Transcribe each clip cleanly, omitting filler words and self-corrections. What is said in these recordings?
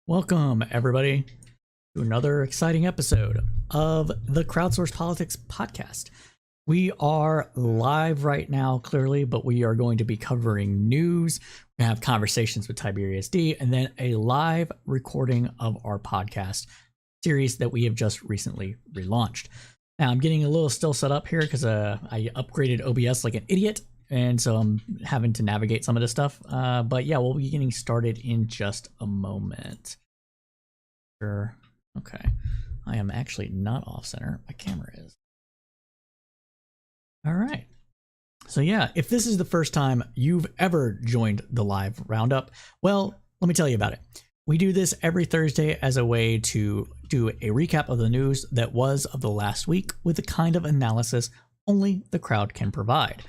Welcome, everybody, to another exciting episode of the Crowdsource Politics podcast. We are live right now, clearly, but we are going to be covering news. We have conversations with Tiberius D, and then a live recording of our podcast series that we have just recently relaunched. Now, I'm getting a little still set up here because I upgraded OBS like an idiot, and so I'm having to navigate some of this stuff. But yeah, we'll be getting started in just a moment. Sure. Okay. I am actually not off center. My camera is. All right. So yeah, if this is the first time you've ever joined the live roundup, well, let me tell you about it. We do this every Thursday as a way to do a recap of the news that was of the last week with the kind of analysis only the crowd can provide.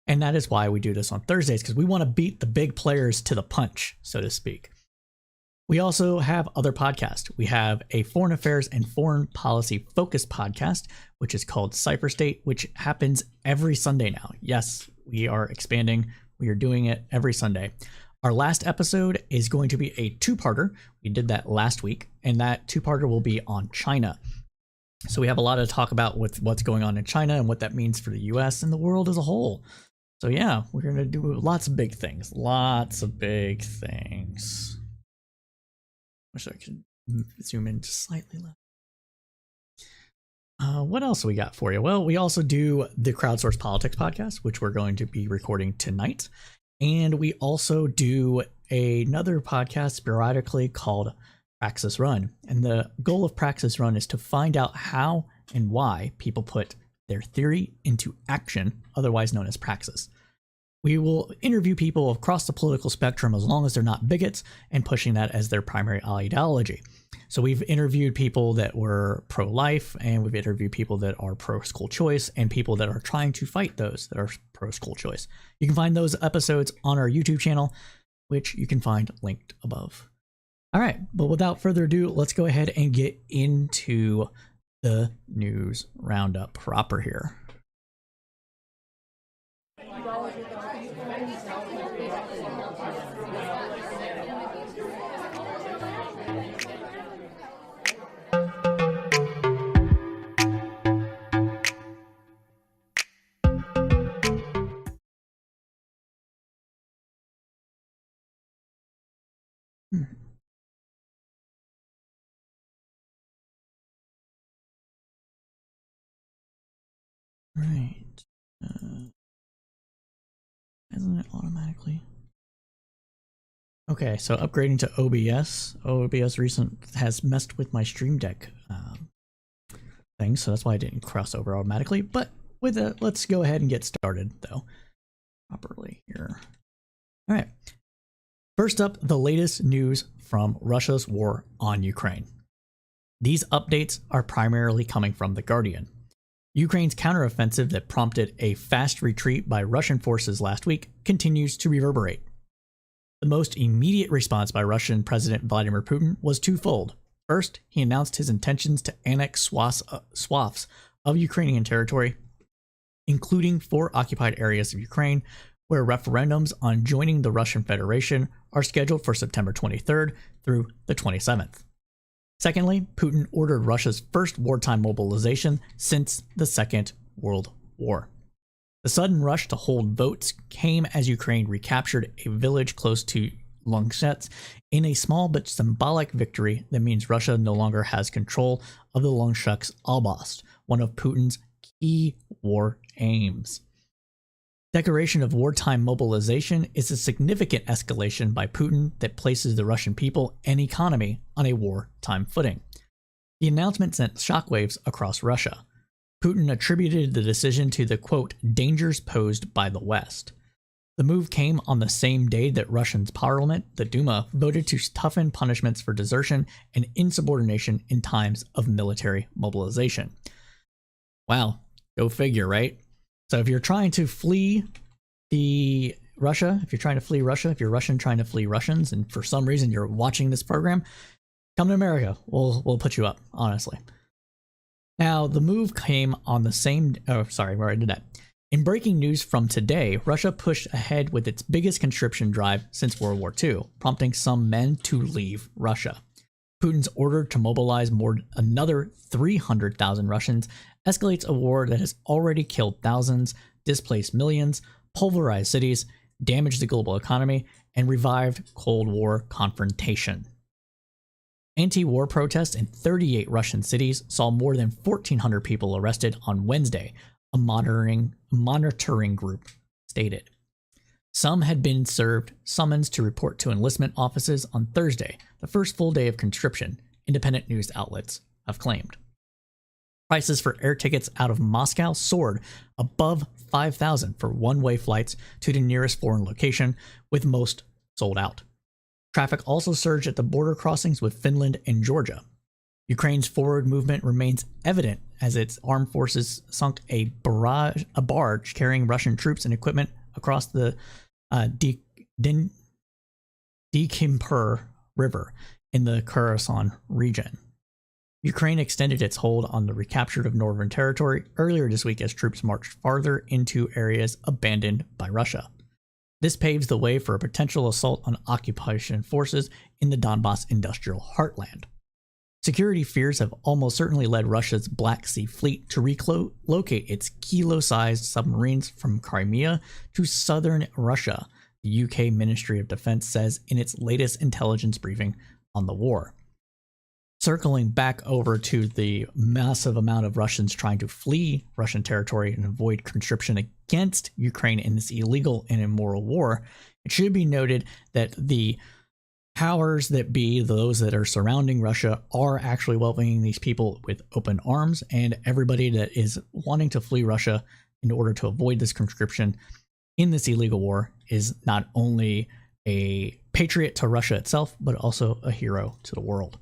And that is why we do this on Thursdays, because we want to beat the big players to the punch, so to speak. We also have other podcasts. We have a foreign affairs and foreign policy focused podcast, which is called Cypher State, which happens every Sunday now. Yes, we are expanding. We are doing it every Sunday. Our last episode is going to be a two-parter. We did that last week, and that two-parter will be on China. So we have a lot to talk about with what's going on in China and what that means for the US and the world as a whole. So yeah, we're going to do lots of big things. Lots of big things. Wish I could zoom in just slightly left. What else we got for you? Well, we also do the Crowdsource Politics podcast, which we're going to be recording tonight. And we also do another podcast sporadically called Praxis Run. And the goal of Praxis Run is to find out how and why people put their theory into action, otherwise known as praxis. We will interview people across the political spectrum as long as they're not bigots and pushing that as their primary ideology. So we've interviewed people that were pro-life, and we've interviewed people that are pro-school choice, and people that are trying to fight those that are pro-school choice. You can find those episodes on our YouTube channel, which you can find linked above. All right, but without further ado, let's go ahead and get into the news roundup proper here. Right. Isn't it automatically? Okay, so upgrading to OBS. OBS recent has messed with my Stream Deck thing, so that's why I didn't cross over automatically. But with it, let's go ahead and get started, though, properly here. All right. First up, the latest news from Russia's war on Ukraine. These updates are primarily coming from The Guardian. Ukraine's counteroffensive that prompted a fast retreat by Russian forces last week continues to reverberate. The most immediate response by Russian President Vladimir Putin was twofold. First, he announced his intentions to annex swaths of Ukrainian territory, including 4 occupied areas of Ukraine, where referendums on joining the Russian Federation are scheduled for September 23rd through the 27th. Secondly, Putin ordered Russia's first wartime mobilization since the Second World War. The sudden rush to hold votes came as Ukraine recaptured a village close to Longshets in a small but symbolic victory that means Russia no longer has control of the Longshets Oblast, one of Putin's key war aims. Declaration of wartime mobilization is a significant escalation by Putin that places the Russian people and economy on a wartime footing. The announcement sent shockwaves across Russia. Putin attributed the decision to the, quote, dangers posed by the West. The move came on the same day that Russia's parliament, the Duma, voted to toughen punishments for desertion and insubordination in times of military mobilization. Wow, go figure, right? So if you're trying to flee Russia, if you're Russian trying to flee Russians, and for some reason you're watching this program, come to America. We'll put you up, honestly. Now, the move came on the same... Oh, sorry, where I did that. In breaking news from today, Russia pushed ahead with its biggest conscription drive since World War II, prompting some men to leave Russia. Putin's order to mobilize another 300,000 Russians escalates a war that has already killed thousands, displaced millions, pulverized cities, damaged the global economy, and revived Cold War confrontation. Anti-war protests in 38 Russian cities saw more than 1,400 people arrested on Wednesday, a monitoring group stated. Some had been served summons to report to enlistment offices on Thursday, the first full day of conscription, independent news outlets have claimed. Prices for air tickets out of Moscow soared above $5,000 for one-way flights to the nearest foreign location, with most sold out. Traffic also surged at the border crossings with Finland and Georgia. Ukraine's forward movement remains evident as its armed forces sunk a barge carrying Russian troops and equipment across the Dnieper River in the Kherson region. Ukraine extended its hold on the recaptured of northern territory earlier this week as troops marched farther into areas abandoned by Russia. This paves the way for a potential assault on occupation forces in the Donbas industrial heartland. Security fears have almost certainly led Russia's Black Sea Fleet to relocate its kilo-sized submarines from Crimea to southern Russia, the UK Ministry of Defense says in its latest intelligence briefing on the war. Circling back over to the massive amount of Russians trying to flee Russian territory and avoid conscription against Ukraine in this illegal and immoral war, it should be noted that the powers that be, those that are surrounding Russia, are actually welcoming these people with open arms, and everybody that is wanting to flee Russia in order to avoid this conscription in this illegal war is not only a patriot to Russia itself, but also a hero to the world.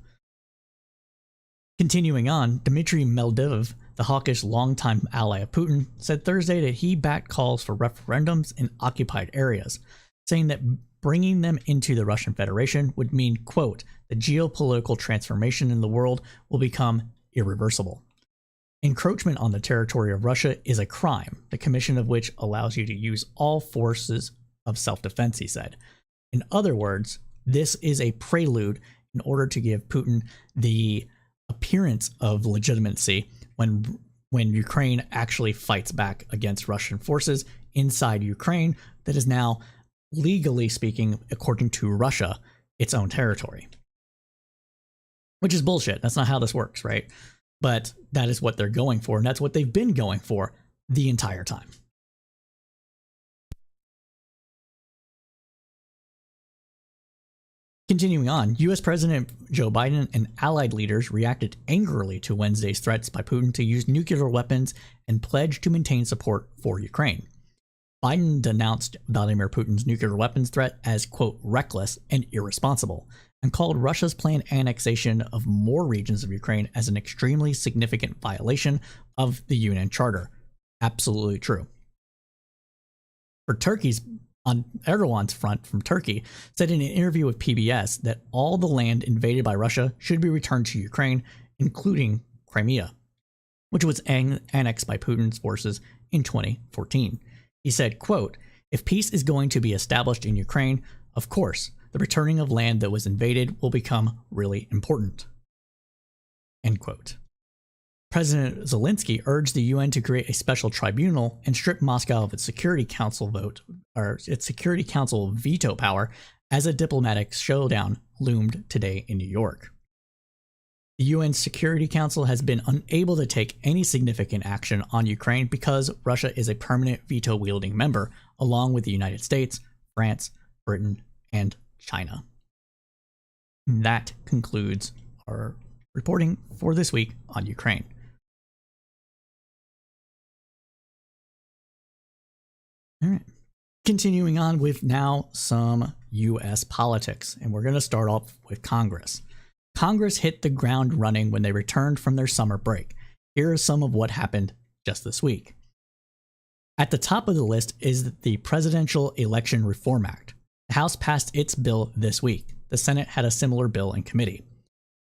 Continuing on, Dmitry Medvedev, the hawkish longtime ally of Putin, said Thursday that he backed calls for referendums in occupied areas, saying that bringing them into the Russian Federation would mean, quote, the geopolitical transformation in the world will become irreversible. Encroachment on the territory of Russia is a crime, the commission of which allows you to use all forces of self-defense, he said. In other words, this is a prelude in order to give Putin the appearance of legitimacy when Ukraine actually fights back against Russian forces inside Ukraine that is now, legally speaking, according to Russia, its own territory. Which is bullshit. That's not how this works, right? But that is what they're going for, and that's what they've been going for the entire time. Continuing on, US President Joe Biden and allied leaders reacted angrily to Wednesday's threats by Putin to use nuclear weapons and pledged to maintain support for Ukraine. Biden denounced Vladimir Putin's nuclear weapons threat as, quote, reckless and irresponsible, and called Russia's planned annexation of more regions of Ukraine as an extremely significant violation of the UN Charter. Absolutely true. For Turkey's on Erdogan's front from Turkey, said in an interview with PBS that all the land invaded by Russia should be returned to Ukraine, including Crimea, which was annexed by Putin's forces in 2014. He said, quote, if peace is going to be established in Ukraine, of course, the returning of land that was invaded will become really important. End quote. President Zelensky urged the UN to create a special tribunal and strip Moscow of its Security Council veto power as a diplomatic showdown loomed today in New York. The UN Security Council has been unable to take any significant action on Ukraine because Russia is a permanent veto-wielding member, along with the United States, France, Britain, and China. And that concludes our reporting for this week on Ukraine. All right. Continuing on with now some U.S. politics, and we're going to start off with Congress. Congress hit the ground running when they returned from their summer break. Here is some of what happened just this week. At the top of the list is the Presidential Election Reform Act. The House passed its bill this week. The Senate had a similar bill in committee.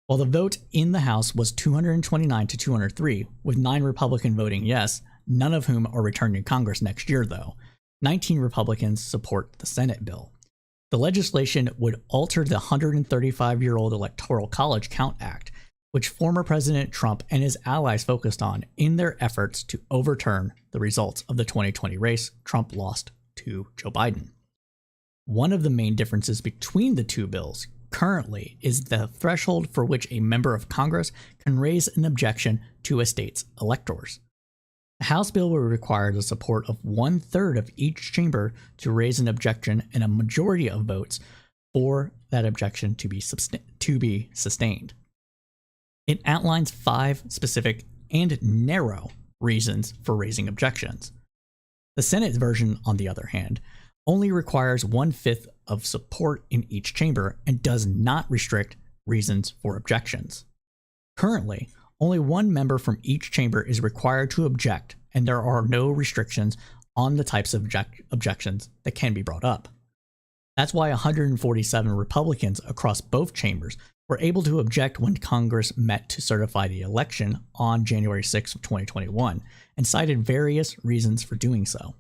While the vote in the House was 229 to 203, with 9 Republicans voting yes, none of whom are returning to Congress next year, though, 19 Republicans support the Senate bill. The legislation would alter the 135-year-old Electoral College Count Act, which former President Trump and his allies focused on in their efforts to overturn the results of the 2020 race Trump lost to Joe Biden. One of the main differences between the two bills currently is the threshold for which a member of Congress can raise an objection to a state's electors. The House bill will require the support of 1/3 of each chamber to raise an objection and a majority of votes for that objection to be sustained. It outlines 5 specific and narrow reasons for raising objections. The Senate version, on the other hand, only requires 1/5 of support in each chamber and does not restrict reasons for objections. Currently, only 1 member from each chamber is required to object, and there are no restrictions on the types of objections that can be brought up. That's why 147 Republicans across both chambers were able to object when Congress met to certify the election on January 6 of 2021, and cited various reasons for doing so.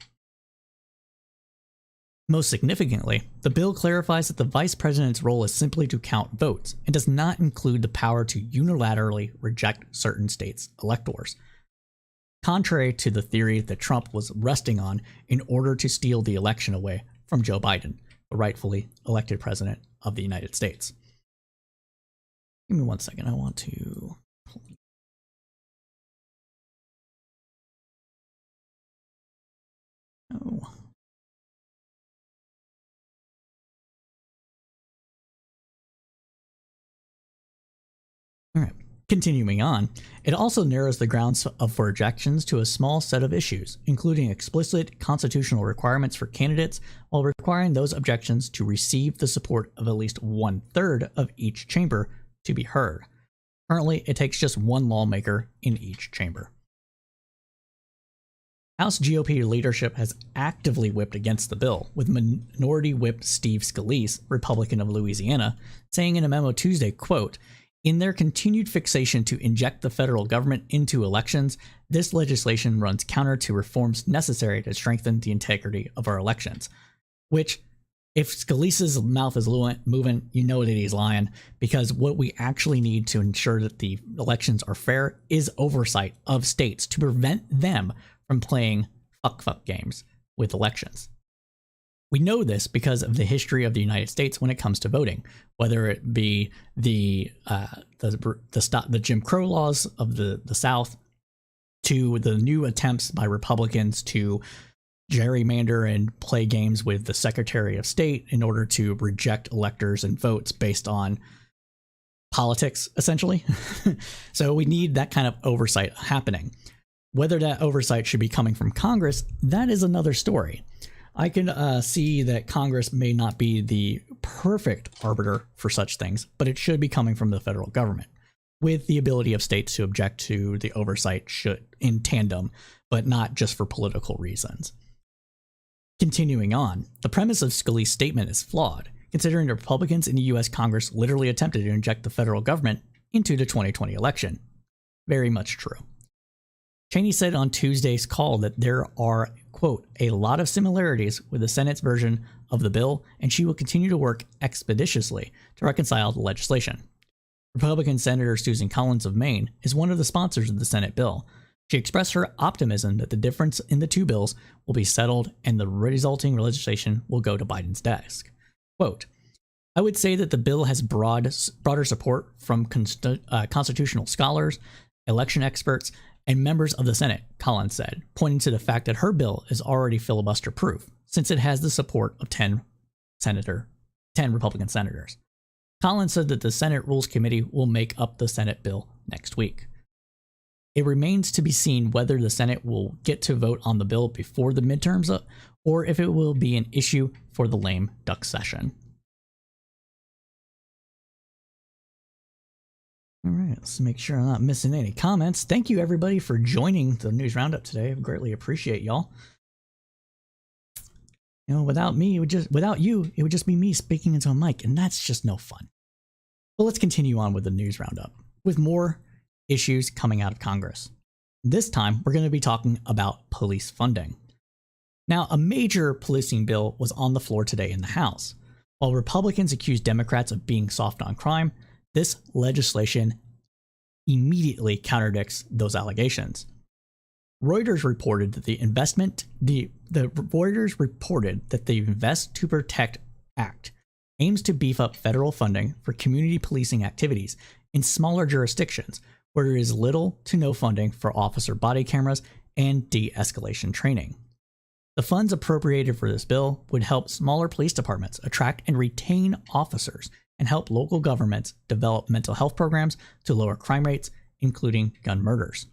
Most significantly, the bill clarifies that the vice president's role is simply to count votes and does not include the power to unilaterally reject certain states' electors, contrary to the theory that Trump was resting on in order to steal the election away from Joe Biden, the rightfully elected president of the United States. Give me 1 second. I want to. Oh. All right. Continuing on, it also narrows the grounds for objections to a small set of issues, including explicit constitutional requirements for candidates, while requiring those objections to receive the support of at least 1/3 of each chamber to be heard. Currently, it takes just one lawmaker in each chamber. House GOP leadership has actively whipped against the bill, with Minority Whip Steve Scalise, Republican of Louisiana, saying in a memo Tuesday, quote, "In their continued fixation to inject the federal government into elections, this legislation runs counter to reforms necessary to strengthen the integrity of our elections." Which, if Scalise's mouth is moving, you know that he's lying, because what we actually need to ensure that the elections are fair is oversight of states to prevent them from playing fuck games with elections. We know this because of the history of the United States when it comes to voting, whether it be the Jim Crow laws of the South, to the new attempts by Republicans to gerrymander and play games with the Secretary of State in order to reject electors and votes based on politics, essentially. So we need that kind of oversight happening. Whether that oversight should be coming from Congress, that is another story. I can see that Congress may not be the perfect arbiter for such things, but it should be coming from the federal government, with the ability of states to object to the oversight in tandem, but not just for political reasons. Continuing on, the premise of Scalise's statement is flawed, considering the Republicans in the U.S. Congress literally attempted to inject the federal government into the 2020 election. Very much true. Cheney said on Tuesday's call that there are, quote, "a lot of similarities with the Senate's version of the bill, and she will continue to work expeditiously to reconcile the legislation." Republican Senator Susan Collins of Maine is one of the sponsors of the Senate bill. She expressed her optimism that the difference in the two bills will be settled and the resulting legislation will go to Biden's desk. Quote, "I would say that the bill has broader support from constitutional scholars, election experts, and members of the Senate," Collins said, pointing to the fact that her bill is already filibuster-proof, since it has the support of 10 Republican senators. Collins said that the Senate Rules Committee will make up the Senate bill next week. It remains to be seen whether the Senate will get to vote on the bill before the midterms, or if it will be an issue for the lame duck session. All right, let's make sure I'm not missing any comments. Thank you, everybody, for joining the news roundup today. I greatly appreciate y'all. You know, without you, it would just be me speaking into a mic, and that's just no fun. But let's continue on with the news roundup, with more issues coming out of Congress. This time, we're going to be talking about police funding. Now, a major policing bill was on the floor today in the House. While Republicans accused Democrats of being soft on crime, this legislation immediately contradicts those allegations. Reuters reported that the Invest to Protect Act aims to beef up federal funding for community policing activities in smaller jurisdictions where there is little to no funding for officer body cameras and de-escalation training. The funds appropriated for this bill would help smaller police departments attract and retain officers and help local governments develop mental health programs to lower crime rates, including gun murders.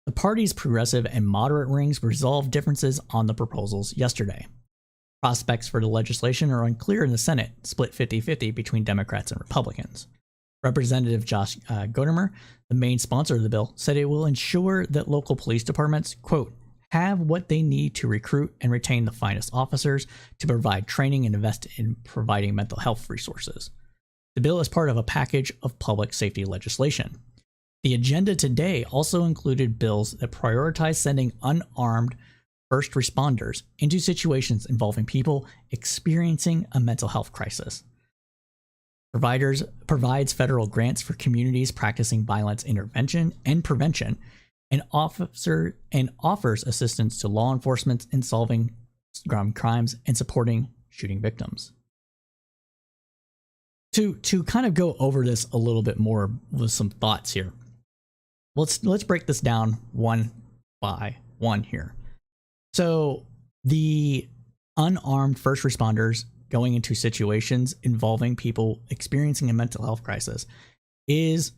The party's progressive and moderate wings resolved differences on the proposals yesterday. Prospects for the legislation are unclear in the Senate, split 50-50 between Democrats and Republicans. Representative Josh Gottemer, the main sponsor of the bill, said it will ensure that local police departments, quote, "have what they need to recruit and retain the finest officers, to provide training and invest in providing mental health resources." The bill is part of a package of public safety legislation. The agenda today also included bills that prioritize sending unarmed first responders into situations involving people experiencing a mental health crisis. Provides federal grants for communities practicing violence intervention and prevention, and offers assistance to law enforcement in solving crimes and supporting shooting victims. To kind of go over this a little bit more with some thoughts here. Let's break this down one by one here. So the unarmed first responders going into situations involving people experiencing a mental health crisis is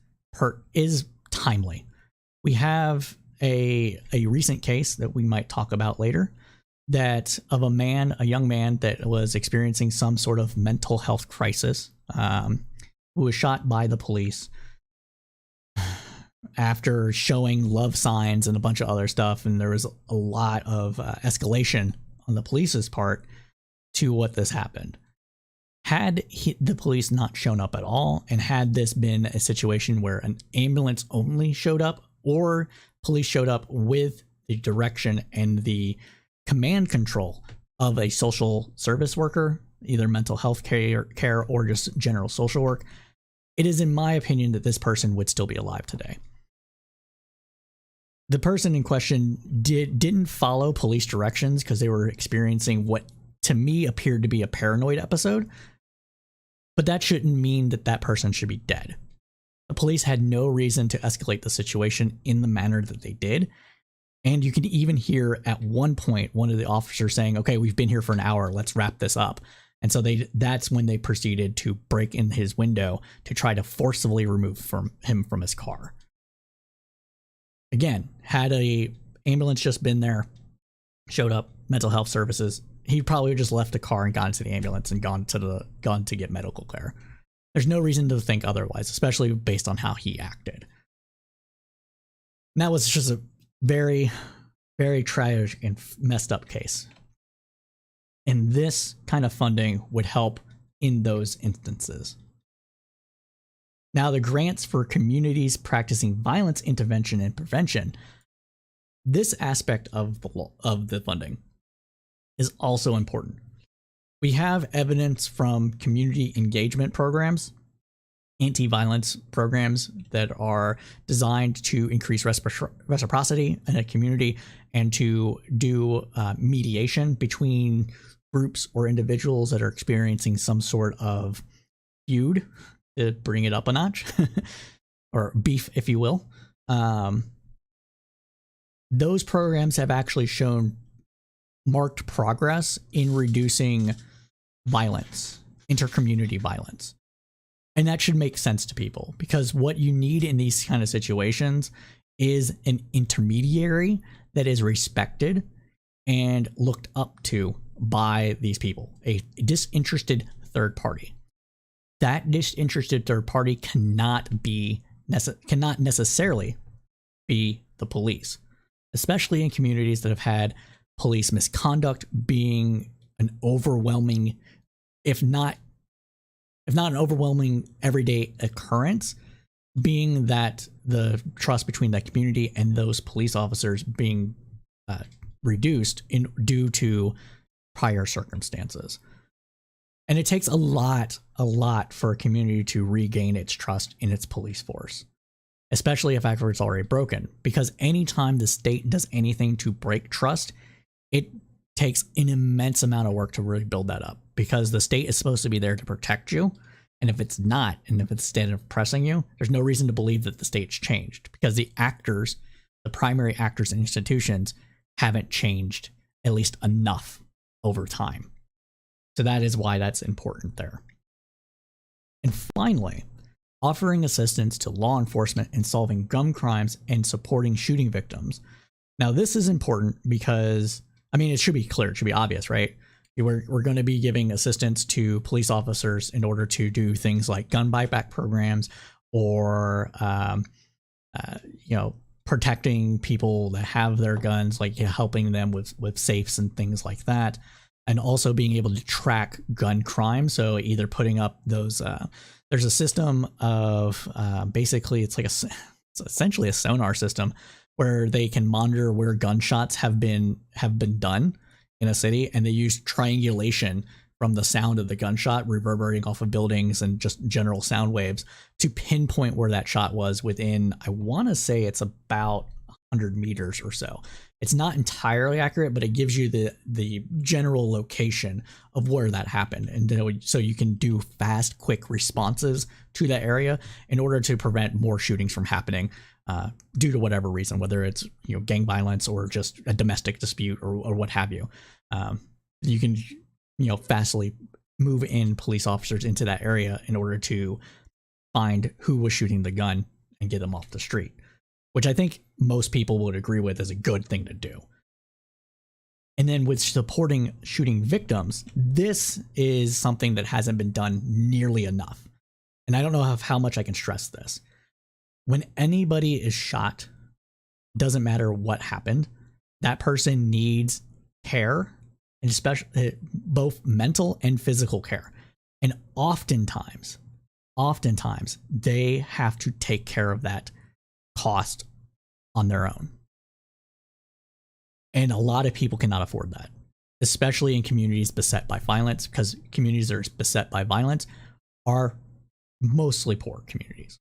timely. We have a recent case that we might talk about later that of a young man that was experiencing some sort of mental health crisis, who was shot by the police after showing love signs and a bunch of other stuff. And there was a lot of escalation on the police's part to what this happened. Had the police not shown up at all, and had this been a situation where an ambulance only showed up, or police showed up with the direction and the command control of a social service worker, either mental health care or just general social work, it is in my opinion that this person would still be alive today. The person in question didn't follow police directions because they were experiencing what to me appeared to be a paranoid episode, but that shouldn't mean that that person should be dead. The police had no reason to escalate the situation in the manner that they did. And you can even hear at one point one of the officers saying, okay, we've been here for an hour, let's wrap this up. And so that's when they proceeded to break in his window to try to forcibly remove him from his car. Again, had a ambulance just been there, showed up, mental health services, he probably just left the car and gone to the ambulance and gone to get medical care. There's no reason to think otherwise, especially based on how he acted. And that was just a very, very tragic and messed up case. And this kind of funding would help in those instances. Now, the grants for communities practicing violence intervention and prevention, this aspect of the funding is also important. We have evidence from community engagement programs, anti-violence programs that are designed to increase reciprocity in a community and to do mediation between groups or individuals that are experiencing some sort of feud, to bring it up a notch, or beef, if you will. Those programs have actually shown marked progress in reducing violence, intercommunity violence. And that should make sense to people, because what you need in these kind of situations is an intermediary that is respected and looked up to by these people, a disinterested third party. That disinterested third party cannot necessarily be the police, especially in communities that have had police misconduct being an overwhelming, if not an overwhelming everyday occurrence, being that the trust between that community and those police officers being reduced due to prior circumstances. And it takes a lot for a community to regain its trust in its police force, especially if after it's already broken, because anytime the state does anything to break trust, it takes an immense amount of work to really build that up, because the state is supposed to be there to protect you. And if it's not, and if it's instead of oppressing you, there's no reason to believe that the state's changed, because the primary actors and institutions haven't changed at least enough over time. So that is why that's important there. And finally, offering assistance to law enforcement in solving gun crimes and supporting shooting victims. Now, this is important because, I mean, it should be clear, it should be obvious, right? We're going to be giving assistance to police officers in order to do things like gun buyback programs, or, protecting people that have their guns, like helping them with safes and things like that. And also being able to track gun crime. So either putting up those, there's a system of basically it's essentially a sonar system where they can monitor where gunshots have been done in a city, and they use triangulation from the sound of the gunshot reverberating off of buildings and just general sound waves to pinpoint where that shot was within, I want to say it's about 100 meters or so. It's not entirely accurate, but it gives you the general location of where that happened, and so you can do fast, quick responses to that area in order to prevent more shootings from happening due to whatever reason, whether it's gang violence or just a domestic dispute or what have you. You can fastly move in police officers into that area in order to find who was shooting the gun and get them off the street, which I think most people would agree with is a good thing to do. And then with supporting shooting victims, this is something that hasn't been done nearly enough. And I don't know how much I can stress this. When anybody is shot, doesn't matter what happened, that person needs care, and especially both mental and physical care. And oftentimes they have to take care of that cost on their own. And a lot of people cannot afford that, especially in communities beset by violence, because communities that are beset by violence are mostly poor communities.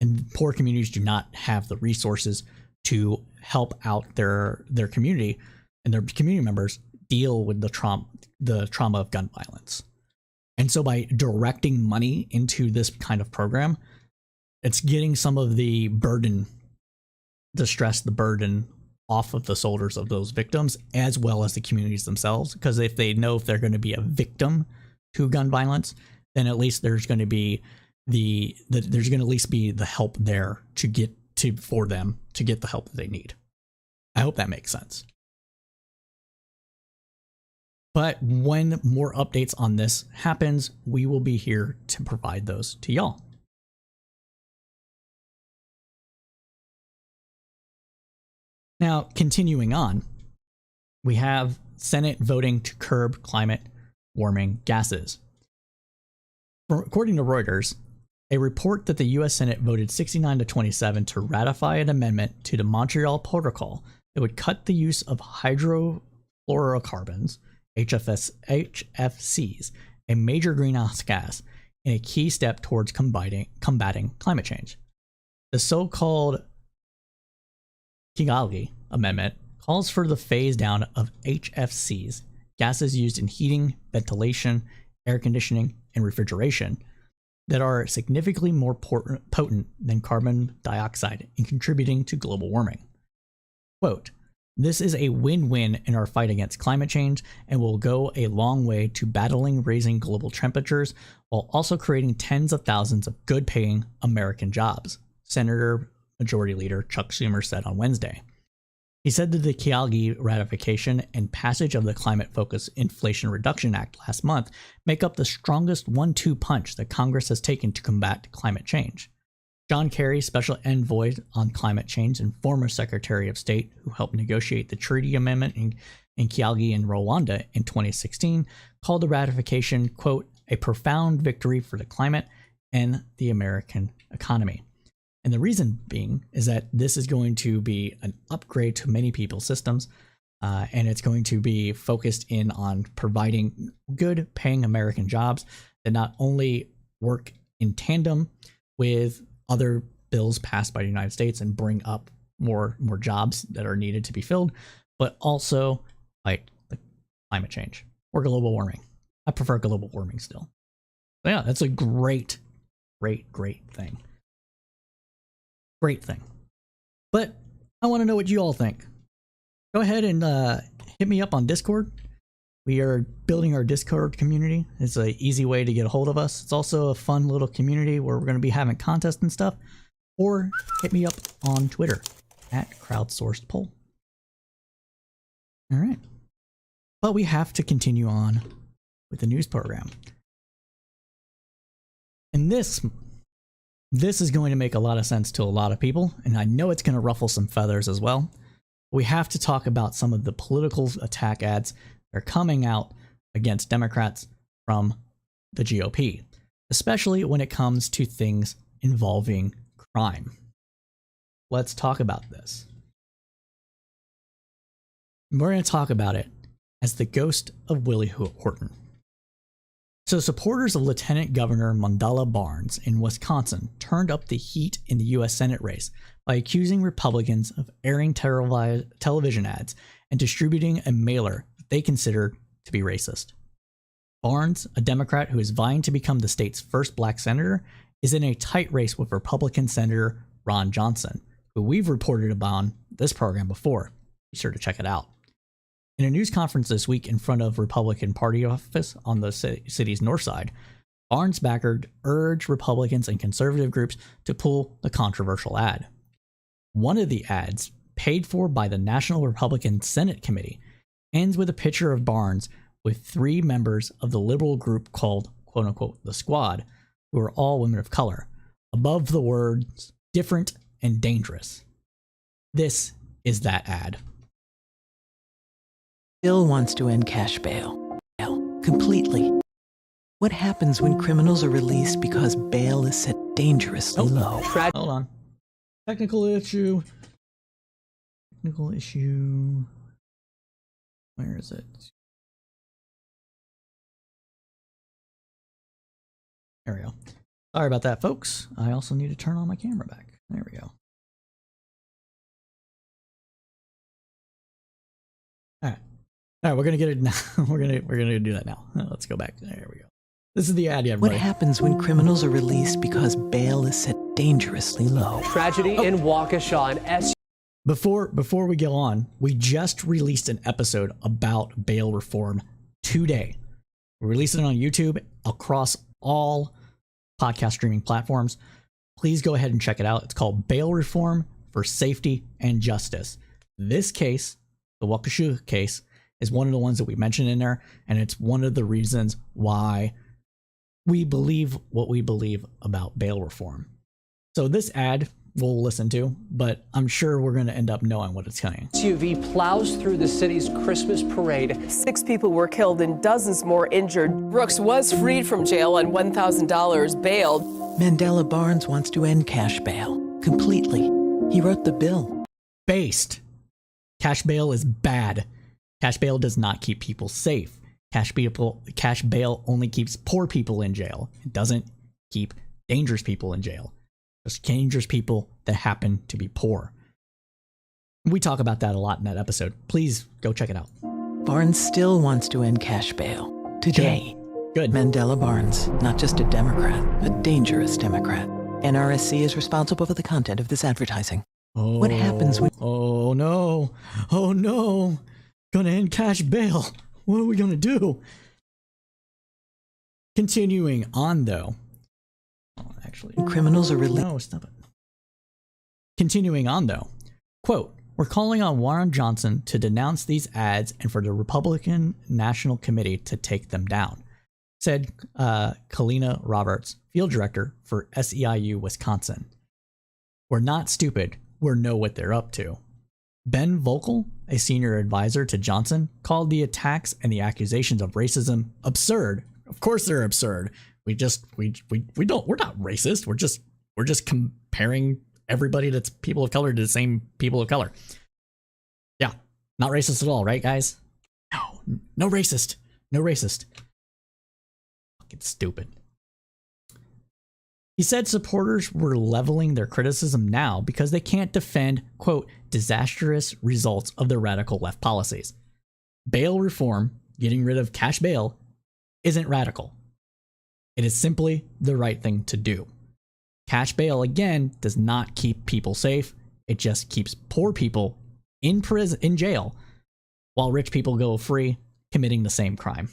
And poor communities do not have the resources to help out their community and their community members deal with the trauma of gun violence. And so by directing money into this kind of program, it's getting some of the burden off of the shoulders of those victims, as well as the communities themselves. Because if they know if they're going to be a victim to gun violence, then at least there's going to be the help there for them to get the help that they need. I hope that makes sense. But when more updates on this happens, we will be here to provide those to y'all. Now, continuing on, we have Senate voting to curb climate warming gases. According to Reuters, a report that the U.S. Senate voted 69-27 to ratify an amendment to the Montreal Protocol that would cut the use of hydrofluorocarbons, HFCs, a major greenhouse gas, in a key step towards combating climate change. The so-called Kigali Amendment calls for the phase down of HFCs, gases used in heating, ventilation, air conditioning, and refrigeration, that are significantly more potent than carbon dioxide in contributing to global warming. Quote, "This is a win-win in our fight against climate change and will go a long way to battling raising global temperatures while also creating tens of thousands of good-paying American jobs," Senator Majority Leader Chuck Schumer said on Wednesday. He said that the Kigali ratification and passage of the climate-focused Inflation Reduction Act last month make up the strongest 1-2 punch that Congress has taken to combat climate change. John Kerry, Special Envoy on Climate Change and former Secretary of State who helped negotiate the treaty amendment in Kigali and Rwanda in 2016, called the ratification, quote, "a profound victory for the climate and the American economy." And the reason being is that this is going to be an upgrade to many people's systems, and it's going to be focused in on providing good paying American jobs that not only work in tandem with other bills passed by the United States and bring up more jobs that are needed to be filled, but also fight the climate change or global warming. I prefer global warming still. But yeah, that's a great thing. Great thing. But I want to know what you all think. Go ahead and hit me up on Discord. We are building our Discord community. It's an easy way to get a hold of us. It's also a fun little community where we're going to be having contests and stuff. Or hit me up on Twitter at Crowdsourced Poll. All right. But we have to continue on with the news program. And this is going to make a lot of sense to a lot of people, and I know it's going to ruffle some feathers as well. We have to talk about some of the political attack ads that are coming out against Democrats from the GOP, especially when it comes to things involving crime. Let's talk about this. We're going to talk about it as the ghost of Willie Horton. So supporters of Lieutenant Governor Mandela Barnes in Wisconsin turned up the heat in the U.S. Senate race by accusing Republicans of airing television ads and distributing a mailer that they considered to be racist. Barnes, a Democrat who is vying to become the state's first black senator, is in a tight race with Republican Senator Ron Johnson, who we've reported about on this program before. Be sure to check it out. In a news conference this week in front of Republican Party office on the city's north side, Barnes backers urged Republicans and conservative groups to pull the controversial ad. One of the ads, paid for by the National Republican Senate Committee, ends with a picture of Barnes with 3 members of the liberal group called, quote-unquote, the Squad, who are all women of color, above the words different and dangerous. This is that ad. Bill wants to end cash bail. Completely. What happens when criminals are released because bail is set dangerously low? Hold on. Technical issue. Where is it? There we go. Sorry about that, folks. I also need to turn on my camera back. There we go. All right, we're gonna get it now. we're gonna do that now. Let's go back. There we go. This is the ad, everybody. What happens when criminals are released because bail is set dangerously low? Tragedy in Waukesha. Before we go on, we just released an episode about bail reform today. We released it on YouTube across all podcast streaming platforms. Please go ahead and check it out. It's called Bail Reform for Safety and Justice. This case, the Waukesha case, is one of the ones that we mentioned in there, and it's one of the reasons why we believe what we believe about bail reform. So this ad we'll listen to, but I'm sure we're going to end up knowing what it's saying. SUV plows through the city's Christmas parade. 6 people were killed and dozens more injured. Brooks was freed from jail on $1,000 bail. Mandela Barnes wants to end cash bail completely. He wrote the bill. Based. Cash bail is bad. Cash bail does not keep people safe. Cash bail only keeps poor people in jail. It doesn't keep dangerous people in jail. Just dangerous people that happen to be poor. We talk about that a lot in that episode. Please go check it out. Barnes still wants to end cash bail. Today. Good. Mandela Barnes, not just a Democrat, a dangerous Democrat. NRSC is responsible for the content of this advertising. What happens when... Oh no. Oh no. Gonna end cash bail. What are we gonna do? Continuing on though. Actually, criminals are released. No, stop it. Continuing on though. Quote, we're calling on Warren Johnson to denounce these ads and for the Republican National Committee to take them down, said Kalina Roberts, field director for SEIU Wisconsin. We're not stupid. We know what they're up to. Ben Volkel, a senior advisor to Johnson, called the attacks and the accusations of racism absurd. Of course they're absurd. We're not racist. We're just comparing everybody that's people of color to the same people of color. Yeah, not racist at all, right, guys? No racist. No racist. Fucking stupid. He said supporters were leveling their criticism now because they can't defend, quote, disastrous results of their radical left policies. Bail reform, getting rid of cash bail, isn't radical. It is simply the right thing to do. Cash bail, again, does not keep people safe. It just keeps poor people in prison, in jail, while rich people go free, committing the same crime.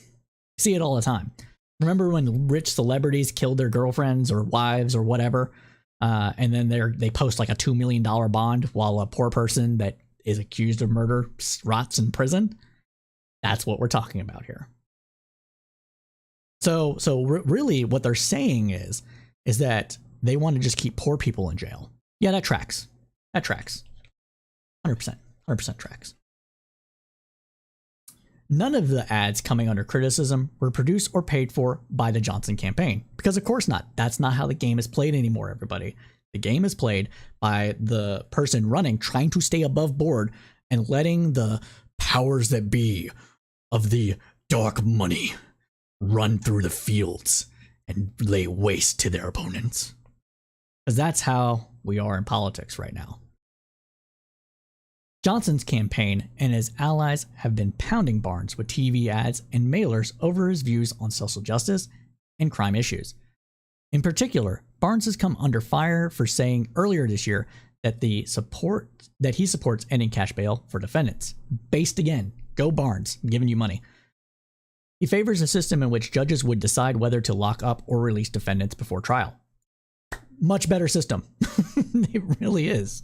You see it all the time. Remember when rich celebrities killed their girlfriends or wives or whatever, and then they post like a $2 million bond while a poor person that is accused of murder rots in prison? That's what we're talking about here. So really what they're saying is that they want to just keep poor people in jail. Yeah, that tracks. That tracks. 100% tracks. None of the ads coming under criticism were produced or paid for by the Johnson campaign. Because of course not. That's not how the game is played anymore, everybody. The game is played by the person running, trying to stay above board and letting the powers that be of the dark money run through the fields and lay waste to their opponents. Because that's how we are in politics right now. Johnson's campaign and his allies have been pounding Barnes with TV ads and mailers over his views on social justice and crime issues. In particular, Barnes has come under fire for saying earlier this year that he supports ending cash bail for defendants. Based again. Go Barnes. I'm giving you money. He favors a system in which judges would decide whether to lock up or release defendants before trial. Much better system. It really is.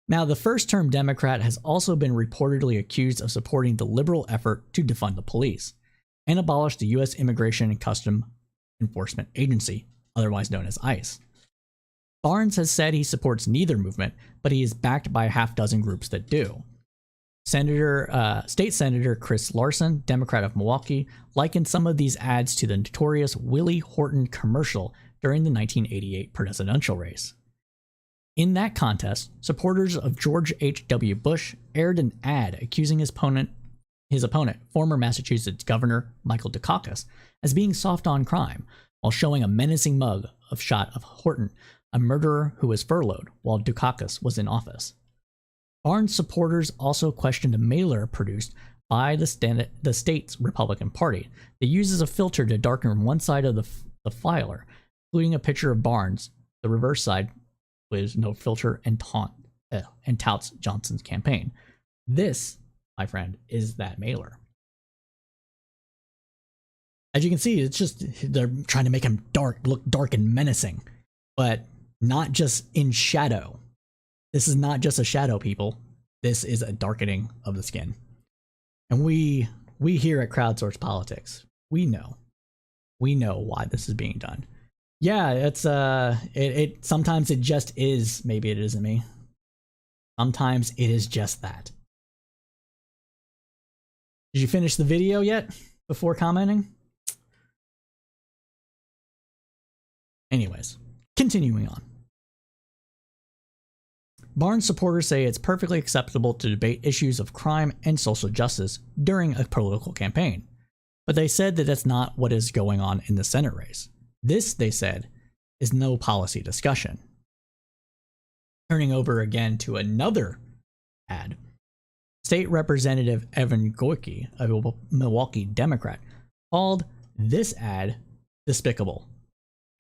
Now, the first-term Democrat has also been reportedly accused of supporting the liberal effort to defund the police and abolish the U.S. Immigration and Customs Enforcement Agency, otherwise known as ICE. Barnes has said he supports neither movement, but he is backed by a half-dozen groups that do. State Senator Chris Larson, Democrat of Milwaukee, likened some of these ads to the notorious Willie Horton commercial during the 1988 presidential race. In that contest, supporters of George H.W. Bush aired an ad accusing his opponent, former Massachusetts Governor Michael Dukakis, as being soft on crime, while showing a menacing mug of shot of Horton, a murderer who was furloughed while Dukakis was in office. Barnes supporters also questioned a mailer produced by the state's Republican Party that uses a filter to darken one side of the filer, including a picture of Barnes, the reverse side with no filter, and touts Johnson's campaign. This, my friend, is that mailer. As you can see, it's just they're trying to make him look dark and menacing, but not just in shadow. This is not just a shadow, people. This is a darkening of the skin. And we here at Crowdsource Politics, we know why this is being done. Yeah, it's it sometimes it just is. Maybe it isn't me. Sometimes it is just that. Did you finish the video yet before commenting? Anyways, continuing on. Barnes supporters say it's perfectly acceptable to debate issues of crime and social justice during a political campaign, but they said that that's not what is going on in the Senate race. This, they said, is no policy discussion. Turning over again to another ad, State Representative Evan Gorky, a Milwaukee Democrat, called this ad despicable.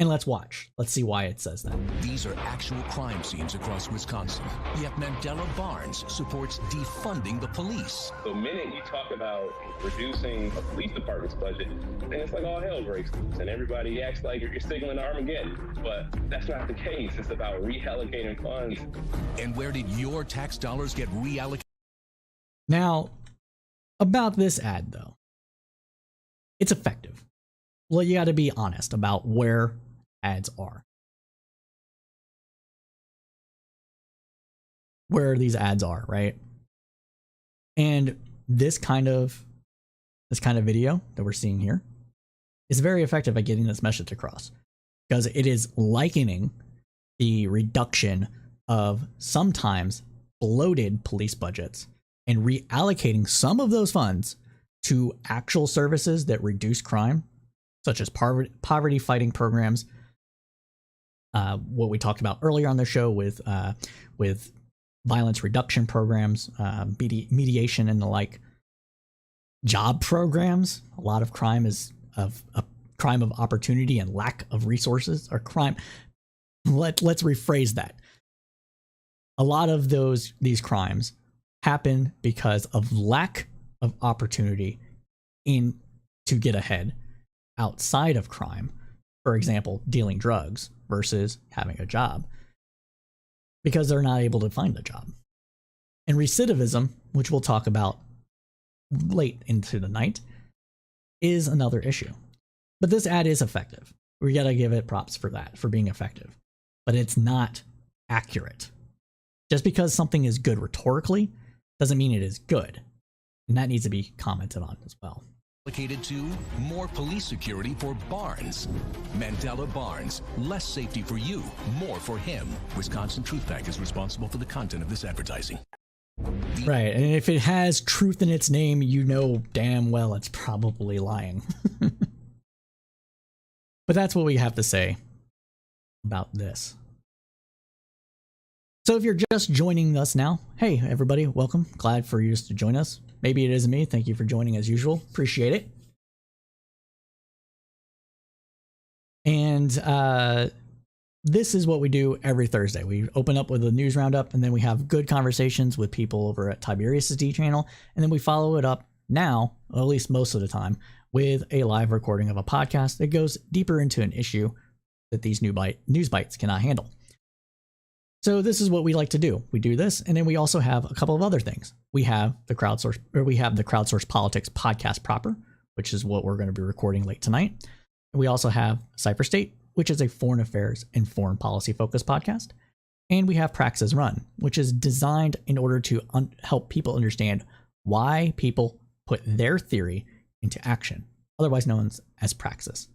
And let's watch. Let's see why it says that. These are actual crime scenes across Wisconsin. Yet Mandela Barnes supports defunding the police. The minute you talk about reducing a police department's budget, then it's like all hell breaks loose, and everybody acts like you're signaling Armageddon. But that's not the case. It's about reallocating funds. And where did your tax dollars get reallocated? Now, about this ad, though, it's effective. Well, you got to be honest about where ads are. Where these ads are, right? And this kind of video that we're seeing here is very effective at getting this message across, because it is likening the reduction of sometimes bloated police budgets and reallocating some of those funds to actual services that reduce crime, such as poverty fighting programs, what we talked about earlier on the show with violence reduction programs, mediation and the like, job programs. A lot of crime is a crime of opportunity and lack of resources, or crime. Let's rephrase that. A lot of these crimes happen because of lack of opportunity to get ahead outside of crime. For example, dealing drugs versus having a job, because they're not able to find a job. And recidivism, which we'll talk about late into the night, is another issue. But this ad is effective. We gotta give it props for that, for being effective. But it's not accurate. Just because something is good rhetorically doesn't mean it is good. And that needs to be commented on as well. Allocated to more police security for Barnes. Mandela Barnes, less safety for you, more for him. Wisconsin Truth Pack is responsible for the content of this advertising. Right, and if it has truth in its name, you know damn well it's probably lying. But that's what we have to say about this. So if you're just joining us now, hey everybody, welcome. Glad for you to join us. Maybe it isn't me. Thank you for joining as usual. Appreciate it. And this is what we do every Thursday. We open up with a news roundup, and then we have good conversations with people over at Tiberius's D channel, and then we follow it up now, or at least most of the time, with a live recording of a podcast that goes deeper into an issue that these news bites cannot handle. So this is what we like to do. We do this, and then we also have a couple of other things. We have the Crowdsource Politics podcast proper, which is what we're going to be recording late tonight. We also have Cypher State, which is a foreign affairs and foreign policy focused podcast. And we have Praxis Run, which is designed in order to help people understand why people put their theory into action, otherwise known as Praxis.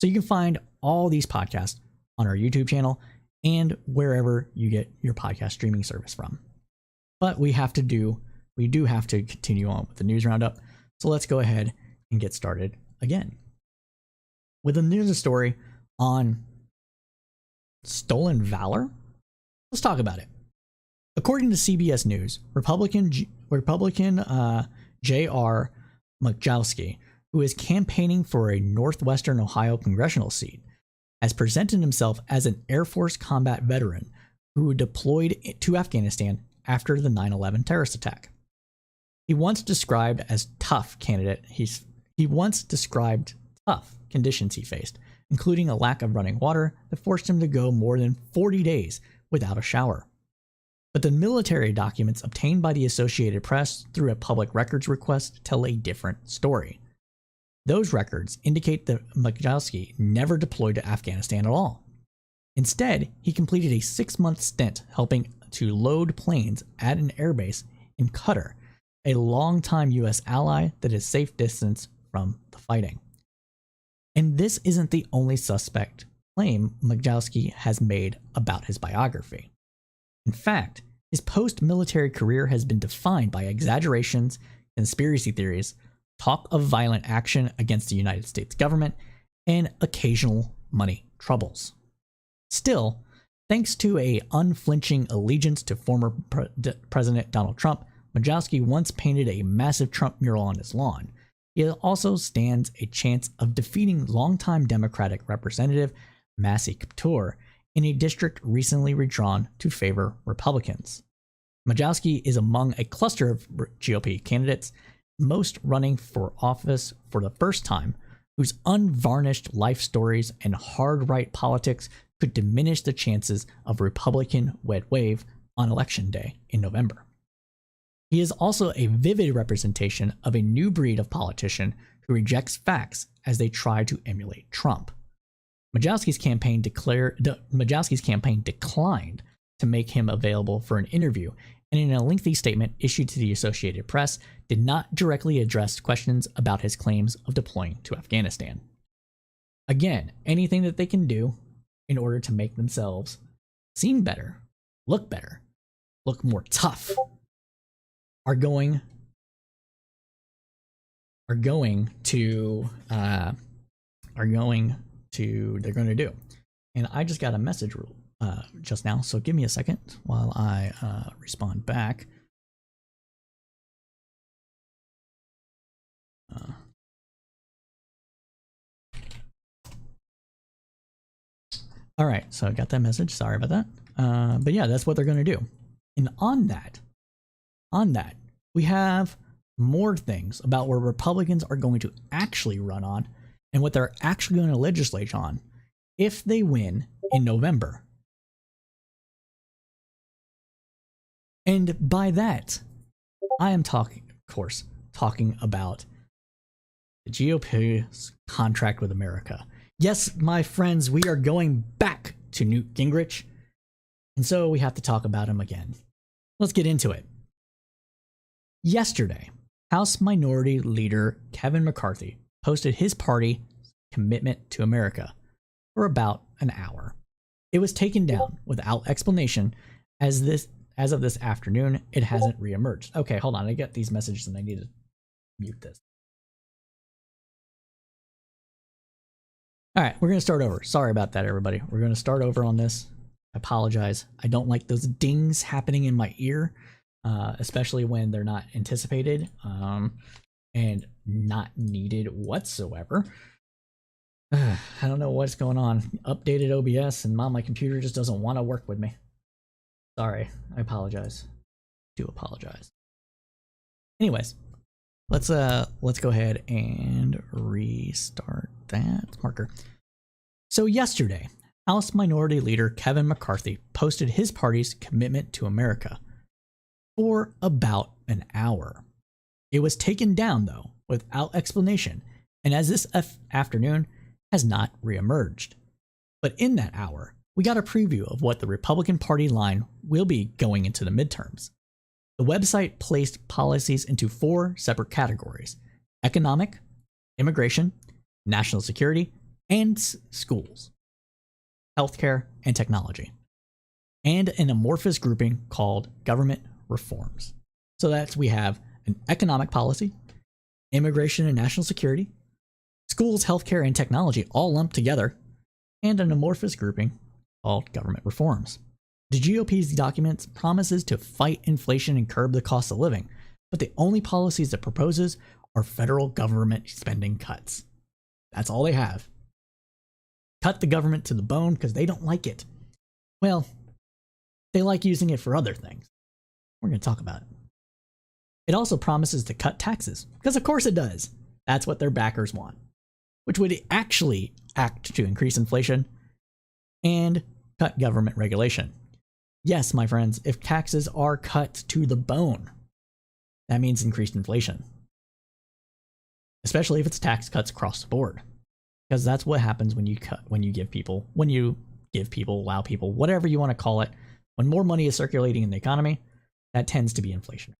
So you can find all these podcasts on our YouTube channel and wherever you get your podcast streaming service from. But we do have to continue on with the news roundup. So let's go ahead and get started again with a news story on stolen valor. Let's talk about it. According to CBS News, Republican J.R. Michalski, who is campaigning for a Northwestern Ohio congressional seat, has presented himself as an Air Force combat veteran who deployed to Afghanistan after the 9/11 terrorist attack. He once described tough conditions he faced, including a lack of running water that forced him to go more than 40 days without a shower. But the military documents obtained by the Associated Press through a public records request tell a different story. Those records indicate that Michalski never deployed to Afghanistan at all. Instead, he completed a 6-month stint helping to load planes at an airbase in Qatar, a longtime U.S. ally that is safe distance from the fighting. And this isn't the only suspect claim Michalski has made about his biography. In fact, his post-military career has been defined by exaggerations, conspiracy theories, talk of violent action against the United States government, and occasional money troubles. Still, thanks to an unflinching allegiance to former President Donald Trump, Michalski once painted a massive Trump mural on his lawn. He also stands a chance of defeating longtime Democratic Representative Massey Couture in a district recently redrawn to favor Republicans. Michalski is among a cluster of GOP candidates, most running for office for the first time, whose unvarnished life stories and hard right politics could diminish the chances of Republican red wave on election day in November. He is also a vivid representation of a new breed of politician who rejects facts as they try to emulate Trump. Michalski's campaign declined to make him available for an interview, and in a lengthy statement issued to the Associated Press, did not directly address questions about his claims of deploying to Afghanistan. Again, anything that they can do in order to make themselves seem better, look more tough, they're going to do. And I just got a message just now, so give me a second while I respond back. All right, so I got that message. Sorry about that. But yeah, that's what they're going to do. And on that, we have more things about where Republicans are going to actually run on and what they're actually going to legislate on if they win in November. And by that, I am talking about the GOP's contract with America. Yes, my friends, we are going back to Newt Gingrich, and so we have to talk about him again. Let's get into it. Yesterday, House Minority Leader Kevin McCarthy posted his party's commitment to America for about an hour. It was taken down without explanation as of this afternoon. It hasn't reemerged. Okay, hold on. I get these messages and I need to mute this. All right, we're going to start over. Sorry about that, everybody. We're going to start over on this. I apologize. I don't like those dings happening in my ear, especially when they're not anticipated and not needed whatsoever. I don't know what's going on. Updated OBS and my computer just doesn't want to work with me. Sorry, I apologize. Do apologize. Anyways, let's go ahead and restart that marker. So yesterday, House Minority Leader Kevin McCarthy posted his party's commitment to America for about an hour. It was taken down, though, without explanation, and as this afternoon has not reemerged. But in that hour, we got a preview of what the Republican Party line will be going into the midterms. The website placed policies into 4 separate categories: economic, immigration, national security, and schools, healthcare, and technology, and an amorphous grouping called government reforms. So that's, we have an economic policy, immigration and national security, schools, healthcare, and technology all lumped together, and an amorphous grouping called government reforms. The GOP's document promises to fight inflation and curb the cost of living, but the only policies it proposes are federal government spending cuts. That's all they have. Cut the government to the bone because they don't like it. Well, they like using it for other things. We're going to talk about it. It also promises to cut taxes, because of course it does. That's what their backers want, which would actually act to increase inflation and cut government regulation. Yes, my friends, if taxes are cut to the bone, that means increased inflation. Especially if it's tax cuts across the board. Because that's what happens when you give people, allow people, whatever you want to call it, when more money is circulating in the economy, that tends to be inflation.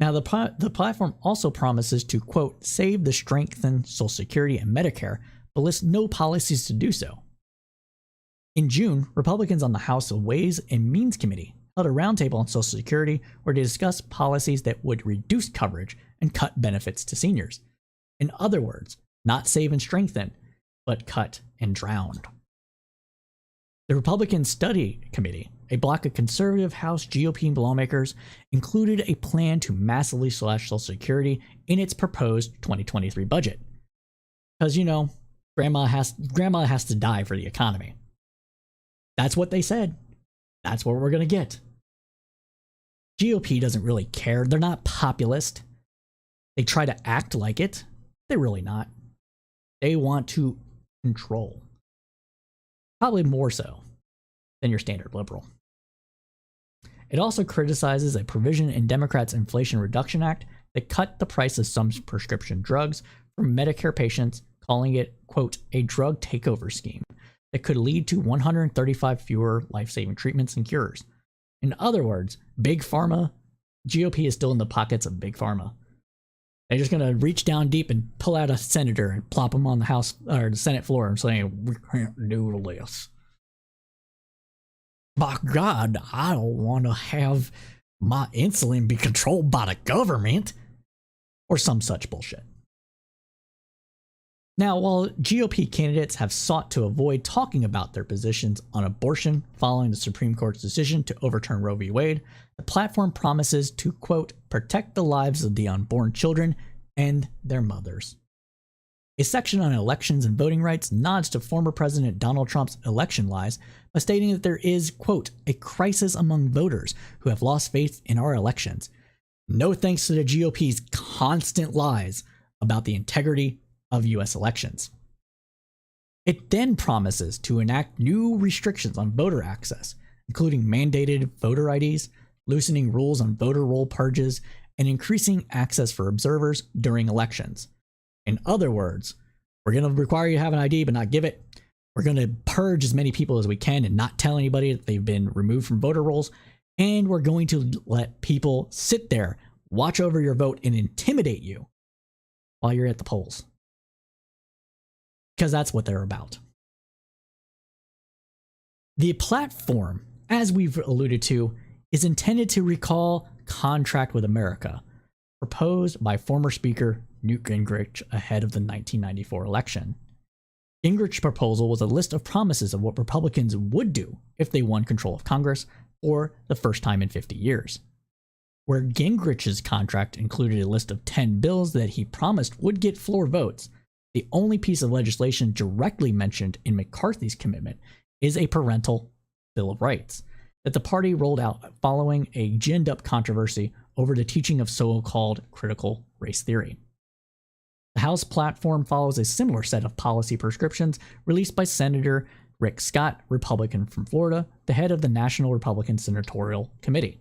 Now, the platform also promises to, quote, save the strengthened Social Security and Medicare, but lists no policies to do so. In June, Republicans on the House Ways and Means Committee held a roundtable on Social Security where they discussed policies that would reduce coverage and cut benefits to seniors. In other words, not save and strengthen, but cut and drown. The Republican Study Committee, a block of conservative House GOP lawmakers, included a plan to massively slash Social Security in its proposed 2023 budget. Because, you know, grandma has to die for the economy. That's what they said. That's what we're going to get. GOP doesn't really care. They're not populist. They try to act like it. They're really not. They want to control. Probably more so than your standard liberal. It also criticizes a provision in Democrats' Inflation Reduction Act that cut the price of some prescription drugs for Medicare patients, calling it, quote, a drug takeover scheme that could lead to 135 fewer life-saving treatments and cures. In other words, Big Pharma, GOP is still in the pockets of Big Pharma. They're just going to reach down deep and pull out a senator and plop him on the House or the Senate floor and saying, we can't do this. By God, I don't want to have my insulin be controlled by the government or some such bullshit. Now, while GOP candidates have sought to avoid talking about their positions on abortion following the Supreme Court's decision to overturn Roe v. Wade, the platform promises to, quote, protect the lives of the unborn children and their mothers. A section on elections and voting rights nods to former President Donald Trump's election lies by stating that there is, quote, a crisis among voters who have lost faith in our elections. No thanks to the GOP's constant lies about the integrity of U.S. elections. It then promises to enact new restrictions on voter access, including mandated voter IDs, loosening rules on voter roll purges, and increasing access for observers during elections. In other words, we're going to require you to have an ID but not give it. We're going to purge as many people as we can and not tell anybody that they've been removed from voter rolls. And we're going to let people sit there, watch over your vote, and intimidate you while you're at the polls. Because that's what they're about. The platform, as we've alluded to, is intended to recall Contract with America, proposed by former Speaker Newt Gingrich ahead of the 1994 election. Gingrich's proposal was a list of promises of what Republicans would do if they won control of Congress for the first time in 50 years. Where Gingrich's contract included a list of 10 bills that he promised would get floor votes, the only piece of legislation directly mentioned in McCarthy's commitment is a parental Bill of Rights that the party rolled out following a ginned-up controversy over the teaching of so-called critical race theory. The House platform follows a similar set of policy prescriptions released by Senator Rick Scott, Republican from Florida, the head of the National Republican Senatorial Committee.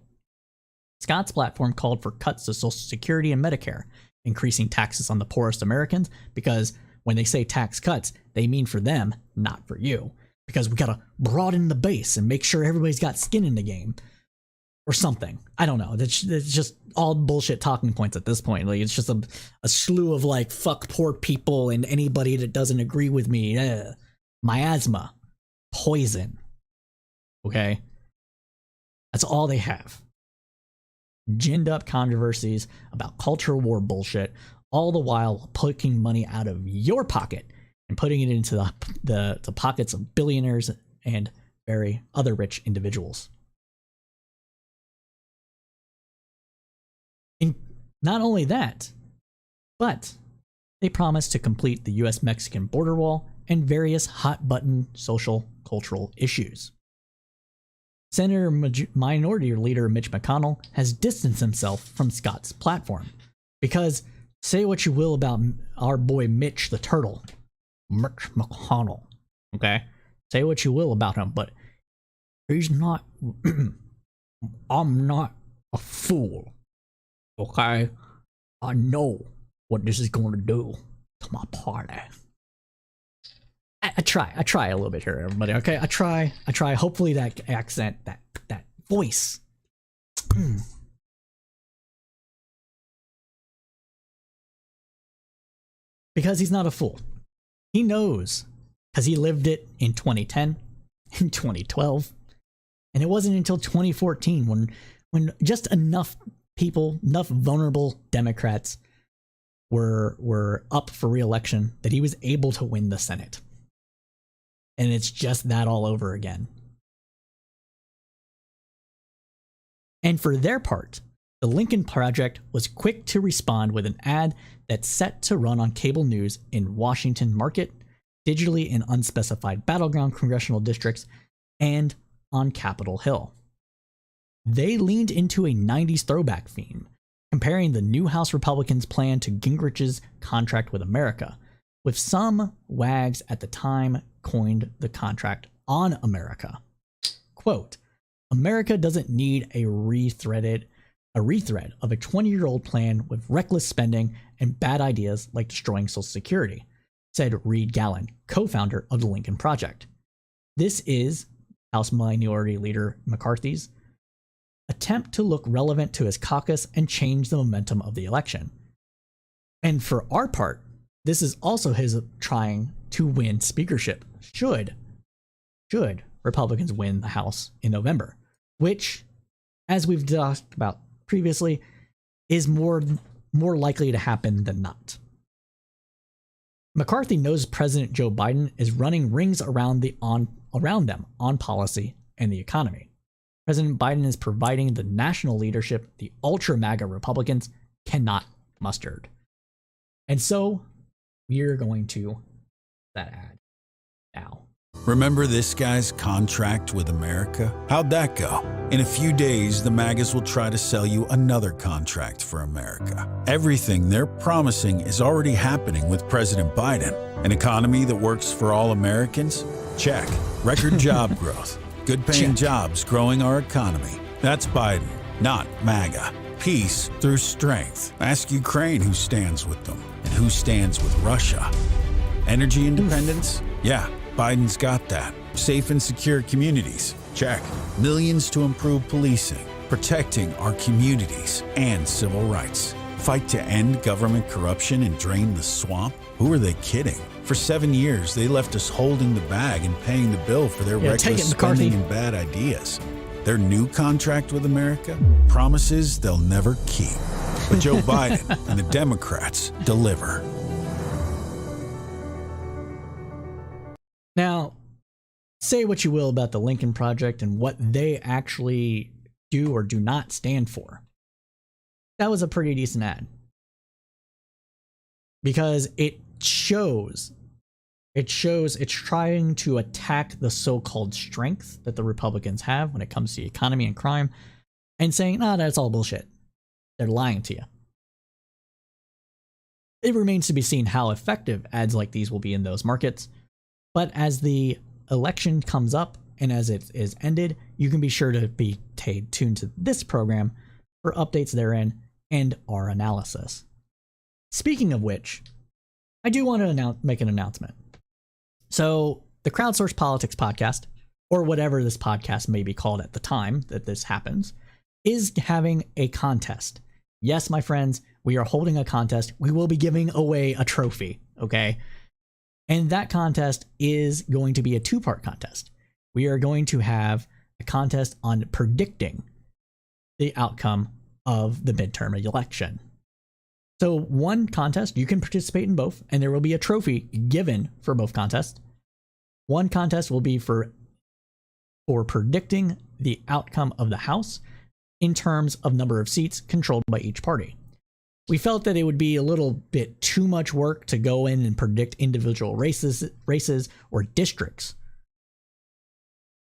Scott's platform called for cuts to Social Security and Medicare, increasing taxes on the poorest Americans, because when they say tax cuts, they mean for them, not for you. Because we gotta broaden the base and make sure everybody's got skin in the game. Or something. I don't know. It's just all bullshit talking points at this point. Like, it's just a slew of like, fuck poor people and anybody that doesn't agree with me. Miasma. Poison. Okay? That's all they have. Ginned up controversies about culture war bullshit, all the while poking money out of your pocket and putting it into the pockets of billionaires and very other rich individuals. Not only that, but they promised to complete the US-Mexican border wall and various hot-button social, cultural issues. Senator Minority Leader Mitch McConnell has distanced himself from Scott's platform because, say what you will about our boy Mitch the Turtle, Mitch McConnell, okay? Say what you will about him, but he's not, I'm not a fool. Okay, I know what this is going to do to my party. I try a little bit here, everybody. Okay, I try. Hopefully that accent, that voice. Because he's not a fool. He knows, because he lived it in 2010, in 2012, and it wasn't until 2014 when just enough people, enough vulnerable Democrats were up for re-election that he was able to win the Senate. And it's just that all over again. And for their part, the Lincoln Project was quick to respond with an ad that's set to run on cable news in Washington Market, digitally in unspecified battleground congressional districts, and on Capitol Hill. They leaned into a 90s throwback theme, comparing the new House Republicans' plan to Gingrich's contract with America, with some wags at the time coined the contract on America. Quote, America doesn't need a retread of a 20-year-old plan with reckless spending and bad ideas like destroying Social Security, said Reed Gallen, co-founder of the Lincoln Project. This is House Minority Leader McCarthy's attempt to look relevant to his caucus and change the momentum of the election. And for our part, this is also his trying to win speakership should Republicans win the House in November, which, as we've talked about previously, is more likely to happen than not. McCarthy knows President Joe Biden is running rings around them on policy and the economy. President Biden is providing the national leadership the ultra-MAGA Republicans cannot muster. And so, we're going to that ad now. Remember this guy's contract with America? How'd that go? In a few days, the MAGAs will try to sell you another contract for America. Everything they're promising is already happening with President Biden. An economy that works for all Americans? Check. Record job growth. Good-paying jobs growing our economy. That's Biden, not MAGA. Peace through strength. Ask Ukraine who stands with them and who stands with Russia. Energy independence? Yeah, Biden's got that. Safe and secure communities? Check. Millions to improve policing, protecting our communities and civil rights. Fight to end government corruption and drain the swamp? Who are they kidding? For 7 years, they left us holding the bag and paying the bill for their reckless spending and bad ideas. Their new contract with America promises they'll never keep. But Joe Biden and the Democrats deliver. Now, say what you will about the Lincoln Project and what they actually do or do not stand for. That was a pretty decent ad. Because it's trying to attack the so-called strength that the Republicans have when it comes to the economy and crime, and saying, "No, that's all bullshit. They're lying to you." It remains to be seen how effective ads like these will be in those markets, but as the election comes up and as it is ended, you can be sure to be tuned to this program for updates therein and our analysis. Speaking of which, I do want to make an announcement. So the Crowdsource Politics podcast, or whatever this podcast may be called at the time that this happens, is having a contest. Yes, my friends, we are holding a contest. We will be giving away a trophy, okay? And that contest is going to be a two-part contest. We are going to have a contest on predicting the outcome of the midterm election. So one contest, you can participate in both, and there will be a trophy given for both contests. One contest will be for predicting the outcome of the House in terms of number of seats controlled by each party. We felt that it would be a little bit too much work to go in and predict individual races or districts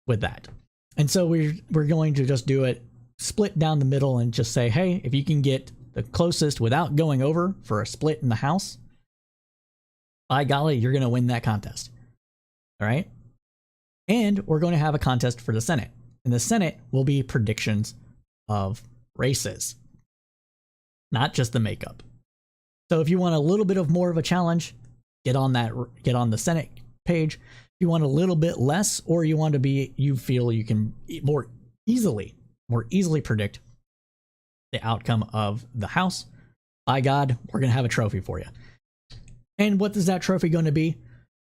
with that. And so we're going to just do it split down the middle and just say, hey, if you can get the closest without going over for a split in the House, by golly, you're going to win that contest. All right? And we're going to have a contest for the Senate. And the Senate will be predictions of races, not just the makeup. So if you want a little bit of more of a challenge, get on the Senate page. If you want a little bit less, or you feel you can more easily predict the outcome of the House, by God, we're going to have a trophy for you. And what is that trophy going to be?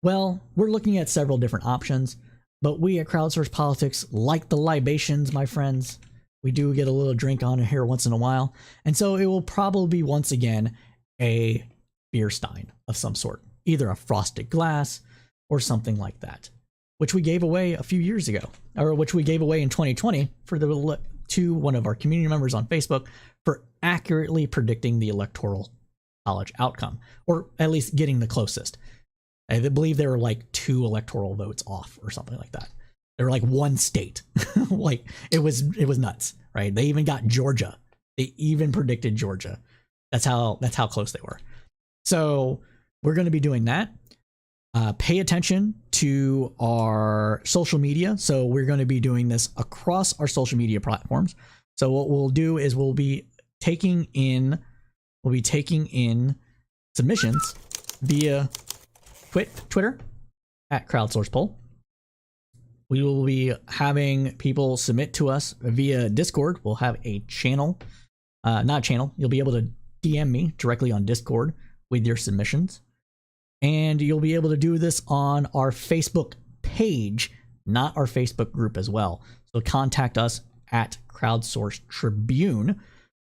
Well, we're looking at several different options, but we at Crowdsource Politics like the libations, my friends. We do get a little drink on it here once in a while. And so it will probably be, once again, a beer stein of some sort, either a frosted glass or something like that, which we gave away a few years ago, or which we gave away in 2020 to one of our community members on Facebook for accurately predicting the electoral college outcome, or at least getting the closest. I believe they were like 2 electoral votes off or something like that. They were like one state. Like it was nuts, right? They even got Georgia. They even predicted Georgia. That's how close they were. So we're going to be doing that. Pay attention to our social media. So we're going to be doing this across our social media platforms. So what we'll do is we'll be taking in submissions via Twitter at Crowdsource Poll. We will be having people submit to us via Discord. We'll have a channel, you'll be able to DM me directly on Discord with your submissions. And you'll be able to do this on our Facebook page, not our Facebook group as well. So contact us at Crowdsource Tribune,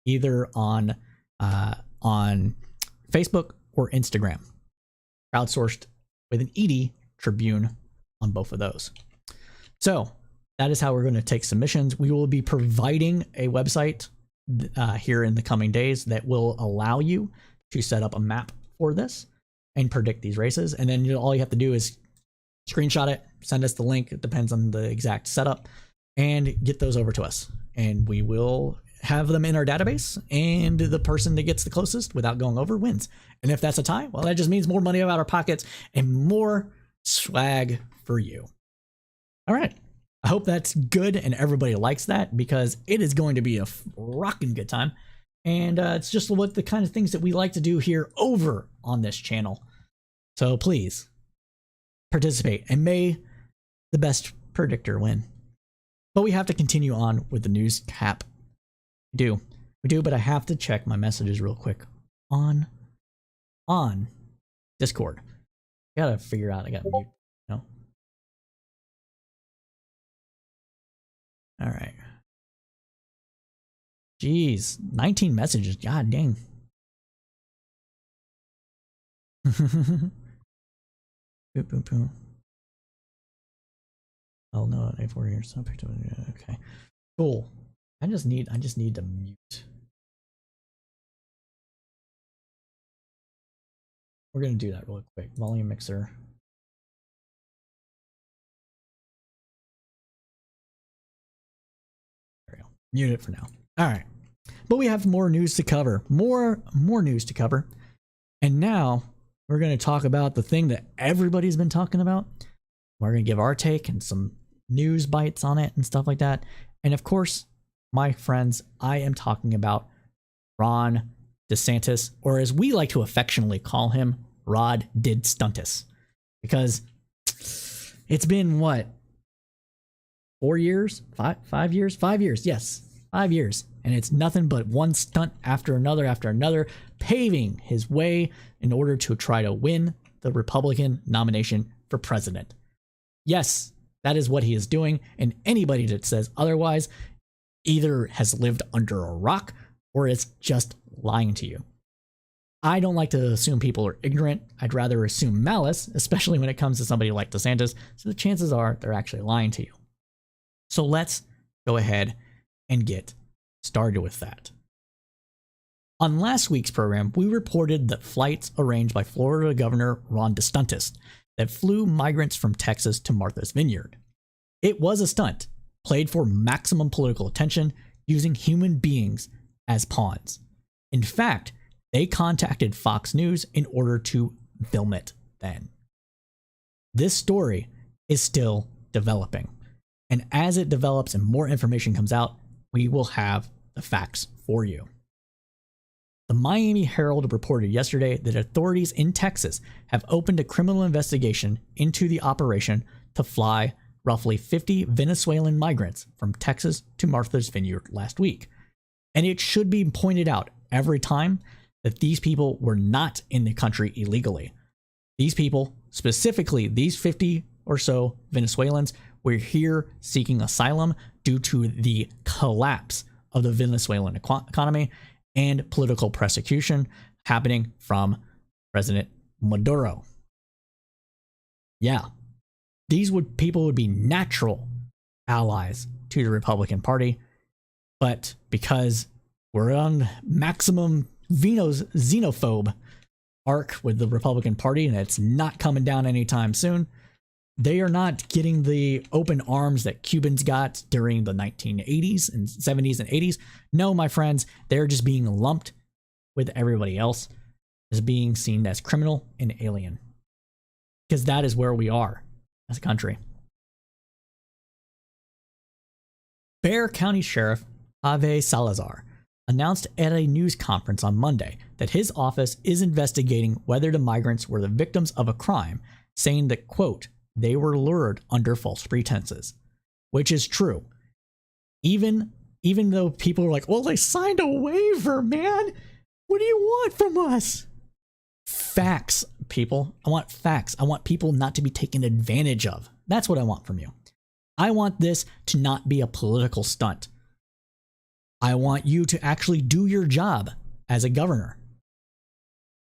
either on Facebook or Instagram. Crowdsourced with an ED Tribune on both of those. So that is how we're going to take submissions. We will be providing a website here in the coming days that will allow you to set up a map for this and predict these races. And then all you have to do is screenshot it, send us the link. It depends on the exact setup, and get those over to us. And we will have them in our database, and the person that gets the closest without going over wins. And if that's a tie, well, that just means more money out of our pockets and more swag for you. All right. I hope that's good and everybody likes that, because it is going to be a rocking good time. And it's just what the kind of things that we like to do here over on this channel. So please participate, and may the best predictor win. But we have to continue on with the news cap. We do, but I have to check my messages real quick on Discord. I gotta figure out, I gotta mute, no. All right. Jeez, 19 messages. God dang. Boom, boom, boom. Oh no, 4 years. Okay, cool. I just need to mute. We're gonna do that really quick. Volume mixer. There we go. Mute it for now. All right, but we have more news to cover. More news to cover, and now we're gonna talk about the thing that everybody's been talking about. We're gonna give our take and some news bites on it and stuff like that. And of course, my friends, I am talking about Ron DeSantis, or as we like to affectionately call him, Rod DidStuntis, because it's been what, 4 years, 5 years, 5 years, yes, 5 years, and it's nothing but one stunt after another, paving his way in order to try to win the Republican nomination for president. Yes, that is what he is doing, and anybody that says otherwise either has lived under a rock or is just lying to you. I don't like to assume people are ignorant. I'd rather assume malice, especially when it comes to somebody like DeSantis, so the chances are they're actually lying to you. So let's go ahead and get started with that. On last week's program, we reported that flights arranged by Florida Governor Ron DeSantis that flew migrants from Texas to Martha's Vineyard. It was a stunt, played for maximum political attention, using human beings as pawns. In fact, they contacted Fox News in order to film it then. This story is still developing, and as it develops and more information comes out, we will have the facts for you. The Miami Herald reported yesterday that authorities in Texas have opened a criminal investigation into the operation to fly roughly 50 Venezuelan migrants from Texas to Martha's Vineyard last week. And it should be pointed out every time that these people were not in the country illegally. These people, specifically these 50 or so Venezuelans, were here seeking asylum due to the collapse of the Venezuelan economy and political persecution happening from President Maduro. Yeah, these people would be natural allies to the Republican Party, but because we're on maximum xenophobe arc with the Republican Party and it's not coming down anytime soon, they are not getting the open arms that Cubans got during the 1980s and 70s and 80s. No, my friends, they're just being lumped with everybody else as being seen as criminal and alien. Because that is where we are as a country. Bexar County Sheriff Javier Salazar announced at a news conference on Monday that his office is investigating whether the migrants were the victims of a crime, saying that, quote, they were lured under false pretenses, which is true. Even though people are like, well, they signed a waiver, man. What do you want from us? Facts, people. I want facts. I want people not to be taken advantage of. That's what I want from you. I want this to not be a political stunt. I want you to actually do your job as a governor.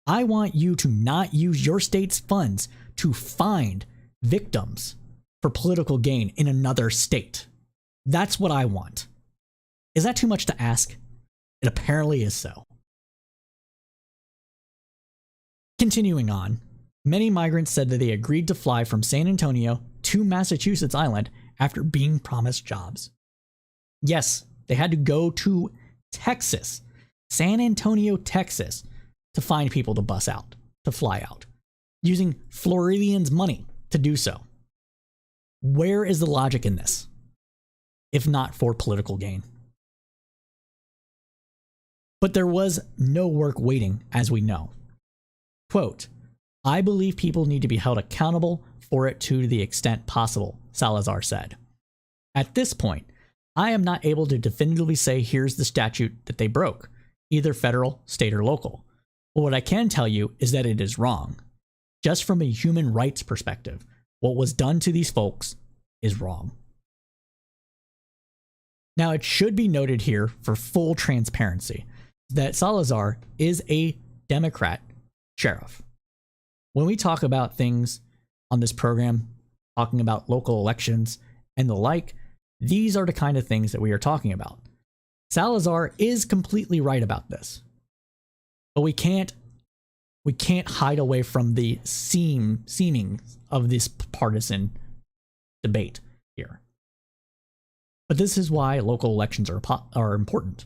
I want you to not use your state's funds to find victims for political gain in another state. That's what I want. Is that too much to ask? It apparently is so. Continuing on, many migrants said that they agreed to fly from San Antonio to Massachusetts Island after being promised jobs. Yes, they had to go to Texas, San Antonio, Texas, to find people to bus out, to fly out, using Floridians' money to do so. Where is the logic in this, if not for political gain? But there was no work waiting, as we know. Quote, I believe people need to be held accountable for it to the extent possible, Salazar said. At this point, I am not able to definitively say here's the statute that they broke, either federal, state, or local. But what I can tell you is that it is wrong. Just from a human rights perspective, what was done to these folks is wrong. Now, it should be noted here for full transparency that Salazar is a Democrat sheriff. When we talk about things on this program, talking about local elections and the like. These are the kind of things that we are talking about. Salazar is completely right about this. But we can't hide away from the seeming of this partisan debate here. But this is why local elections are important.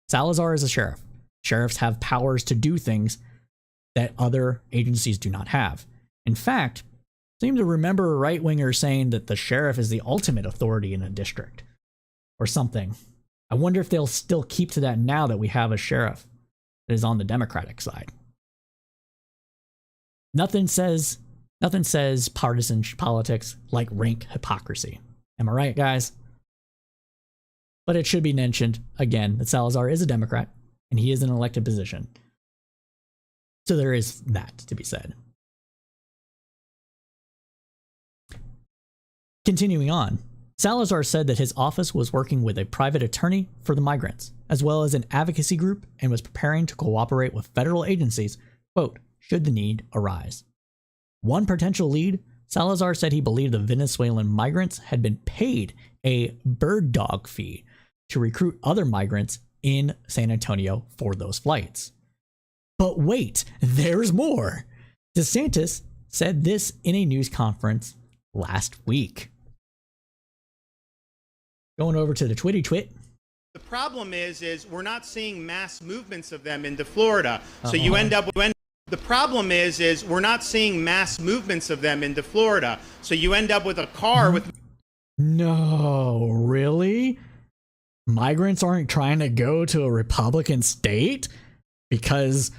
Salazar is a sheriff. Sheriffs have powers to do things that other agencies do not have. In fact, I seem to remember a right-winger saying that the sheriff is the ultimate authority in a district or something. I wonder if they'll still keep to that now that we have a sheriff that is on the Democratic side. Nothing says partisan politics like rank hypocrisy. Am I right, guys? But it should be mentioned again that Salazar is a Democrat and he is in an elected position. So there is that to be said. Continuing on, Salazar said that his office was working with a private attorney for the migrants, as well as an advocacy group, and was preparing to cooperate with federal agencies, quote, should the need arise. One potential lead, Salazar said he believed the Venezuelan migrants had been paid a bird dog fee to recruit other migrants in San Antonio for those flights. But wait, there's more. DeSantis said this in a news conference last week. Going over to the Twit. The problem is we're not seeing mass movements of them into Florida. So you end up with... The problem is we're not seeing mass movements of them into Florida. So you end up with a car with... No, really? Migrants aren't trying to go to a Republican state because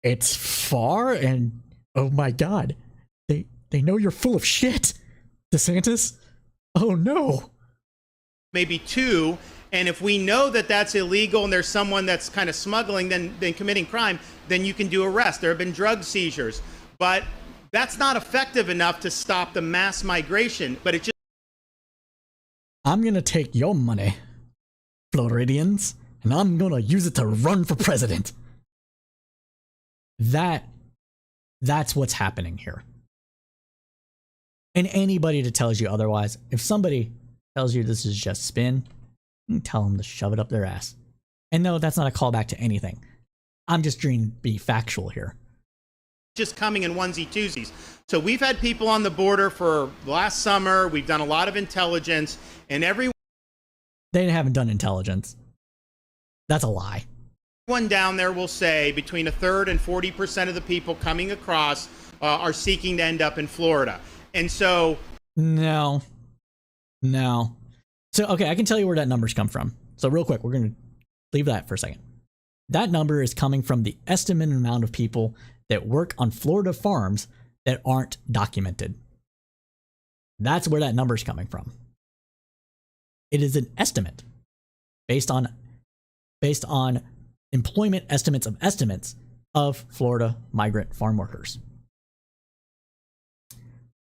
it's far and oh my God, they know you're full of shit, DeSantis. Oh no. Maybe two, and if we know that that's illegal and there's someone that's kind of smuggling, then committing crime, then you can do arrest. There have been drug seizures, but that's not effective enough to stop the mass migration. But it just... I'm gonna take your money, Floridians, and I'm gonna use it to run for president. That's what's happening here. And anybody that tells you otherwise, if somebody tells you this is just spin, you tell them to shove it up their ass. And no, that's not a callback to anything. I'm just trying to be factual here. Just coming in onesie twosies. So we've had people on the border for last summer. We've done a lot of intelligence, and everyone... They haven't done intelligence. That's a lie. Everyone down there will say between a third and 40% of the people coming across are seeking to end up in Florida. And so... No. So, okay, I can tell you where that number's come from. So real quick, we're going to leave that for a second. That number is coming from the estimated amount of people that work on Florida farms that aren't documented. That's where that number's coming from. It is an estimate based on employment estimates of Florida migrant farm workers.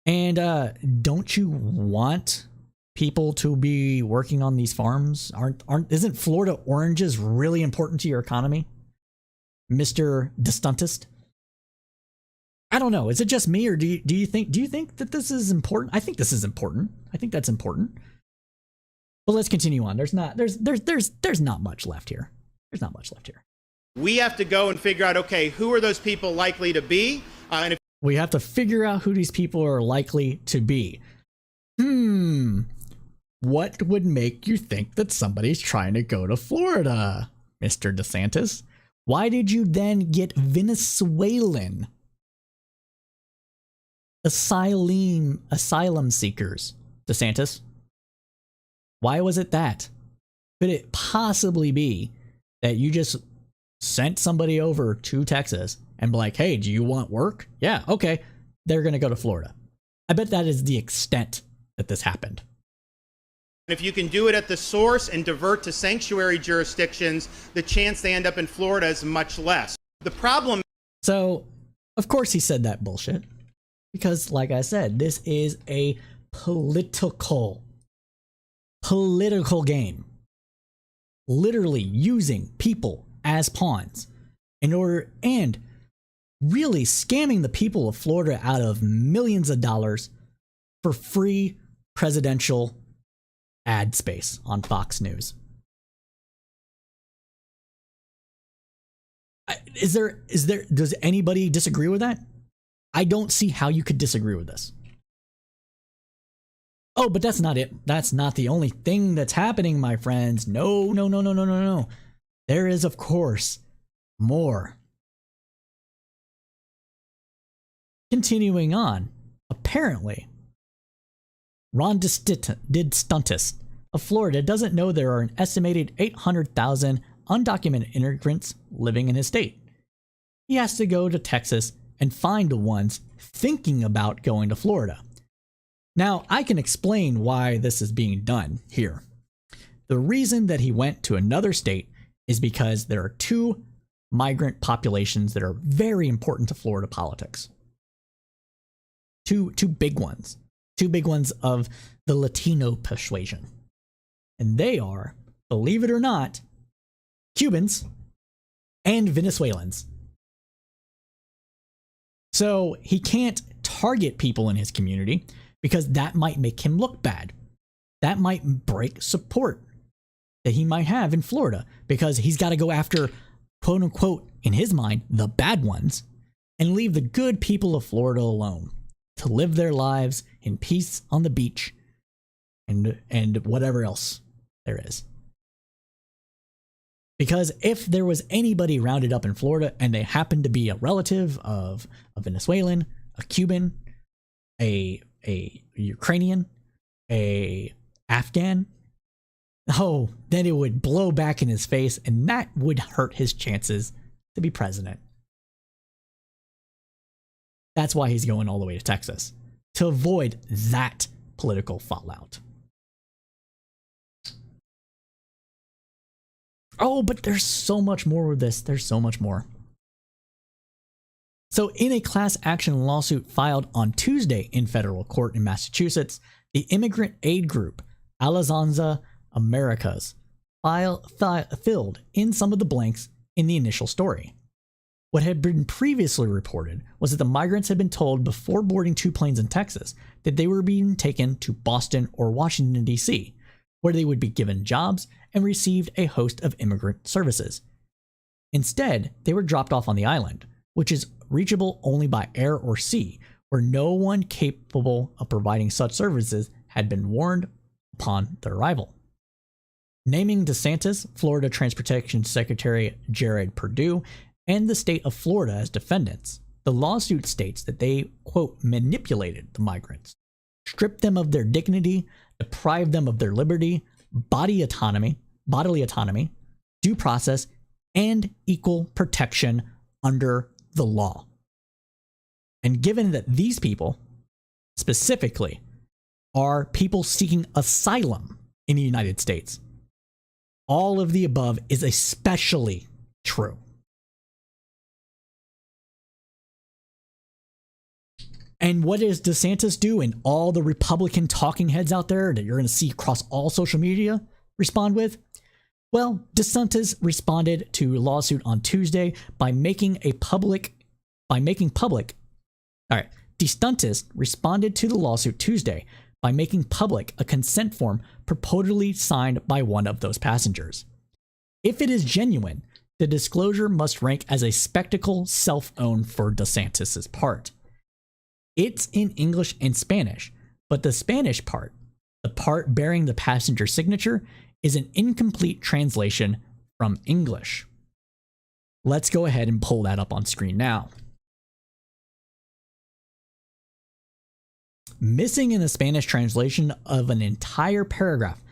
And don't you want people to be working on these farms? Isn't Florida oranges really important to your economy, Mr. DidStuntis? I don't know. Is it just me, or do you think that this is important? I think this is important. I think that's important. But let's continue on. There's not much left here. There's not much left here. We have to go and figure out, okay, who are those people likely to be? And if we have to figure out who these people are likely to be. What would make you think that somebody's trying to go to Florida, Mr. DeSantis? Why did you then get Venezuelan asylum seekers, DeSantis? Why was it that? Could it possibly be that you just sent somebody over to Texas and be like, hey, do you want work? Yeah, okay. They're going to go to Florida. I bet that is the extent that this happened. If you can do it at the source and divert to sanctuary jurisdictions, the chance they end up in Florida is much less. The problem... So, of course he said that bullshit. Because, like I said, this is a political game. Literally using people as pawns in order, and really scamming the people of Florida out of millions of dollars for free presidential ad space on Fox News. Does anybody disagree with that? I don't see how you could disagree with this. Oh, but that's not it. That's not the only thing that's happening, my friends. No. There is, of course, more. Continuing on, apparently, Ron DidStuntis of Florida doesn't know there are an estimated 800,000 undocumented immigrants living in his state. He has to go to Texas and find the ones thinking about going to Florida. Now, I can explain why this is being done here. The reason that he went to another state is because there are two migrant populations that are very important to Florida politics. Two big ones. Two big ones of the Latino persuasion. And they are, believe it or not, Cubans and Venezuelans. So he can't target people in his community because that might make him look bad. That might break support that he might have in Florida because he's got to go after, quote unquote, in his mind, the bad ones and leave the good people of Florida alone to live their lives in peace on the beach and whatever else there is. Because if there was anybody rounded up in Florida and they happened to be a relative of a Venezuelan, a Cuban, a Ukrainian, a Afghan, oh, then it would blow back in his face and that would hurt his chances to be president. That's why he's going all the way to Texas, to avoid that political fallout. Oh, but there's so much more with this. There's so much more. So in a class action lawsuit filed on Tuesday in federal court in Massachusetts, the immigrant aid group Alazanza Americas filled in some of the blanks in the initial story. What had been previously reported was that the migrants had been told before boarding two planes in Texas that they were being taken to Boston or Washington, D.C., where they would be given jobs and received a host of immigrant services. Instead, they were dropped off on the island, which is reachable only by air or sea, where no one capable of providing such services had been warned upon their arrival. Naming DeSantis, Florida Transportation Secretary Jared Perdue, and the state of Florida as defendants, the lawsuit states that they, quote, manipulated the migrants, stripped them of their dignity, deprived them of their liberty, bodily autonomy, due process, and equal protection under the law. And given that these people, specifically, are people seeking asylum in the United States, all of the above is especially true. And what does DeSantis do and all the Republican talking heads out there that you're going to see across all social media respond with? Well, DeSantis responded to a lawsuit on Tuesday by making public. DeSantis responded to the lawsuit Tuesday by making public a consent form purportedly signed by one of those passengers. If it is genuine, the disclosure must rank as a spectacle self-owned for DeSantis's part. It's in English and Spanish, but the Spanish part, the part bearing the passenger signature, is an incomplete translation from English. Let's go ahead and pull that up on screen now. Missing in the Spanish translation of an entire paragraph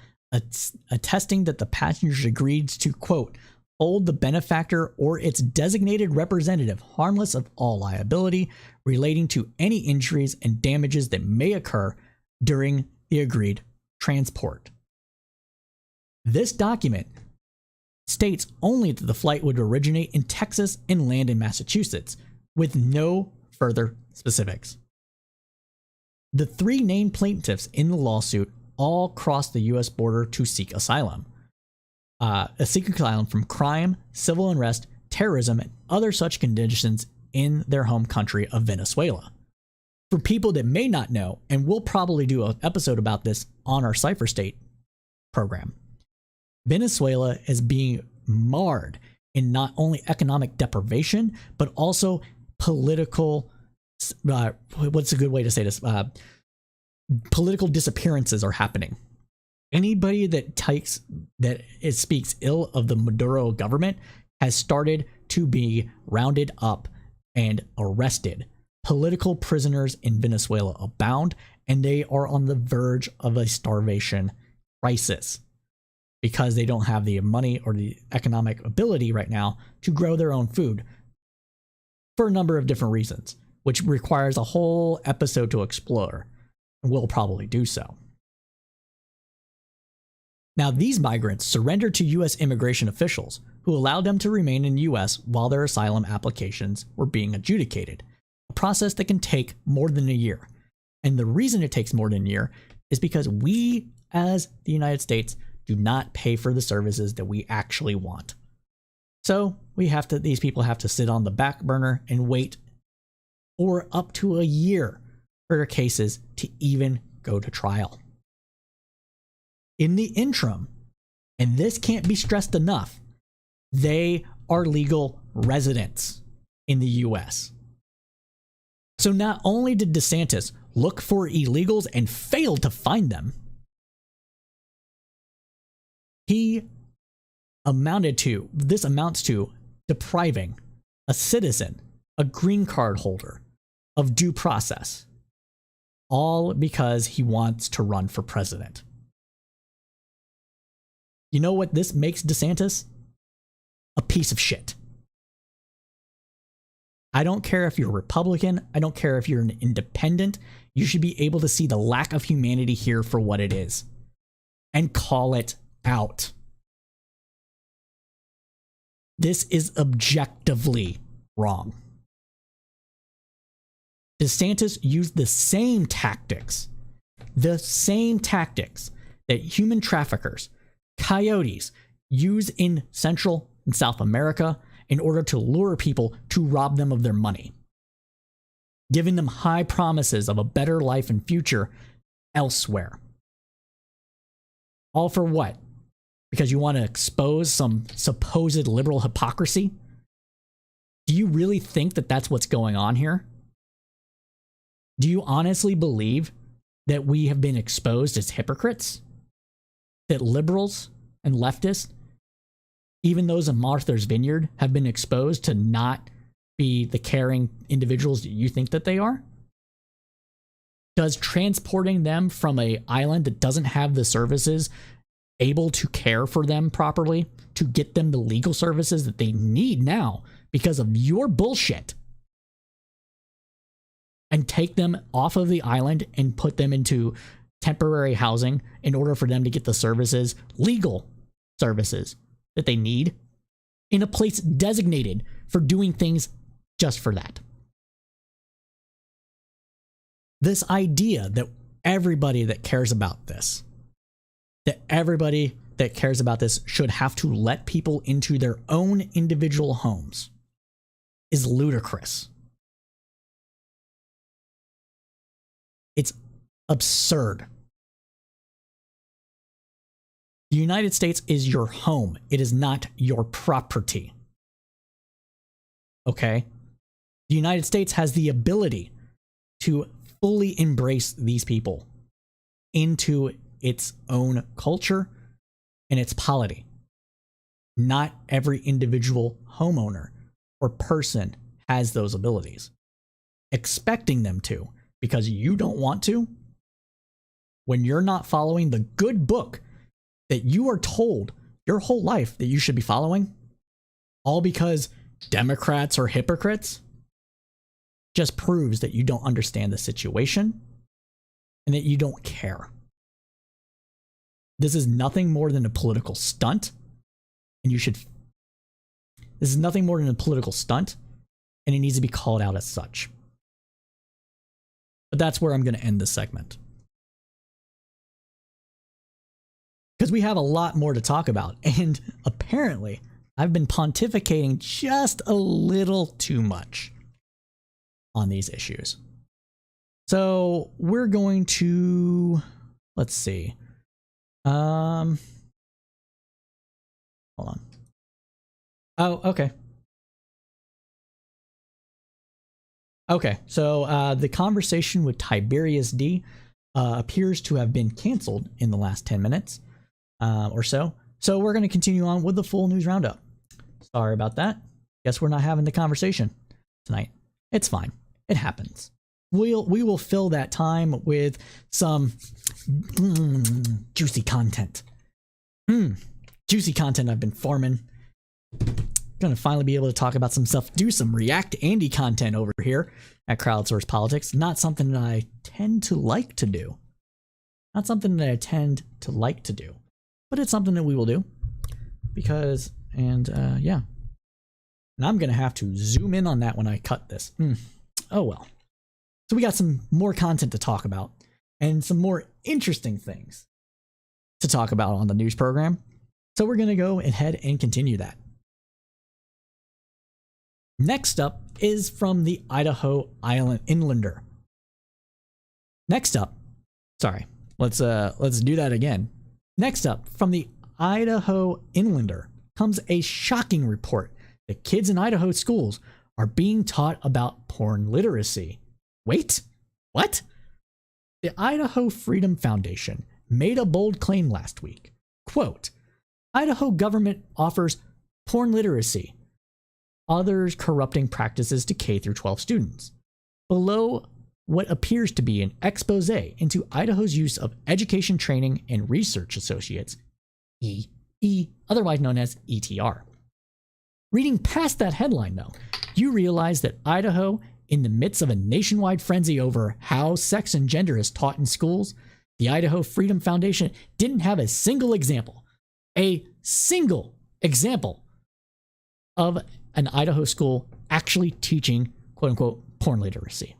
attesting that the passengers agreed to, quote, hold the benefactor or its designated representative harmless of all liability relating to any injuries and damages that may occur during the agreed transport. This document states only that the flight would originate in Texas and land in Massachusetts, with no further specifics. The three named plaintiffs in the lawsuit all crossed the U.S. border to seek asylum. From crime, civil unrest, terrorism, and other such conditions in their home country of Venezuela. For people that may not know, and we'll probably do an episode about this on our Cypher State program, Venezuela is being marred in not only economic deprivation, but also political, what's a good way to say this? Political disappearances are happening. Anybody that speaks ill of the Maduro government has started to be rounded up and arrested. Political prisoners in Venezuela abound, and they are on the verge of a starvation crisis because they don't have the money or the economic ability right now to grow their own food for a number of different reasons, which requires a whole episode to explore, and we'll probably do so. Now, these migrants surrendered to U.S. immigration officials who allowed them to remain in the U.S. while their asylum applications were being adjudicated, a process that can take more than a year. And the reason it takes more than a year is because we, as the United States, do not pay for the services that we actually want. So these people have to sit on the back burner and wait for up to a year for their cases to even go to trial. In the interim, and this can't be stressed enough, they are legal residents in the US. So not only did DeSantis look for illegals and failed to find them, this amounts to depriving a citizen, a green card holder, of due process, all because he wants to run for president. You know what this makes DeSantis? A piece of shit. I don't care if you're a Republican. I don't care if you're an independent. You should be able to see the lack of humanity here for what it is and call it out. This is objectively wrong. DeSantis used the same tactics that human traffickers, coyotes, use in Central and South America in order to lure people to rob them of their money, giving them high promises of a better life and future elsewhere. All for what? Because you want to expose some supposed liberal hypocrisy? Do you really think that that's what's going on here? Do you honestly believe that we have been exposed as hypocrites? That liberals and leftists, even those in Martha's Vineyard, have been exposed to not be the caring individuals that you think that they are? Does transporting them from an island that doesn't have the services able to care for them properly, to get them the legal services that they need now because of your bullshit, and take them off of the island and put them into temporary housing in order for them to get the services, legal services that they need, in a place designated for doing things just for that? This idea that everybody that cares about this should have to let people into their own individual homes is ludicrous. It's absurd. The United States is your home. It is not your property. Okay? The United States has the ability to fully embrace these people into its own culture and its polity. Not every individual homeowner or person has those abilities. Expecting them to, because you don't want to, when you're not following the good book that you are told your whole life that you should be following, all because Democrats are hypocrites, just proves that you don't understand the situation and that you don't care. This is nothing more than a political stunt, and this is nothing more than a political stunt, and it needs to be called out as such. But that's where I'm going to end this segment, because we have a lot more to talk about, and apparently I've been pontificating just a little too much on these issues. So we're going to, let's see. Hold on. Oh, okay. Okay, so the conversation with Tiberius D appears to have been canceled in the last 10 minutes or so. So we're going to continue on with the full news roundup. Sorry about that. Guess we're not having the conversation tonight. It's fine. It happens. We will fill that time with some juicy content. Juicy content I've been farming. Gonna finally be able to talk about some stuff, do some React Andy content over here at Crowdsource Politics. Not something that I tend to like to do. Not something that I tend to like to do. But it's something that we will do. Because, yeah. And I'm gonna have to zoom in on that when I cut this. Oh well. So we got some more content to talk about. And some more interesting things to talk about on the news program. So we're gonna go ahead and continue that. Next up is from the Idaho Island Inlander. Next up, sorry, let's do that again. Next up, from the Idaho Inlander comes a shocking report that kids in Idaho schools are being taught about porn literacy. Wait, what? The Idaho Freedom Foundation made a bold claim last week. Quote, Idaho government offers porn literacy, others corrupting practices to K through 12 students. Below what appears to be an expose into Idaho's use of Education Training and Research Associates, EE, otherwise known as ETR. Reading past that headline, though, you realize that Idaho, in the midst of a nationwide frenzy over how sex and gender is taught in schools, the Idaho Freedom Foundation didn't have a single example of an Idaho school actually teaching, quote unquote, porn literacy.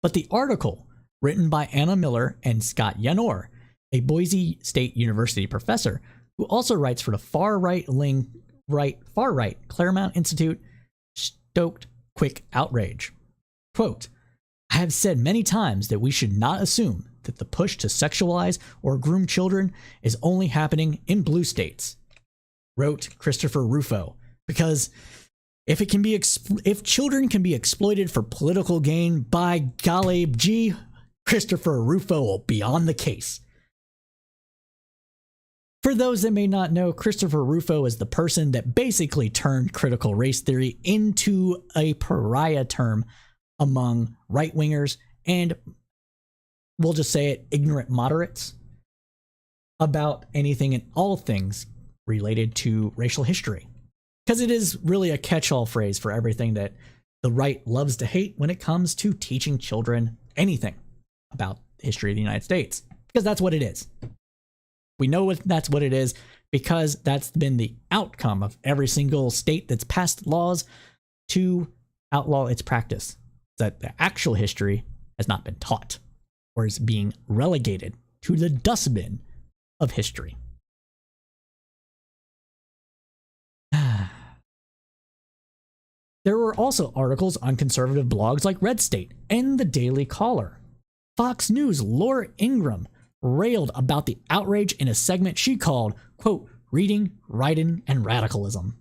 But the article, written by Anna Miller and Scott Yanor, a Boise State University professor who also writes for the far right Claremont Institute, stoked quick outrage. Quote, I have said many times that we should not assume that the push to sexualize or groom children is only happening in blue states, wrote Christopher Rufo, because if children can be exploited for political gain, by golly gee, Christopher Rufo will be on the case. For those that may not know, Christopher Rufo is the person that basically turned critical race theory into a pariah term among right-wingers and, we'll just say it, ignorant moderates about anything and all things related to racial history. Because it is really a catch-all phrase for everything that the right loves to hate when it comes to teaching children anything about the history of the United States. Because that's what it is. We know that's what it is because that's been the outcome of every single state that's passed laws to outlaw its practice. That the actual history has not been taught or is being relegated to the dustbin of history. There were also articles on conservative blogs like Red State and the Daily Caller. Fox News' Laura Ingraham railed about the outrage in a segment she called, quote, reading, writing, and radicalism.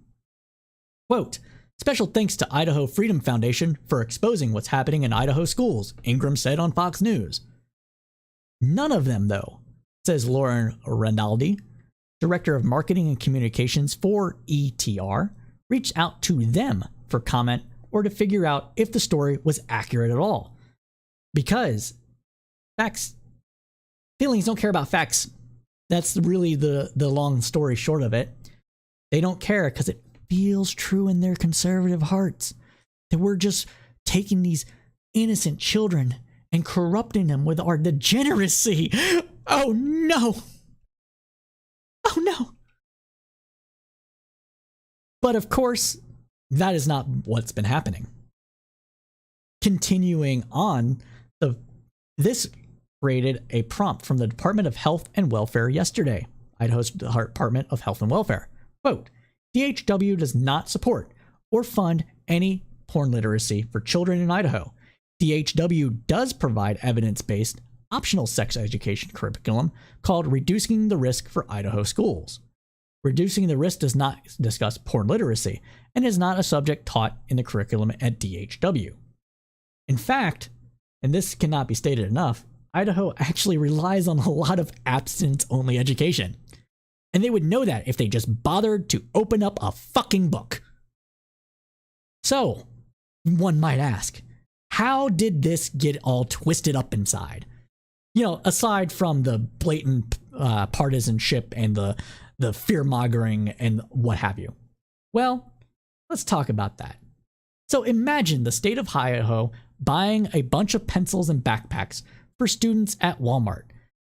Quote, special thanks to Idaho Freedom Foundation for exposing what's happening in Idaho schools, Ingraham said on Fox News. None of them, though, says Lauren Rinaldi, Director of Marketing and Communications for ETR, reached out to them for comment or to figure out if the story was accurate at all. Because feelings don't care about facts. That's really the long story short of it. They don't care because it feels true in their conservative hearts that we're just taking these innocent children and corrupting them with our degeneracy. Oh no. Oh no. But of course, that is not what's been happening. Continuing on, this created a prompt from the Department of Health and Welfare yesterday. Idaho's Department of Health and Welfare. Quote, DHW does not support or fund any porn literacy for children in Idaho. DHW does provide evidence-based optional sex education curriculum called Reducing the Risk for Idaho Schools. Reducing the Risk does not discuss porn literacy and is not a subject taught in the curriculum at DHW. In fact, and this cannot be stated enough, Idaho actually relies on a lot of abstinence-only education. And they would know that if they just bothered to open up a fucking book. So, one might ask, how did this get all twisted up inside? You know, aside from the blatant partisanship and the fear-mongering and what have you. Well, let's talk about that. So imagine the state of Idaho buying a bunch of pencils and backpacks for students at Walmart.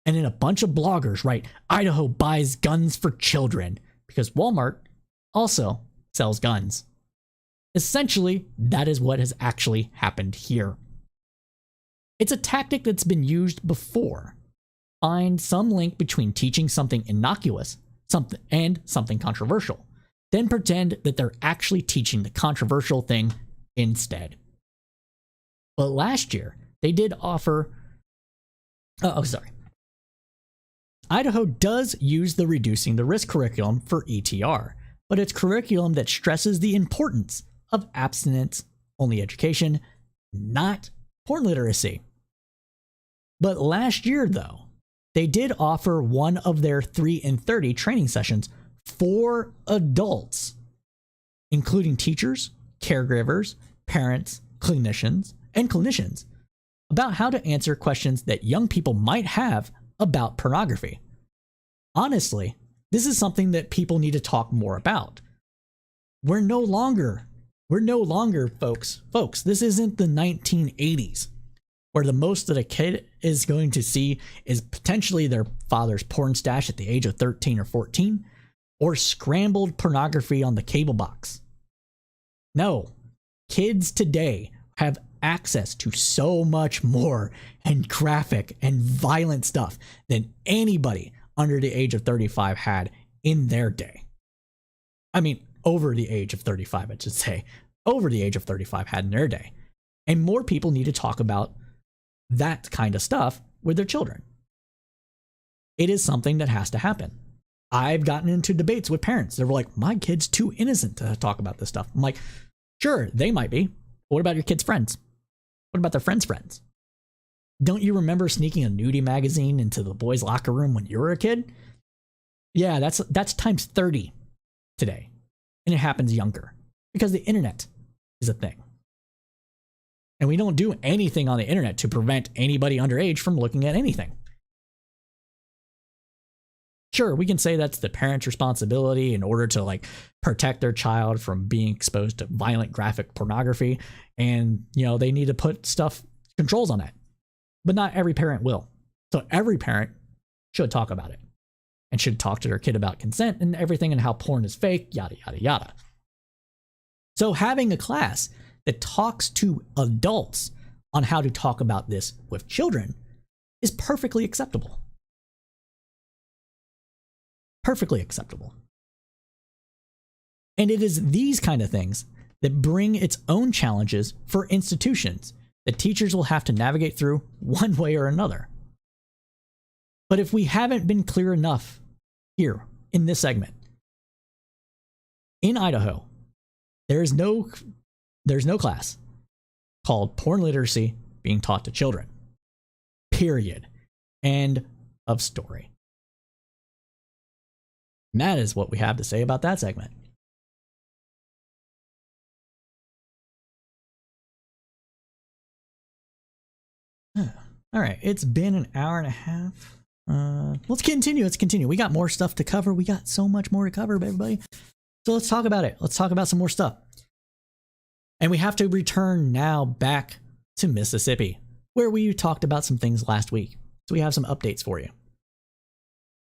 And then a bunch of bloggers write, Idaho buys guns for children, because Walmart also sells guns. Essentially, that is what has actually happened here. It's a tactic that's been used before. Find some link between teaching something innocuous and something controversial. Then pretend that they're actually teaching the controversial thing instead. But last year, they did offer... Idaho does use the Reducing the Risk curriculum for ETR, but it's curriculum that stresses the importance of abstinence-only education, not porn literacy. But last year, though, they did offer one of their 3 in 30 training sessions for adults, including teachers, caregivers, parents, clinicians, about how to answer questions that young people might have about pornography. Honestly, this is something that people need to talk more about. We're no longer, folks, this isn't the 1980s, where the most that a kid is going to see is potentially their father's porn stash at the age of 13 or 14, or scrambled pornography on the cable box. No, kids today have access to so much more and graphic and violent stuff than anybody under the age of 35 had in their day. I mean, over the age of 35, I should say. Over the age of 35 had in their day. And more people need to talk about that kind of stuff with their children. It is something that has to happen. I've gotten into debates with parents. They were like, my kid's too innocent to talk about this stuff. I'm like, sure, they might be. But what about your kids' friends? What about their friends' friends? Don't you remember sneaking a nudie magazine into the boys' locker room when you were a kid? Yeah, that's times 30 today. And it happens younger because the internet is a thing. And we don't do anything on the internet to prevent anybody underage from looking at anything. Sure, we can say that's the parent's responsibility in order to protect their child from being exposed to violent graphic pornography, and they need to put controls on that. But not every parent will. So every parent should talk about it and should talk to their kid about consent and everything and how porn is fake, yada yada yada. So having a class that talks to adults on how to talk about this with children is perfectly acceptable. Perfectly acceptable. And it is these kind of things that bring its own challenges for institutions that teachers will have to navigate through one way or another. But if we haven't been clear enough here in this segment, in Idaho, there's no class called porn literacy being taught to children. Period. End of story. And that is what we have to say about that segment. All right, it's been an hour and a half. Let's continue. We got more stuff to cover. We got so much more to cover, everybody. So let's talk about it. Let's talk about some more stuff. And we have to return now back to Mississippi, where we talked about some things last week. So we have some updates for you.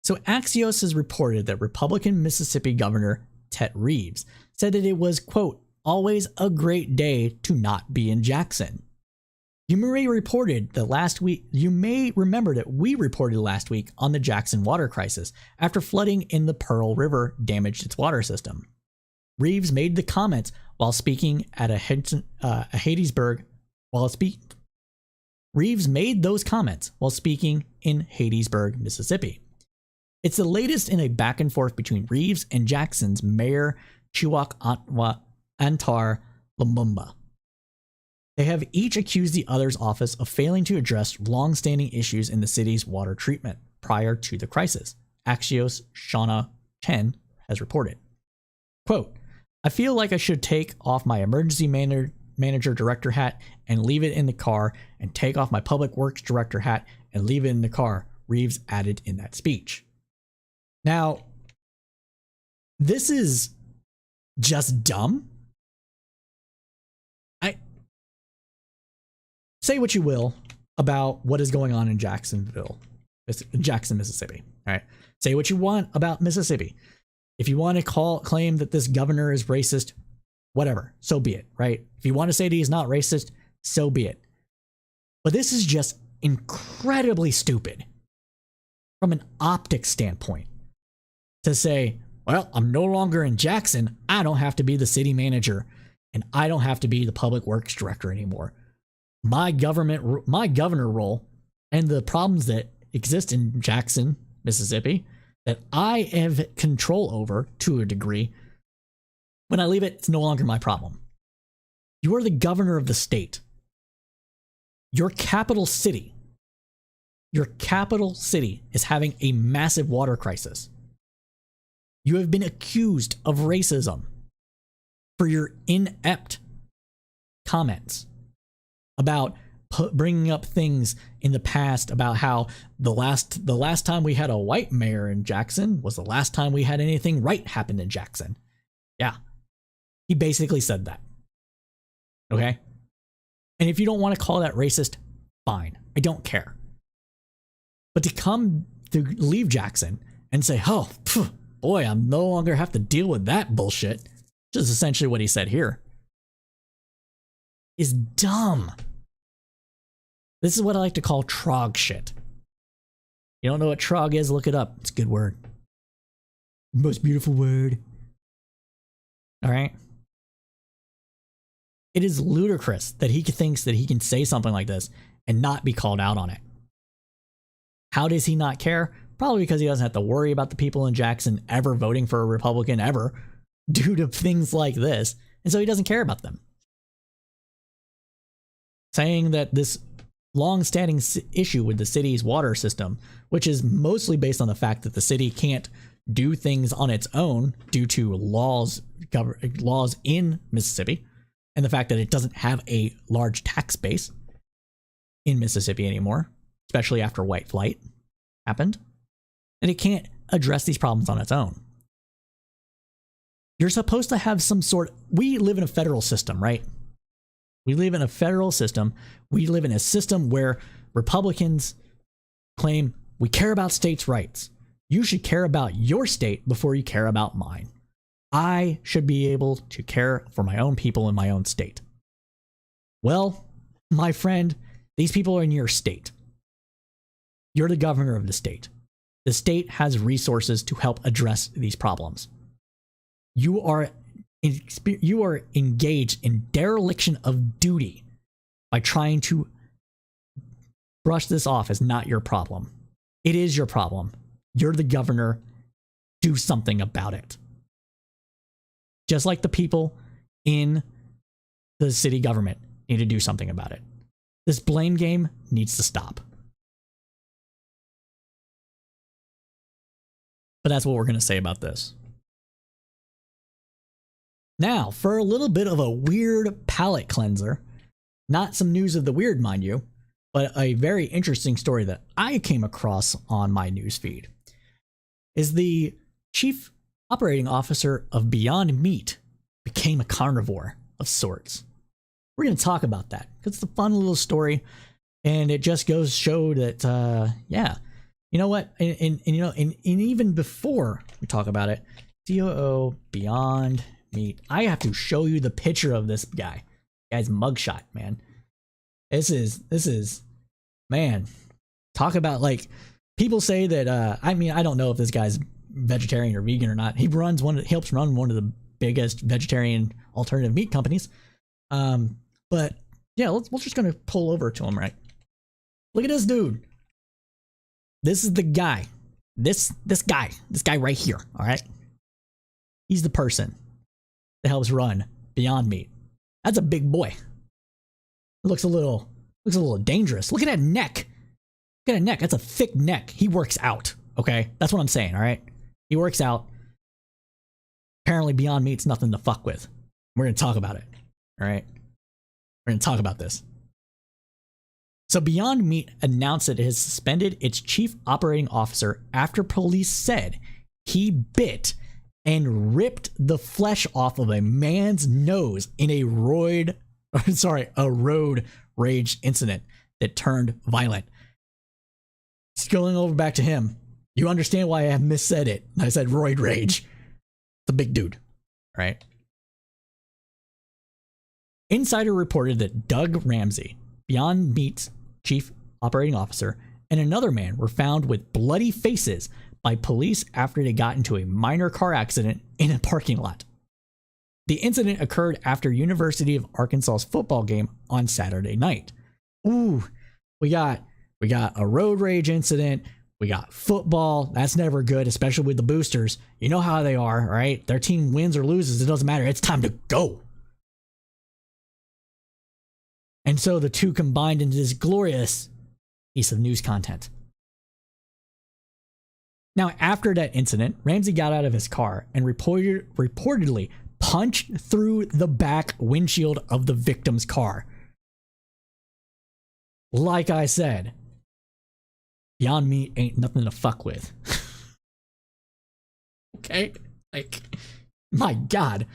So Axios has reported that Republican Mississippi Governor Tet Reeves said that it was, quote, always a great day to not be in Jackson. You may remember that we reported last week on the Jackson water crisis after flooding in the Pearl River damaged its water system. Reeves made the comments while speaking at Reeves made those comments while speaking in Hattiesburg, Mississippi. It's the latest in a back and forth between Reeves and Jackson's Mayor Chiwak Antar Lumumba. They have each accused the other's office of failing to address long-standing issues in the city's water treatment prior to the crisis, Axios' Shauna Chen has reported. Quote, I feel like I should take off my emergency manager director hat and leave it in the car, and take off my public works director hat and leave it in the car, Reeves added in that speech. Now, this is just dumb. Say what you will about what is going on in Jackson, Mississippi. All right. Say what you want about Mississippi. If you want to claim that this governor is racist, whatever, so be it, right? If you want to say that he's not racist, so be it. But this is just incredibly stupid from an optics standpoint to say, well, I'm no longer in Jackson. I don't have to be the city manager, and I don't have to be the public works director anymore. My governor role and the problems that exist in Jackson, Mississippi, that I have control over to a degree, when I leave it, it's no longer my problem. You are the governor of the state. Your capital city is having a massive water crisis. You have been accused of racism for your inept comments about bringing up things in the past about how the last time we had a white mayor in Jackson was the last time we had anything right happen in Jackson. Yeah. He basically said that. Okay? And if you don't want to call that racist, fine. I don't care. But to leave Jackson and say, oh, boy, I'm no longer have to deal with that bullshit, which is essentially what he said here, is dumb. This is what I like to call trog shit. You don't know what trog is? Look it up. It's a good word. Most beautiful word. All right? It is ludicrous that he thinks that he can say something like this and not be called out on it. How does he not care? Probably because he doesn't have to worry about the people in Jackson ever voting for a Republican ever due to things like this. And so he doesn't care about them. Saying that this long-standing issue with the city's water system, which is mostly based on the fact that the city can't do things on its own due to laws in Mississippi, and the fact that it doesn't have a large tax base in Mississippi anymore, especially after white flight happened, and it can't address these problems on its own. You're supposed to have some sort. We live in a federal system, right? We live in a federal system. We live in a system where Republicans claim we care about states' rights. You should care about your state before you care about mine. I should be able to care for my own people in my own state. Well, my friend, these people are in your state. You're the governor of the state. The state has resources to help address these problems. You are engaged in dereliction of duty by trying to brush this off as not your problem. It is your problem. You're the governor. Do something about it. Just like the people in the city government need to do something about it. This blame game needs to stop. But that's what we're going to say about this. Now, for a little bit of a weird palate cleanser, not some news of the weird, mind you, but a very interesting story that I came across on my newsfeed, is the chief operating officer of Beyond Meat became a carnivore of sorts. We're going to talk about that because it's a fun little story, and it just goes to show that, yeah, you know what, and even before we talk about it, COO Beyond Meat. I have to show you the picture of this guy's mugshot, man. This is, man, talk about, like, people say that, I mean, I don't know if this guy's vegetarian or vegan or not. He helps run one of the biggest vegetarian alternative meat companies. But yeah, we're just going to pull over to him, right? Look at this dude. This is the guy. This guy right here. All right. He's the person that helps run Beyond Meat. That's a big boy. Looks a little dangerous. Look at that neck. Look at that neck. That's a thick neck. He works out. Okay, that's what I'm saying. All right. He works out. Apparently, Beyond Meat's nothing to fuck with. We're gonna talk about it. All right. We're gonna talk about this. So Beyond Meat announced that it has suspended its chief operating officer after police said he bit and ripped the flesh off of a man's nose in a road rage incident that turned violent. It's going over back to him. You understand why I have missaid it. I said roid rage. The big dude, right? Insider reported that Doug Ramsey, Beyond Meat's chief operating officer, and another man were found with bloody faces by police after they got into a minor car accident in a parking lot. The incident occurred after University of Arkansas's football game on Saturday night. Ooh, we got a road rage incident. We got football. That's never good, especially with the boosters. You know how they are, right? Their team wins or loses. It doesn't matter. It's time to go. And so the two combined into this glorious piece of news content. Now, after that incident, Ramsey got out of his car and reportedly punched through the back windshield of the victim's car. Like I said, Beyond Meat ain't nothing to fuck with. Okay? Like, my God.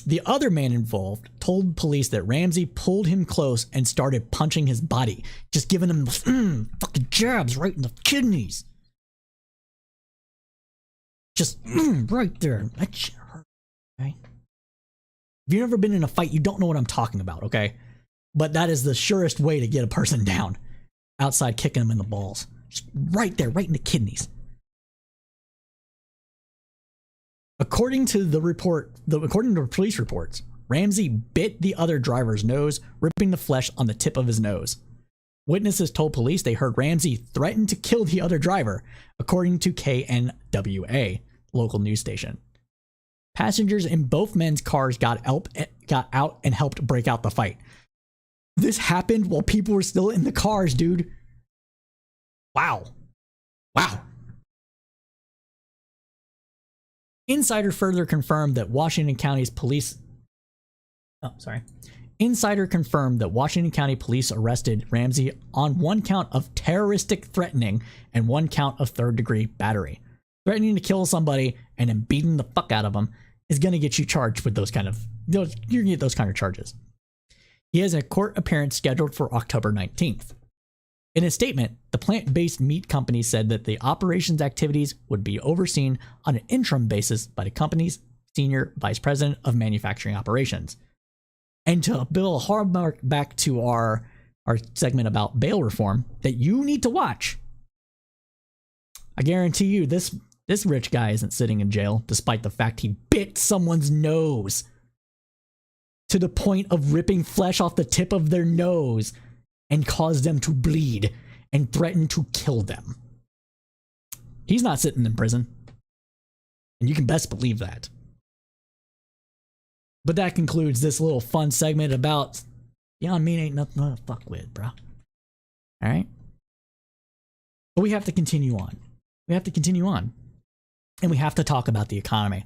The other man involved told police that Ramsey pulled him close and started punching his body, just giving him fucking jabs right in the kidneys. Just right there. That shit hurt. Okay? If you've never been in a fight, you don't know what I'm talking about, okay? But that is the surest way to get a person down. Outside kicking them in the balls. Just right there, right in the kidneys. According to the police reports, Ramsey bit the other driver's nose, ripping the flesh on the tip of his nose. Witnesses told police they heard Ramsey threaten to kill the other driver, according to KNWA, local news station. Passengers in both men's cars got out and helped break out the fight. This happened while people were still in the cars, dude. Wow. Insider further confirmed that Washington County police arrested Ramsey on one count of terroristic threatening and one count of third-degree battery. Threatening to kill somebody and then beating the fuck out of them is going to get you charged with you're going to get those kind of charges. He has a court appearance scheduled for October 19th. In a statement, the plant-based meat company said that the operations activities would be overseen on an interim basis by the company's senior vice president of manufacturing operations. And to build a hard mark back to our segment about bail reform that you need to watch, I guarantee you this rich guy isn't sitting in jail despite the fact he bit someone's nose to the point of ripping flesh off the tip of their nose and caused them to bleed and threatened to kill them. He's not sitting in prison. And you can best believe that. But that concludes this little fun segment about Beyond Meat ain't nothing to fuck with, bro. Alright? But we have to continue on. And we have to talk about the economy.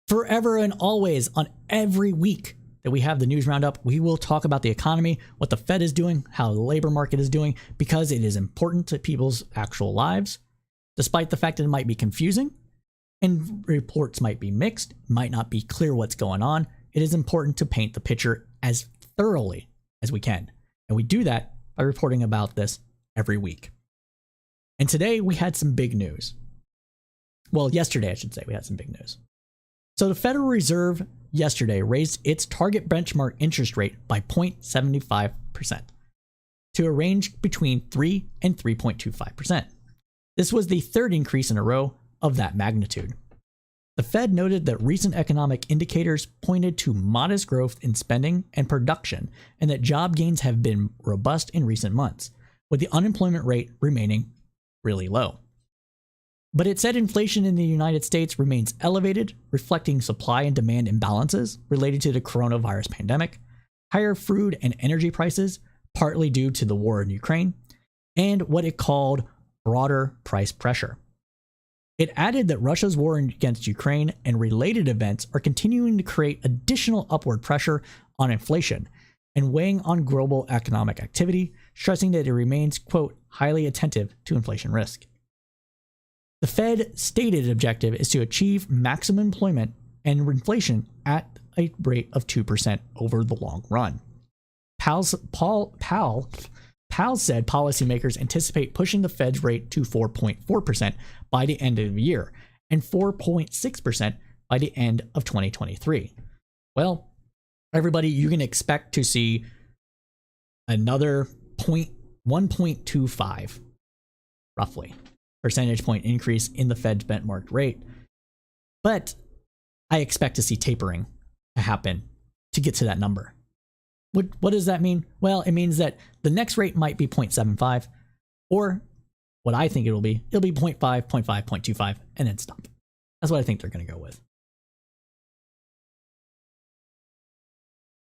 Forever and always, on every week that we have the news roundup, we will talk about the economy, what the Fed is doing, how the labor market is doing, because it is important to people's actual lives, despite the fact that it might be confusing and reports might be mixed, might not be clear what's going on. It is important to paint the picture as thoroughly as we can. And we do that by reporting about this every week. And today we had some big news. Well, yesterday, I should say, we had some big news. So the Federal Reserve yesterday raised its target benchmark interest rate by 0.75% to a range between 3 and 3.25%. This was the third increase in a row of that magnitude. The Fed noted that recent economic indicators pointed to modest growth in spending and production, and that job gains have been robust in recent months, with the unemployment rate remaining really low. But it said inflation in the United States remains elevated, reflecting supply and demand imbalances related to the coronavirus pandemic, higher food and energy prices, partly due to the war in Ukraine, and what it called broader price pressure. It added that Russia's war against Ukraine and related events are continuing to create additional upward pressure on inflation and weighing on global economic activity, stressing that it remains, quote, highly attentive to inflation risk. The Fed stated objective is to achieve maximum employment and inflation at a rate of 2% over the long run. Powell said policymakers anticipate pushing the Fed's rate to 4.4% by the end of the year and 4.6% by the end of 2023. Well, everybody, you can expect to see another 1.25, roughly, percentage point increase in the Fed's benchmark rate. But I expect to see tapering to happen to get to that number. What does that mean? Well, it means that the next rate might be 0.75, or what I think it'll be 0.5, 0.5, 0.25, and then stop. That's what I think they're going to go with.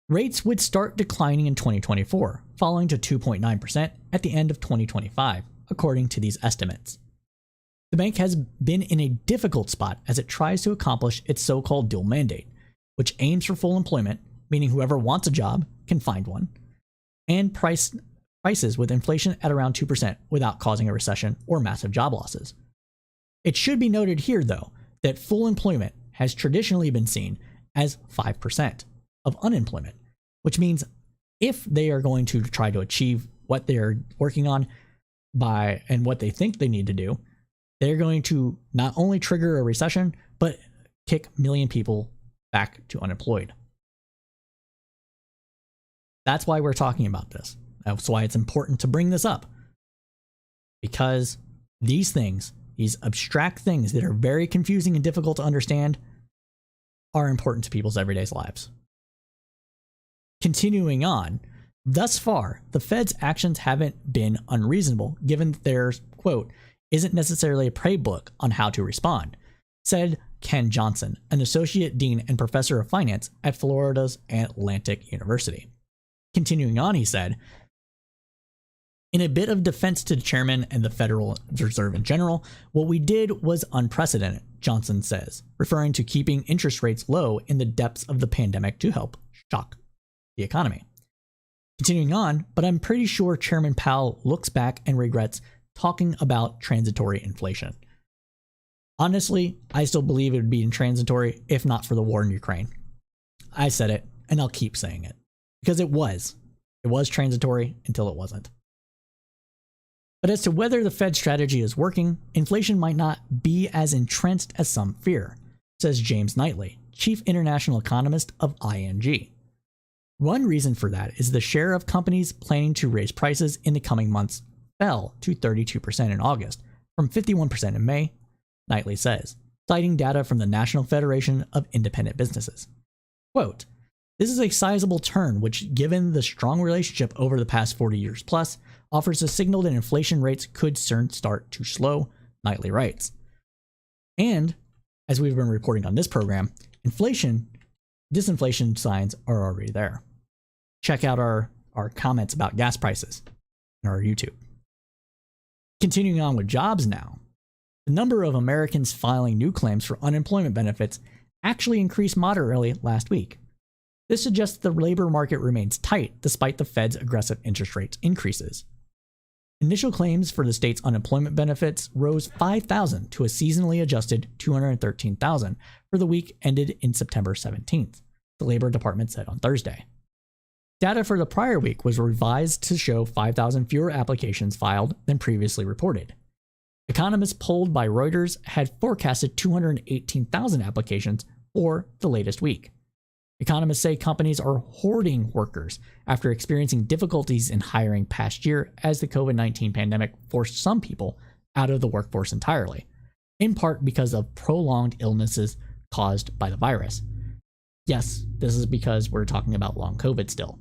Rates would start declining in 2024, falling to 2.9% at the end of 2025, according to these estimates. The bank has been in a difficult spot as it tries to accomplish its so-called dual mandate, which aims for full employment, meaning whoever wants a job can find one, and prices with inflation at around 2% without causing a recession or massive job losses. It should be noted here, though, that full employment has traditionally been seen as 5% of unemployment, which means if they are going to try to achieve what they're working on and what they think they need to do, they're going to not only trigger a recession, but kick a million people back to unemployed. That's why we're talking about this. That's why it's important to bring this up. Because these things, these abstract things that are very confusing and difficult to understand, are important to people's everyday lives. Continuing on, thus far, the Fed's actions haven't been unreasonable, given that there's, quote, isn't necessarily a playbook on how to respond, said Ken Johnson, an associate dean and professor of finance at Florida's Atlantic University. Continuing on, he said, in a bit of defense to the chairman and the Federal Reserve in general, what we did was unprecedented, Johnson says, referring to keeping interest rates low in the depths of the pandemic to help shock the economy. Continuing on, but I'm pretty sure Chairman Powell looks back and regrets talking about transitory inflation. Honestly, I still believe it would be transitory if not for the war in Ukraine. I said it, and I'll keep saying it. Because it was transitory until it wasn't. But as to whether the Fed strategy is working, inflation might not be as entrenched as some fear, says James Knightley, chief international economist of ING. One reason for that is the share of companies planning to raise prices in the coming months fell to 32% in August, from 51% in May, Knightley says, citing data from the National Federation of Independent Businesses. Quote, this is a sizable turn, which, given the strong relationship over the past 40 years plus, offers a signal that inflation rates could soon start to slow, Knightley writes. And, as we've been reporting on this program, disinflation signs are already there. Check out our comments about gas prices on our YouTube. Continuing on with jobs now, the number of Americans filing new claims for unemployment benefits actually increased moderately last week. This suggests the labor market remains tight despite the Fed's aggressive interest rate increases. Initial claims for the state's unemployment benefits rose 5,000 to a seasonally adjusted 213,000 for the week ended in September 17th, the Labor Department said on Thursday. Data for the prior week was revised to show 5,000 fewer applications filed than previously reported. Economists polled by Reuters had forecasted 218,000 applications for the latest week. Economists say companies are hoarding workers after experiencing difficulties in hiring past year as the COVID-19 pandemic forced some people out of the workforce entirely, in part because of prolonged illnesses caused by the virus. Yes, this is because we're talking about long COVID still.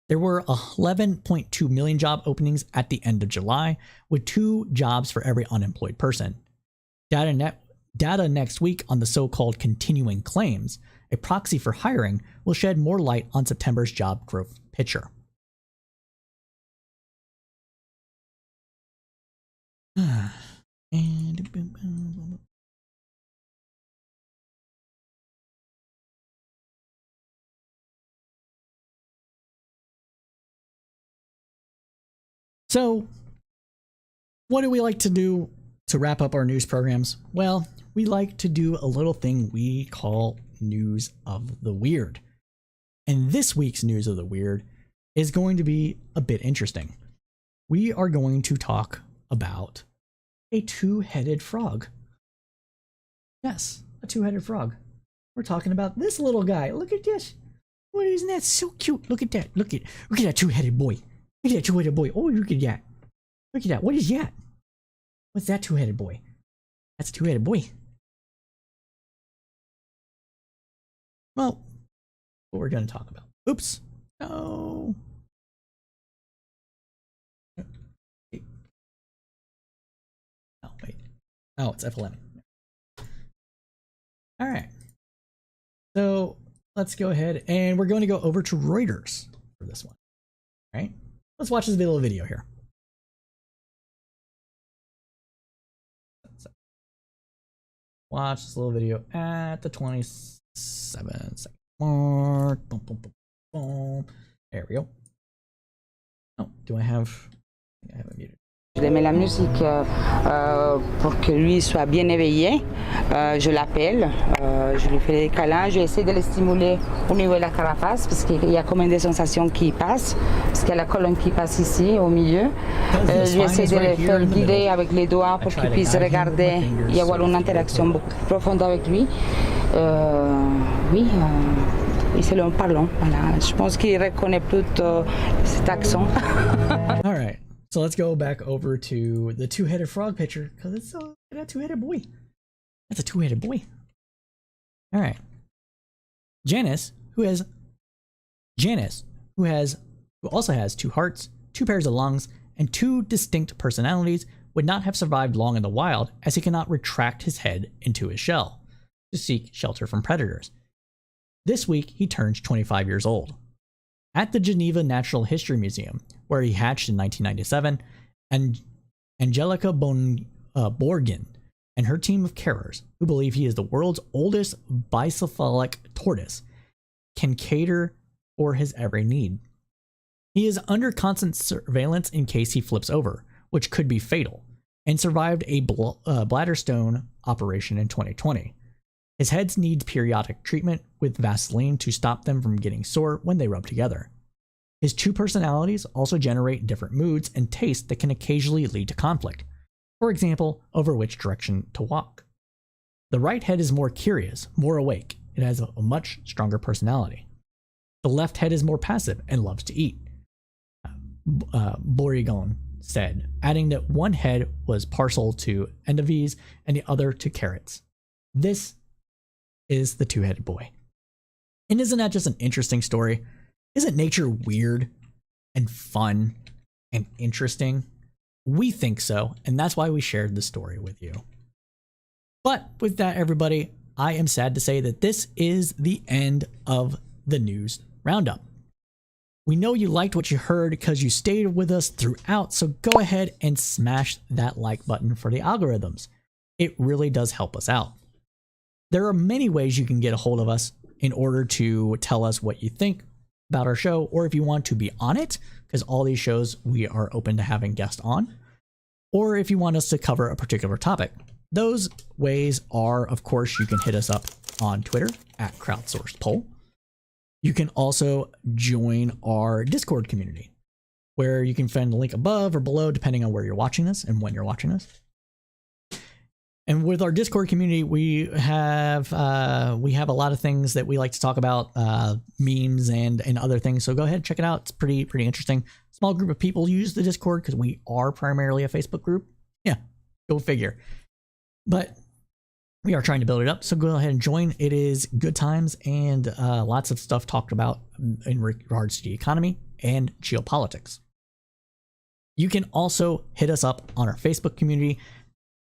There were 11.2 million job openings at the end of July, with 2 jobs for every unemployed person. Data next week on the so-called continuing claims, a proxy for hiring, will shed more light on September's job growth picture. So, what do we like to do to wrap up our news programs? Well, we like to do a little thing we call News of the Weird. And this week's News of the Weird is going to be a bit interesting. We are going to talk about a two-headed frog. Yes, a two-headed frog. We're talking about this little guy. Look at this. Oh, isn't that so cute? Look at that. Look at that two-headed boy. Look at that two-headed boy. Oh, look at that. Look at that. What is that? What's that two-headed boy? That's a two-headed boy. Well, what we're going to talk about. Oops. No. Oh, wait. Oh, it's F11. All right. So let's go ahead and we're going to go over to Reuters for this one. All right. Let's watch this little video here. Watch this little video at the 27-second mark. Boom, boom, boom, boom. There we go. Oh, do I have it muted? Je mets la musique pour que lui soit bien éveillé. Je l'appelle, je lui fais des câlins, je essaie de le stimuler au niveau de la carapace parce qu'il y a comme des sensations qui passent, parce qu'il y a la colonne qui passe ici au milieu. Je essaie de le faire guider avec les doigts pour qu'il puisse regarder et avoir une interaction beaucoup plus profonde avec lui. Oui. Et c'est le parlant. Voilà. Je pense qu'il reconnaît plutôt cet accent. All right. So let's go back over to the two-headed frog picture because it's a two-headed boy. That's a two-headed boy. All right. Janice, who also has 2 hearts, 2 pairs of lungs, and 2 distinct personalities, would not have survived long in the wild as he cannot retract his head into his shell to seek shelter from predators. This week, he turns 25 years old. At the Geneva Natural History Museum, where he hatched in 1997, and Angelica Borgin and her team of carers, who believe he is the world's oldest bicephalic tortoise, can cater for his every need. He is under constant surveillance in case he flips over, which could be fatal, and survived a bladder stone operation in 2020. His heads need periodic treatment with Vaseline to stop them from getting sore when they rub together. His 2 personalities also generate different moods and tastes that can occasionally lead to conflict. For example, over which direction to walk. The right head is more curious, more awake. It has a much stronger personality. The left head is more passive and loves to eat. Borigon said, adding that one head was partial to endives and the other to carrots. This is the two-headed boy. And isn't that just an interesting story? Isn't nature weird and fun and interesting? We think so, and that's why we shared the story with you. But with that, everybody, I am sad to say that this is the end of the news roundup. We know you liked what you heard because you stayed with us throughout, so go ahead and smash that like button for the algorithms. It really does help us out. There are many ways you can get a hold of us in order to tell us what you think about our show, or if you want to be on it, because all these shows we are open to having guests on, or if you want us to cover a particular topic. Those ways are, of course, you can hit us up on Twitter at Crowdsourced Poll. You can also join our Discord community, where you can find the link above or below, depending on where you're watching this and when you're watching this. And with our Discord community, we have a lot of things that we like to talk about, memes and other things. So go ahead and check it out. It's pretty interesting. Small group of people use the Discord because we are primarily a Facebook group. Yeah, go figure. But We are trying to build it up, so go ahead and join. It is good times and lots of stuff talked about in regards to the economy and geopolitics. You can also hit us up on our Facebook community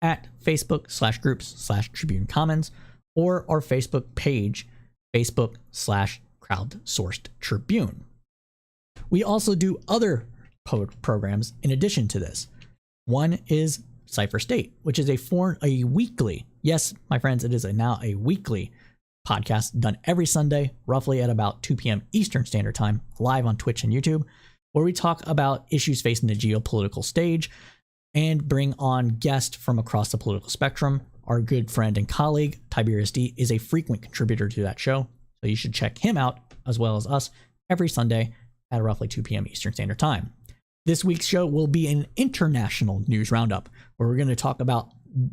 at Facebook/groups/Tribune Commons or our Facebook page, Facebook/Crowdsourced Tribune. We also do other programs in addition to this. One is Cipher State, which is a weekly, yes, my friends, it is now a weekly podcast done every Sunday, roughly at about 2 p.m. Eastern Standard Time, live on Twitch and YouTube, where we talk about issues facing the geopolitical stage and bring on guests from across the political spectrum. Our good friend and colleague, Tiberius D, is a frequent contributor to that show, so you should check him out as well as us every Sunday at roughly 2 p.m. Eastern Standard Time. This week's show will be an international news roundup, where we're going to talk about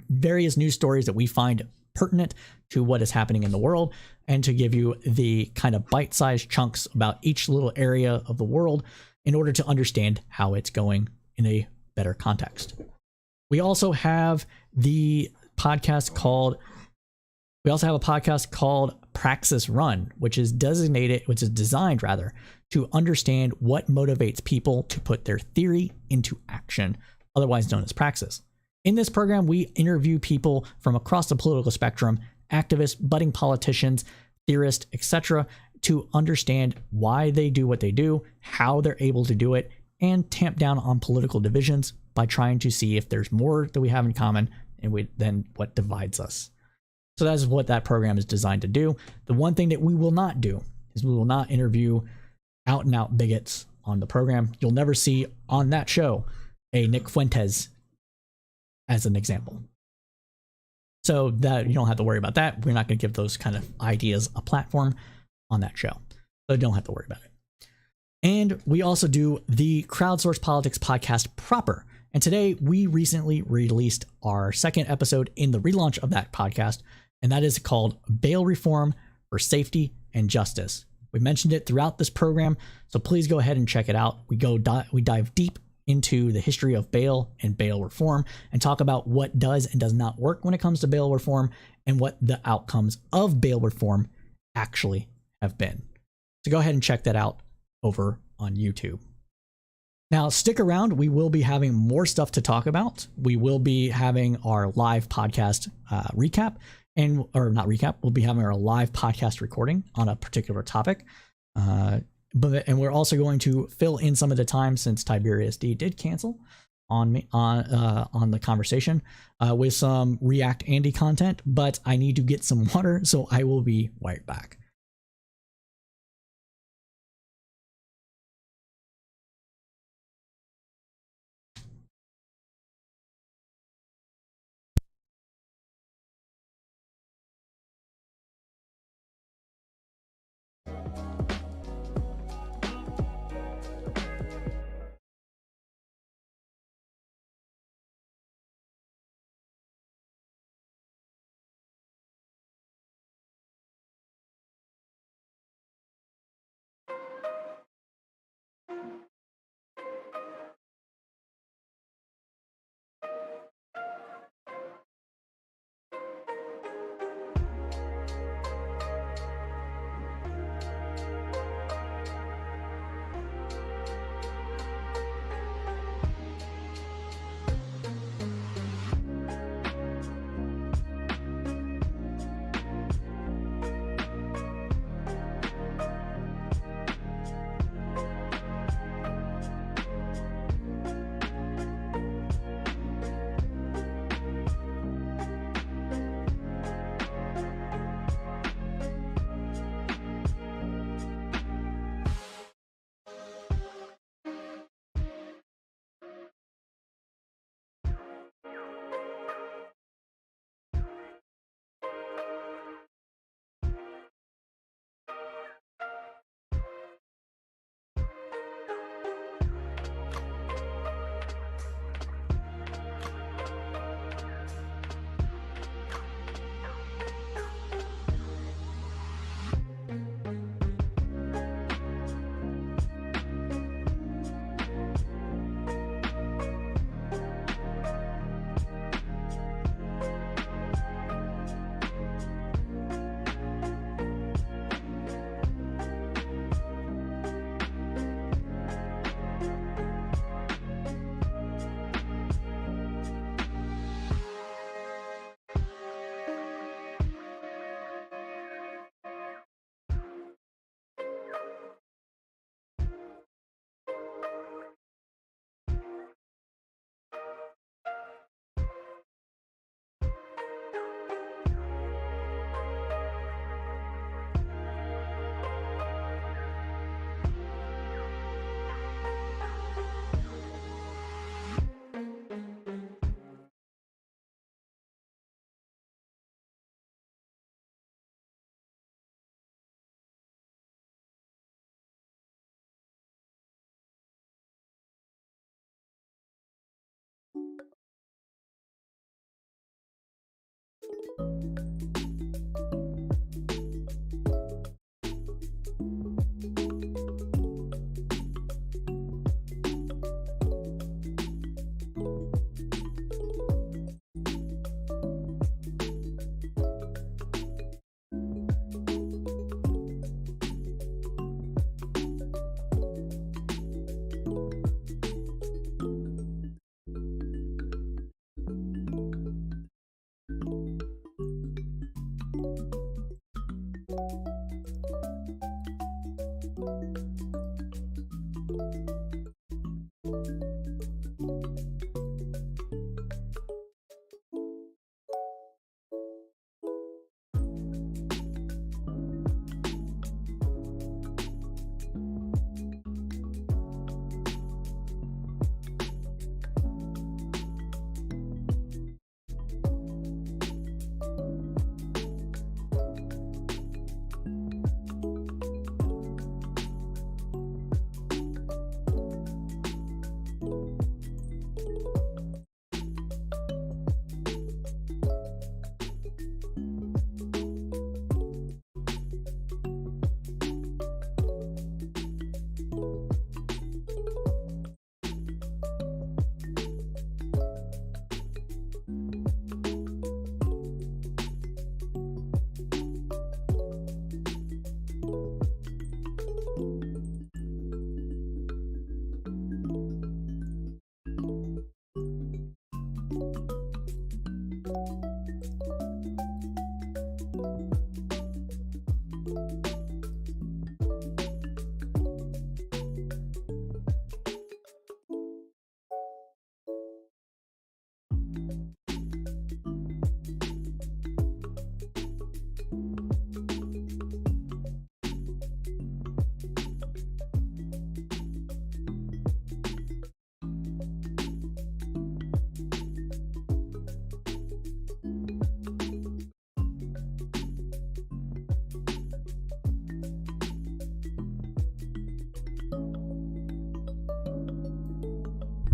various news stories that we find pertinent to what is happening in the world, and to give you the kind of bite-sized chunks about each little area of the world in order to understand how it's going in a better context. We also have a podcast called Praxis Run, which is designed to understand what motivates people to put their theory into action, otherwise known as praxis. In this program, we interview people from across the political spectrum, activists, budding politicians, theorists, etc., to understand why they do what they do, how they're able to do it, and tamp down on political divisions by trying to see if there's more that we have in common than what divides us. So that's what that program is designed to do. The one thing that we will not do is we will not interview out and out bigots on the program. You'll never see on that show a Nick Fuentes as an example. So that you don't have to worry about that. We're not going to give those kind of ideas a platform on that show. So don't have to worry about it. And we also do the Crowdsource Politics podcast proper. And today we recently released our second episode in the relaunch of that podcast, and that is called Bail Reform for Safety and Justice. We mentioned it throughout this program, so please go ahead and check it out. We dive deep into the history of bail and bail reform and talk about what does and does not work when it comes to bail reform and what the outcomes of bail reform actually have been. So go ahead and check that out over on YouTube. Now, stick around. We will be having more stuff to talk about. We will be having our live podcast recap. We'll be having our live podcast recording on a particular topic. And we're also going to fill in some of the time, since Tiberius D did cancel on the conversation, with some React Andy content, but I need to get some water, so I will be right back.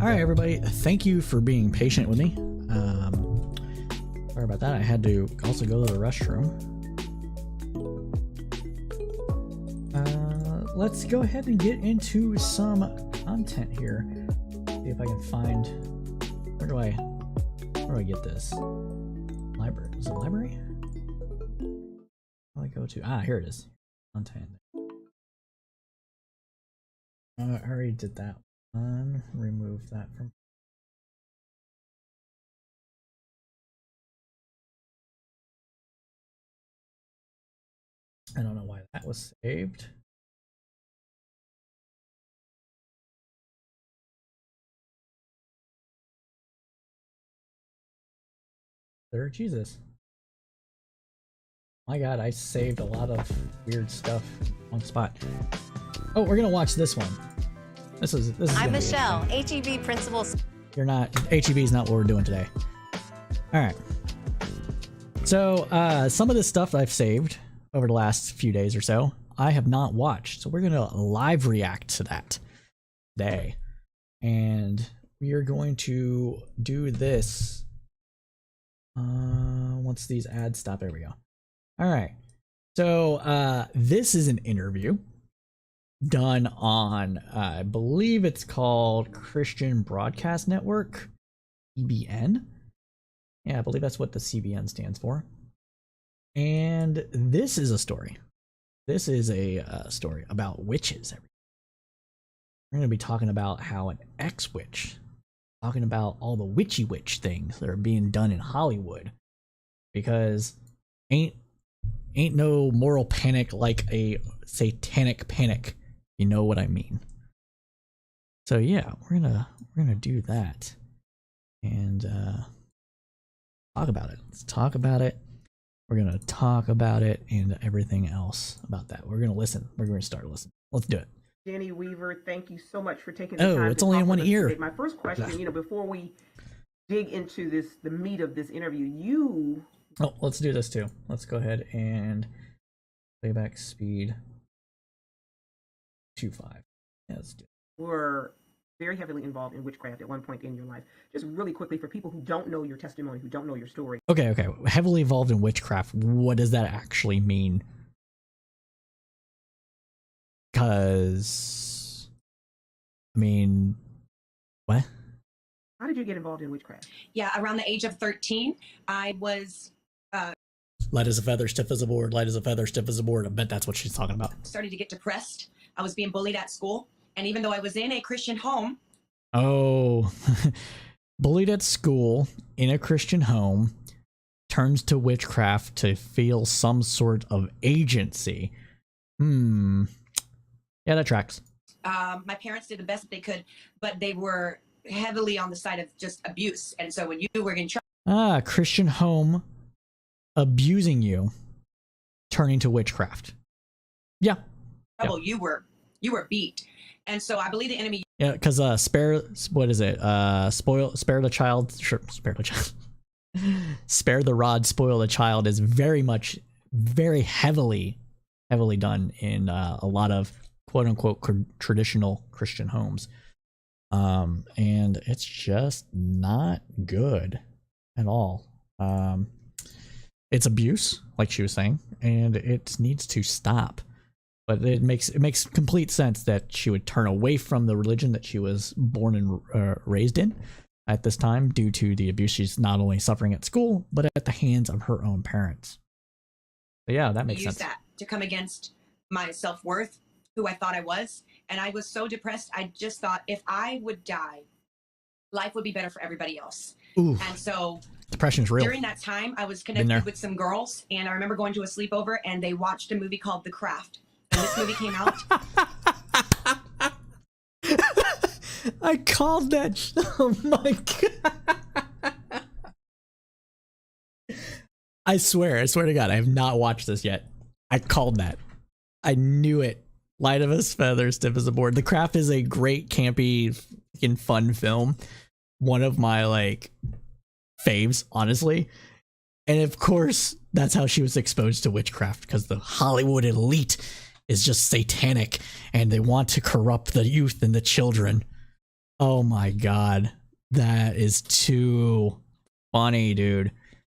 All right, everybody. Thank you for being patient with me. Sorry about that. I had to also go to the restroom. Let's go ahead and get into some content here. See if I can find. Where do I get this? Library. Was it library? Where do I go to? Ah, here it is. Content. I already did that one. Remove that from. I don't know why that was saved. There, Jesus. My God, I saved a lot of weird stuff on spot. Oh, we're gonna watch this one. This is. I'm Michelle, HEB principal. You're not. HEB is not what we're doing today. All right. So some of this stuff I've saved over the last few days or so, I have not watched. So we're gonna live react to that today, and we are going to do this. Once these ads stop, there we go. All right. So this is an interview done on, I believe it's called Christian Broadcast Network, CBN. Yeah, I believe that's what the CBN stands for. And this is a story. This is a story about witches. We're going to be talking about how an ex-witch, talking about all the witchy witch things that are being done in Hollywood, because ain't no moral panic like a satanic panic. You know what I mean? So yeah, we're gonna do that and talk about it. Let's talk about it. We're gonna talk about it and everything else about that. We're gonna listen. We're gonna start listening. Let's do it. Jenny Weaver, thank you so much for taking the time. Oh, it's only in one ear. Today. My first question, before we dig into the meat of this interview, Oh, let's do this too. Let's go ahead and playback speed 2.5. Yeah, let's do it. Were very heavily involved in witchcraft at one point in your life. Just really quickly, for people who don't know your testimony, who don't know your story. Okay. Heavily involved in witchcraft. What does that actually mean? Because, I mean, what? How did you get involved in witchcraft? Yeah, around the age of 13, I was light as a feather, stiff as a board, light as a feather, stiff as a board. I bet that's what she's talking about. started to get depressed. I was being bullied at school. And even though I was in a Christian home. Oh, bullied at school in a Christian home, turns to witchcraft to feel some sort of agency. Yeah, that tracks. My parents did the best they could, but they were heavily on the side of just abuse. And so when you were in trouble. Christian home abusing you, turning to witchcraft. Yeah. You were beat. And so I believe the enemy. Yeah, because spare the child. Sure, spare the child. Spare the rod, spoil the child is very heavily done in a lot of quote unquote traditional Christian homes. And it's just not good at all. It's abuse, like she was saying, and it needs to stop. But it makes complete sense that she would turn away from the religion that she was born and raised in at this time due to the abuse she's not only suffering at school, but at the hands of her own parents. So yeah, that makes sense. That to come against my self-worth, who I thought I was. And I was so depressed, I just thought if I would die, life would be better for everybody else. Ooh. And so depression's real. During that time, I was connected with some girls, and I remember going to a sleepover, and they watched a movie called The Craft. And this movie came out. I called that. Oh my god. I swear to God, I have not watched this yet. I called that. I knew it. Light of a feather, stiff as a board. The Craft is a great, campy, fucking fun film. One of my, faves, honestly. And of course, that's how she was exposed to witchcraft, because the Hollywood elite is just satanic, and they want to corrupt the youth and the children. Oh my god. That is too funny, dude.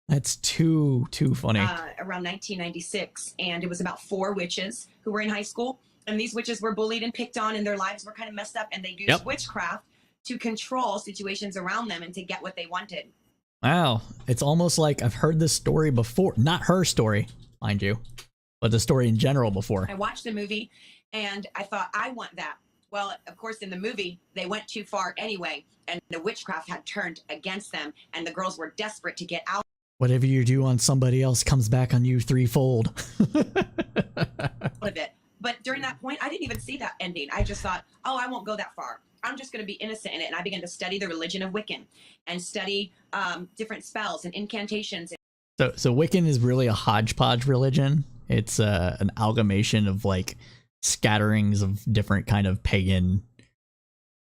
That's too funny. Around 1996, and it was about 4 witches who were in high school, and these witches were bullied and picked on, and their lives were kind of messed up, and they used witchcraft to control situations around them and to get what they wanted. Wow. It's almost like I've heard this story before. Not her story, mind you, but the story in general before. I watched the movie, and I thought, I want that. Well, of course, in the movie, they went too far anyway, and the witchcraft had turned against them, and the girls were desperate to get out. Whatever you do on somebody else comes back on you threefold. Of it. But during that point, I didn't even see that ending. I just thought, oh, I won't go that far. I'm just going to be innocent in it. And I began to study the religion of Wiccan and study different spells and incantations. So Wiccan is really a hodgepodge religion. It's an amalgamation of scatterings of different kind of pagan,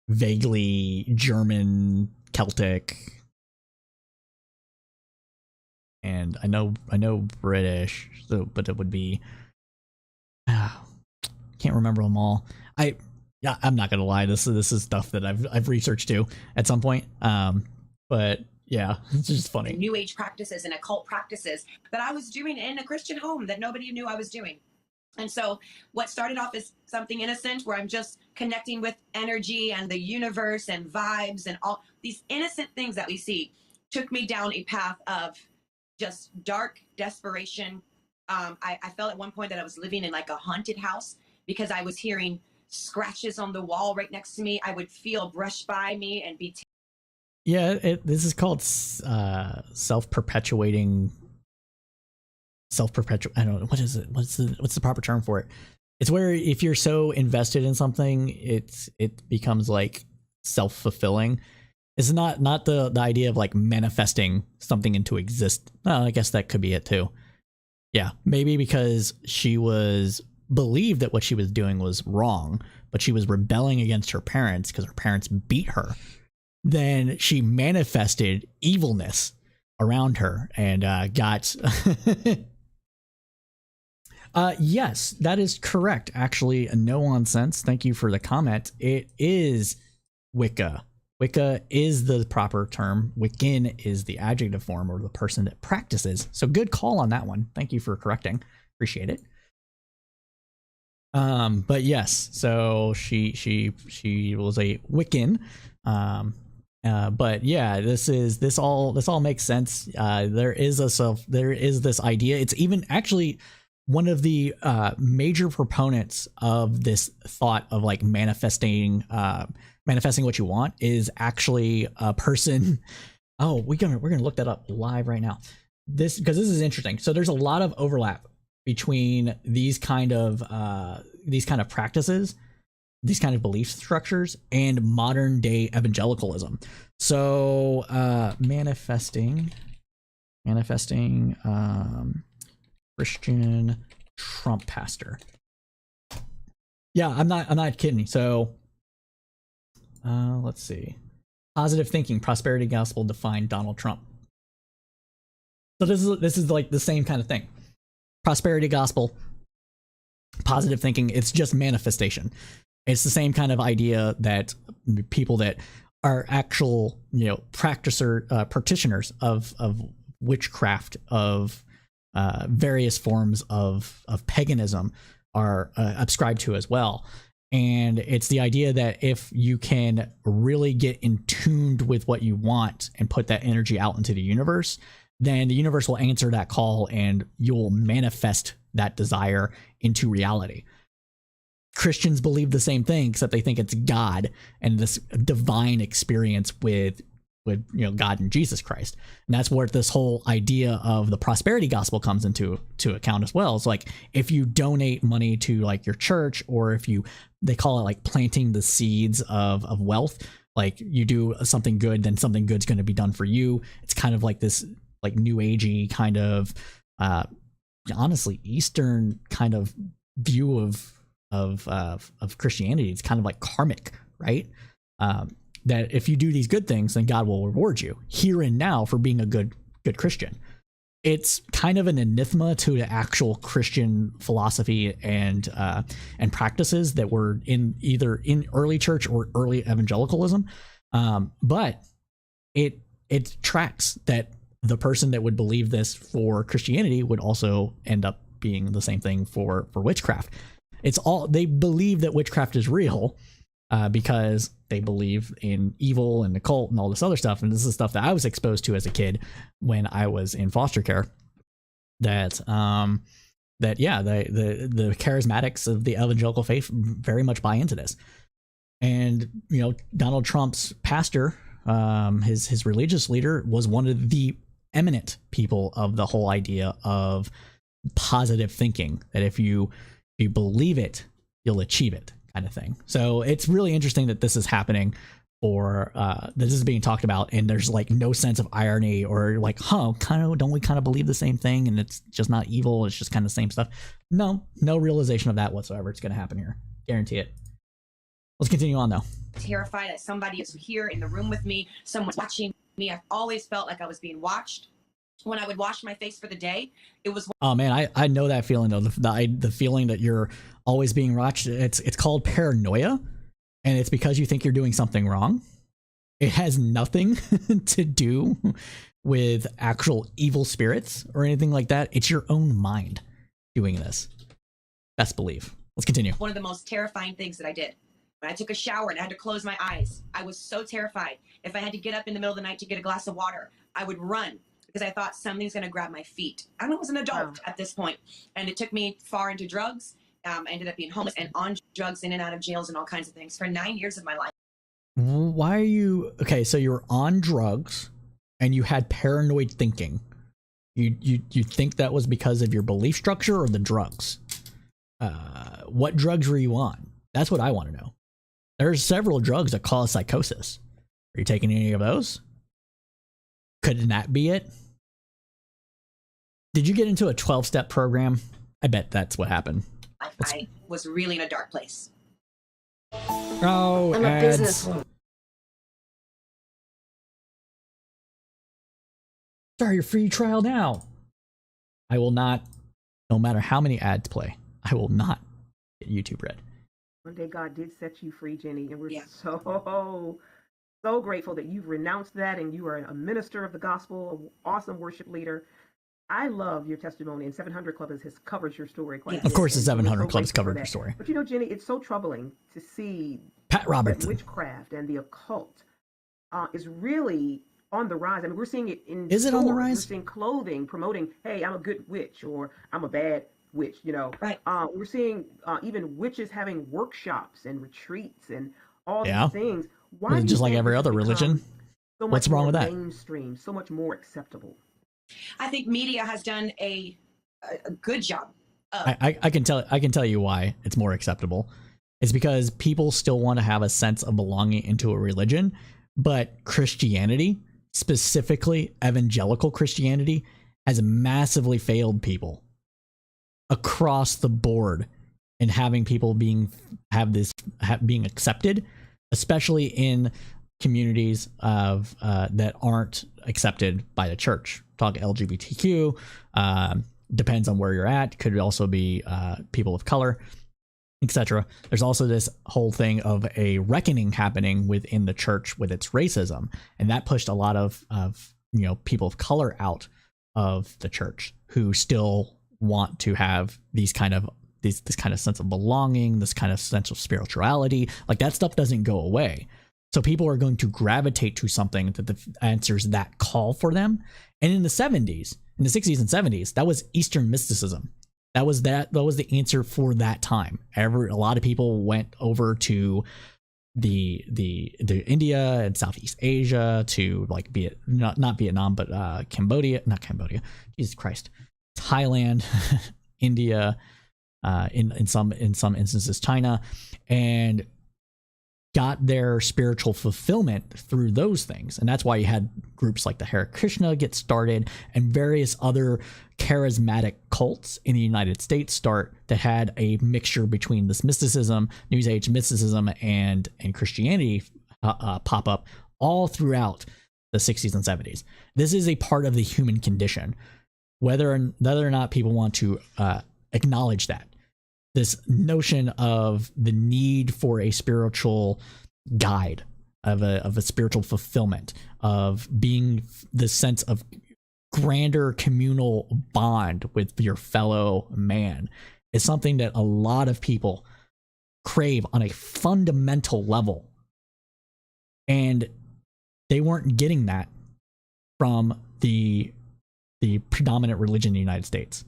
vaguely German, Celtic, and I know British, but it would be can't remember them all. I'm not gonna lie, this is stuff that I've researched too at some point. But yeah, it's just funny. New Age practices and occult practices that I was doing in a Christian home that nobody knew I was doing. And so what started off as something innocent, where I'm just connecting with energy and the universe and vibes and all these innocent things that we see, took me down a path of just dark desperation. I felt at one point that I was living in a haunted house, because I was hearing scratches on the wall right next to me. I would feel brushed by me and be... this is called self-perpetuating... I don't know, what is it? What's the proper term for it? It's where if you're so invested in something, it becomes self-fulfilling. It's not the idea of manifesting something into exist. Well, I guess that could be it too. Yeah, maybe because she believed that what she was doing was wrong, but she was rebelling against her parents because her parents beat her. Then she manifested evilness around her and got... Yes, that is correct. Actually, no nonsense. Thank you for the comment. It is Wicca. Wicca is the proper term. Wiccan is the adjective form, or the person that practices. So good call on that one. Thank you for correcting. Appreciate it. But yes, so she was a Wiccan. But yeah, this all makes sense. There is this idea. It's even actually one of the major proponents of this thought of like manifesting what you want is actually a person. Oh, we're gonna look that up live right now. Because this is interesting. So there's a lot of overlap between these kind of practices, these kind of belief structures, and modern day evangelicalism. So manifesting Christian Trump pastor. Yeah, I'm not kidding. So let's see. Positive thinking, prosperity gospel defined Donald Trump. So this is like the same kind of thing. Prosperity gospel, positive thinking, it's just manifestation. It's the same kind of idea that people that are actual, practitioners of witchcraft, of various forms of paganism are ascribed to as well. And it's the idea that if you can really get in tuned with what you want and put that energy out into the universe, then the universe will answer that call and you'll manifest that desire into reality. Christians believe the same thing, except they think it's God and this divine experience with God and Jesus Christ. And that's where this whole idea of the prosperity gospel comes into account as well. It's like if you donate money to like your church, or they call it like planting the seeds of wealth, like you do something good, then something good's going to be done for you. It's kind of like this like new agey kind of honestly Eastern kind of view of Christianity. It's kind of like karmic, right? That if you do these good things, then God will reward you here and now for being a good Christian. It's kind of an anathema to the actual Christian philosophy and practices that were either in early church or early evangelicalism. But it tracks that the person that would believe this for Christianity would also end up being the same thing for witchcraft. They believe that witchcraft is real because they believe in evil and occult and all this other stuff. And this is stuff that I was exposed to as a kid when I was in foster care. The charismatics of the evangelical faith very much buy into this. And Donald Trump's pastor, his religious leader, was one of the eminent people of the whole idea of positive thinking, that if you believe it, you'll achieve it, kind of thing. So it's really interesting that this is happening, or this is being talked about, and there's like no sense of irony or like, don't we kind of believe the same thing, and it's just not evil, it's just kind of the same stuff. No realization of that whatsoever. It's going to happen here, guarantee it. Let's continue on though. Terrified that somebody is here in the room with me, someone's watching me. I've always felt like I was being watched. When I would wash my face for the day, it was... Oh man, I know that feeling though. The feeling that you're always being watched. It's called paranoia, and it's because you think you're doing something wrong. It has nothing to do with actual evil spirits or anything like that. It's your own mind doing this. Best believe. Let's continue. One of the most terrifying things that I did. When I took a shower and I had to close my eyes, I was so terrified. If I had to get up in the middle of the night to get a glass of water, I would run, because I thought something's going to grab my feet. I was an adult at this point, and it took me far into drugs. I ended up being homeless and on drugs, in and out of jails and all kinds of things for 9 years of my life. Why are you... Okay, so you were on drugs and you had paranoid thinking. You think that was because of your belief structure or the drugs? What drugs were you on? That's what I want to know. There's several drugs that cause psychosis. Are you taking any of those? Couldn't that be it? Did you get into a 12-step program? I bet that's what happened. I was really in a dark place. Oh, I'm a businesswoman. Start your free trial now. I will not, no matter how many ads play, I will not get YouTube Red. One day God did set you free, Jenny, and we're so grateful that you've renounced that and you are a minister of the gospel, an awesome worship leader. I love your testimony, and 700 Club has covered your story quite a bit. Of course, the 700 so Club's covered your story. But you know, Jenny, it's so troubling to see Pat Robertson. Witchcraft and the occult is really on the rise. I mean, we're seeing it in Is it on the rise? We're seeing clothing promoting, hey, I'm a good witch, or I'm a bad witch, you know. Right. We're seeing even witches having workshops and retreats and all these things. Why just like every other religion. So What's wrong with that? Mainstream, so much more acceptable. I think media has done a good job. I can tell you why it's more acceptable. It's because people still want to have a sense of belonging into a religion, but Christianity, specifically evangelical Christianity, has massively failed people across the board in having people being accepted, especially in communities of that aren't accepted by the church. Talk LGBTQ, depends on where you're at. Could also be people of color, etc. There's also this whole thing of a reckoning happening within the church with its racism, and that pushed a lot of people of color out of the church who still want to have this kind of sense of belonging, this kind of sense of spirituality. Like, that stuff doesn't go away. So people are going to gravitate to something that answers that call for them. And in the 70s, in the 60s and 70s, that was Eastern mysticism. That was the answer for that time. A lot of people went over to the India and Southeast Asia to like not Vietnam, but not Cambodia. Jesus Christ, Thailand, India, in some instances China, and got their spiritual fulfillment through those things. And that's why you had groups like the Hare Krishna get started, and various other charismatic cults in the United States start that had a mixture between this mysticism, New Age mysticism, and Christianity pop up all throughout the 60s and 70s. This is a part of the human condition, whether or not people want to acknowledge that. This notion of the need for a spiritual guide, of a spiritual fulfillment, of being the sense of grander communal bond with your fellow man, is something that a lot of people crave on a fundamental level. And they weren't getting that from the predominant religion in the United States.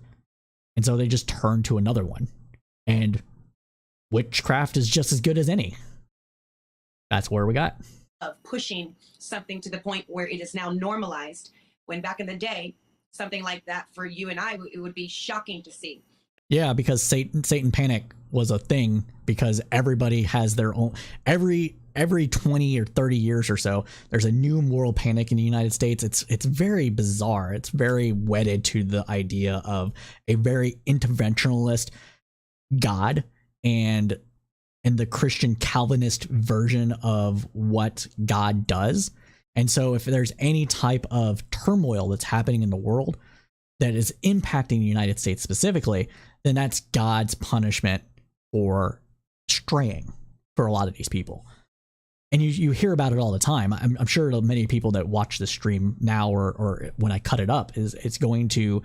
And so they just turned to another one. And witchcraft is just as good as any. That's where we got. Of pushing something to the point where it is now normalized, when back in the day, something like that for you and I, it would be shocking to see. Yeah, because Satan panic was a thing, because everybody has their own, every 20 or 30 years or so, there's a new moral panic in the United States. It's very bizarre. It's very wedded to the idea of a very interventionalist God and the Christian Calvinist version of what God does. And so if there's any type of turmoil that's happening in the world that is impacting the United States specifically, then that's God's punishment for straying for a lot of these people. And you hear about it all the time. I'm sure many people that watch the stream now or when I cut it up it's going to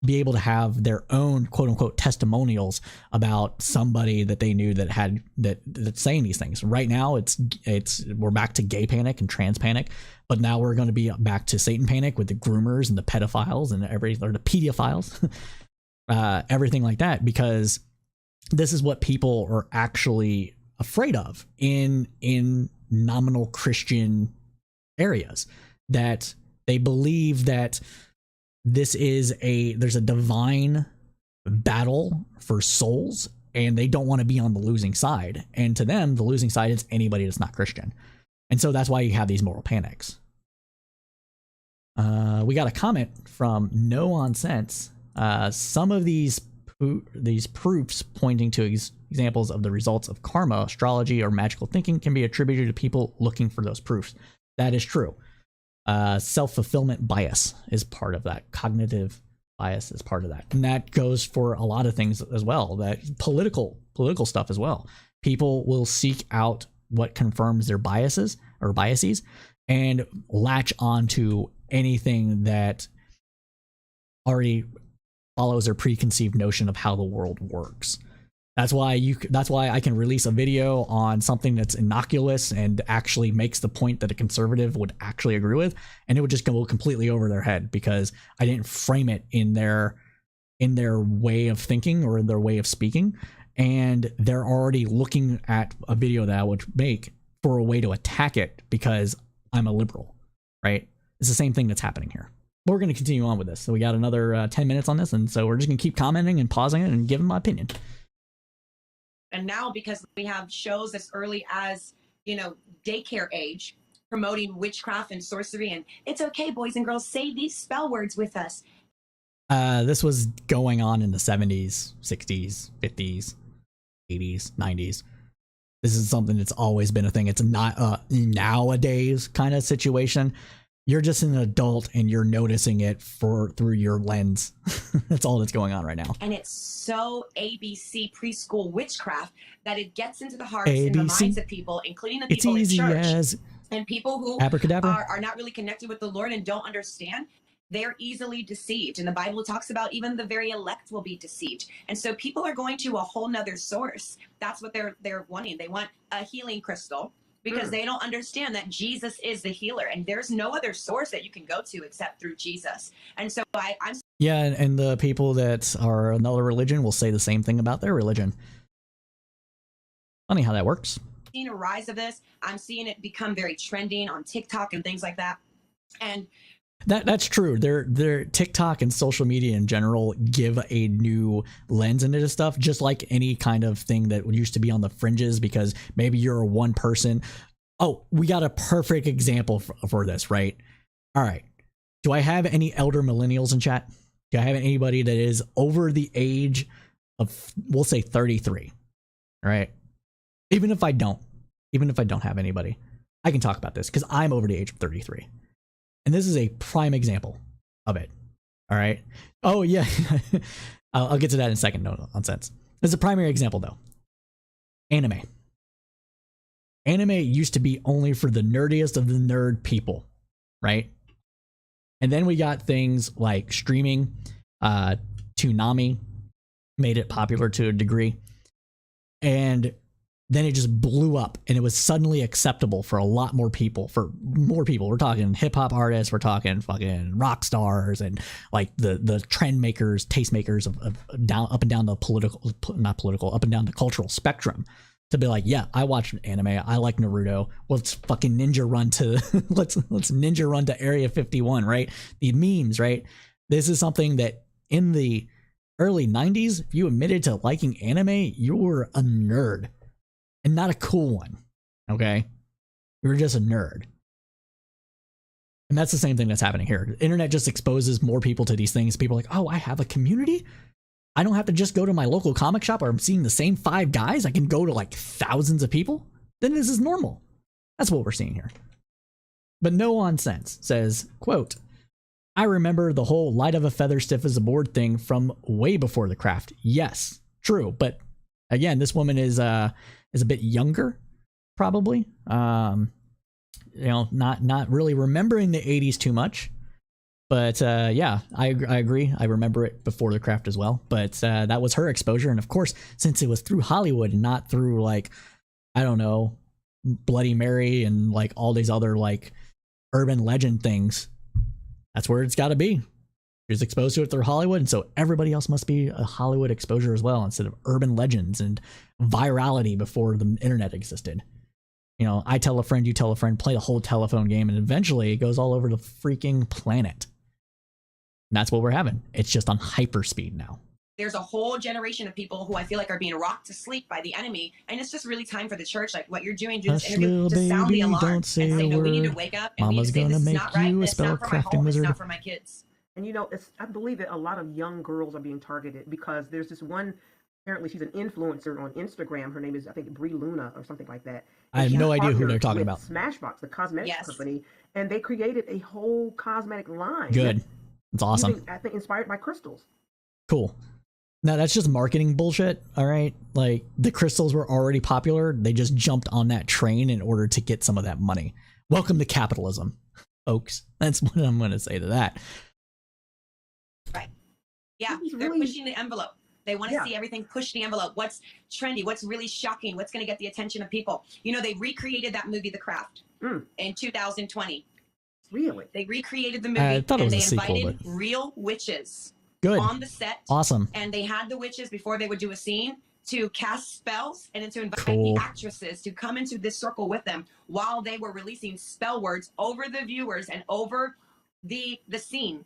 be able to have their own quote unquote testimonials about somebody that they knew that's saying these things. Right now we're back to gay panic and trans panic, but now we're going to be back to Satan panic with the groomers and the pedophiles and the pedophiles, everything like that, because this is what people are actually afraid of in nominal Christian areas, that they believe that there's a divine battle for souls, and they don't want to be on the losing side. And to them, the losing side is anybody that's not Christian. And so that's why you have these moral panics. We got a comment from No On Sense. Some of these proofs pointing to examples of the results of karma, astrology, or magical thinking can be attributed to people looking for those proofs. That is true. Self-fulfillment bias is part of that. Cognitive bias is part of that. And that goes for a lot of things as well, that political stuff as well. people will seek out what confirms their biases and latch onto anything that already follows their preconceived notion of how the world works. That's why I can release a video on something that's innocuous and actually makes the point that a conservative would actually agree with, and it would just go completely over their head because I didn't frame it in their way of thinking or their way of speaking, and they're already looking at a video that I would make for a way to attack it because I'm a liberal, right? It's the same thing that's happening here. But we're going to continue on with this. So we got another 10 minutes on this, and so we're just going to keep commenting and pausing it and giving my opinion. And now, because we have shows as early as, daycare age, promoting witchcraft and sorcery, and it's okay, boys and girls, say these spell words with us. This was going on in the 70s, 60s, 50s, 80s, 90s. This is something that's always been a thing. It's not a nowadays kind of situation. You're just an adult and you're noticing it through your lens. That's all that's going on right now. And it's so ABC preschool witchcraft that it gets into the hearts and the minds of people, including the people in church. And people who are not really connected with the Lord and don't understand, they're easily deceived. And the Bible talks about even the very elect will be deceived. And so people are going to a whole nother source. That's what they're wanting. They want a healing crystal, because they don't understand that Jesus is the healer, and there's no other source that you can go to except through Jesus. And so I'm and the people that are another religion will say the same thing about their religion. Funny how that works. seeing a rise of this. I'm seeing it become very trending on TikTok and things like that. And that's true. Their TikTok and social media in general give a new lens into this stuff, just like any kind of thing that used to be on the fringes, because maybe you're a one person. Oh, we got a perfect example for this, right? All right. Do I have any elder millennials in chat? Do I have anybody that is over the age of, we'll say 33, right? Even if I don't have anybody, I can talk about this because I'm over the age of 33. And this is a prime example of it. All right. Oh, yeah. I'll get to that in a second. No nonsense. This is a primary example, though. Anime. Anime used to be only for the nerdiest of the nerd people, right? And then we got things like streaming. Toonami made it popular to a degree. And then it just blew up, and it was suddenly acceptable for a lot more people. We're talking hip hop artists, we're talking fucking rock stars, and like the trend makers, taste makers of up and down the cultural spectrum, to be like, yeah, I watch anime, I like Naruto. Let's fucking ninja run to let's ninja run to Area 51, right? The memes, right? This is something that in the early 90s, if you admitted to liking anime, you were a nerd. And not a cool one, okay? You're just a nerd. And that's the same thing that's happening here. The internet just exposes more people to these things. People are like, oh, I have a community? I don't have to just go to my local comic shop where I'm seeing the same 5 guys. I can go to like thousands of people. Then this is normal. That's what we're seeing here. But No On Sense says, quote, I remember the whole light of a feather stiff as a board thing from way before the craft. Yes, true. But again, this woman is a bit younger, probably. Not really remembering the 80s too much. But yeah, I agree. I remember it before the craft as well. But that was her exposure. And of course, since it was through Hollywood and not through, like, I don't know, Bloody Mary and like all these other like urban legend things, that's where it's got to be. She was exposed to it through Hollywood, and so everybody else must be a Hollywood exposure as well, instead of urban legends and virality before the internet existed. You know, I tell a friend, you tell a friend, play a whole telephone game, and eventually it goes all over the freaking planet. And that's what we're having. It's just on hyperspeed now. There's a whole generation of people who I feel like are being rocked to sleep by the enemy, and it's just really time for the church, like what you're doing, do this interview, just sound the alarm and say, no, we need to wake up, and Mama's we need to say, this is not right, you a this is not for my spellcrafting home, wizard. it's not for my kids. And you know, I believe that a lot of young girls are being targeted because there's this one, apparently she's an influencer on Instagram. Her name is, I think, Brie Luna or something like that. And I have no idea who they're talking with about. Smashbox, the cosmetics company, and they created a whole cosmetic line. Good. It's awesome. I think inspired by crystals. Cool. Now that's just marketing bullshit, all right? Like the crystals were already popular. They just jumped on that train in order to get some of that money. Welcome to capitalism, folks. That's what I'm going to say to that. Right. Yeah, they're pushing the envelope. They want to see everything push the envelope. What's trendy? What's really shocking? What's going to get the attention of people? You know, they recreated that movie, The Craft, in 2020. Really? They recreated the movie I thought it was and a they sequel, invited but... real witches on the set. Awesome. And they had the witches before they would do a scene to cast spells and then to invite Cool. the actresses to come into this circle with them while they were releasing spell words over the viewers and over the scene.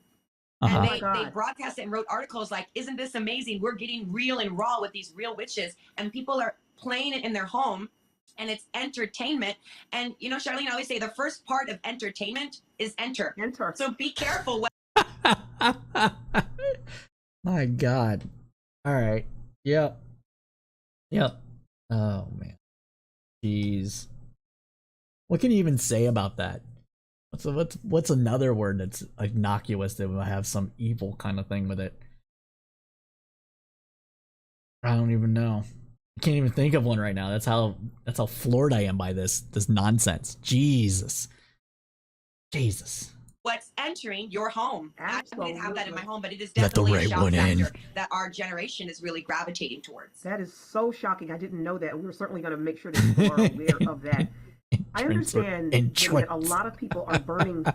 And they broadcast it and wrote articles like, isn't this amazing? We're getting real and raw with these real witches. And people are playing it in their home and it's entertainment. And, you know, Charlene, I always say the first part of entertainment is enter. So be careful. My God. All right. Yep. Oh, man. Jeez. What can you even say about that? What's another word that's innocuous that will have some evil kind of thing with it? I don't even know. I can't even think of one right now. That's how floored I am by this nonsense. Jesus. What's entering your home? Absolutely. I didn't have that in my home, but it is Let the definitely a right shock one in. factor that our generation is really gravitating towards. That is so shocking. I didn't know that. We were certainly going to make sure that people are aware of that. I understand that a lot of people are burning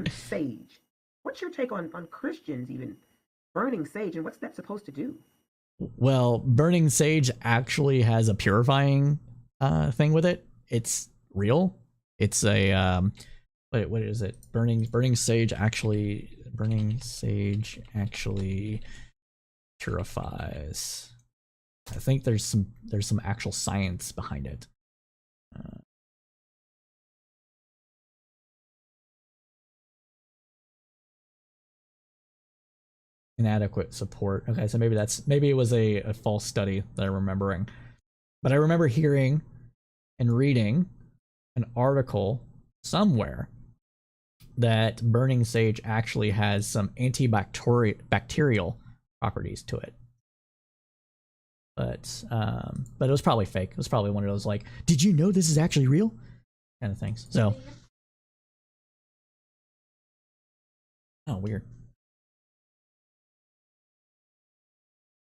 sage. What's your take on Christians even burning sage, and what's that supposed to do? Well, burning sage actually has a purifying thing with it. It's real. It's a what is it? Burning sage actually purifies. I think there's some actual science behind it. Inadequate support. Okay, so maybe it was a false study that I'm remembering. But I remember hearing and reading an article somewhere that burning sage actually has some antibacterial properties to it. But it was probably fake. It was probably one of those like, did you know this is actually real? Kind of things. So weird.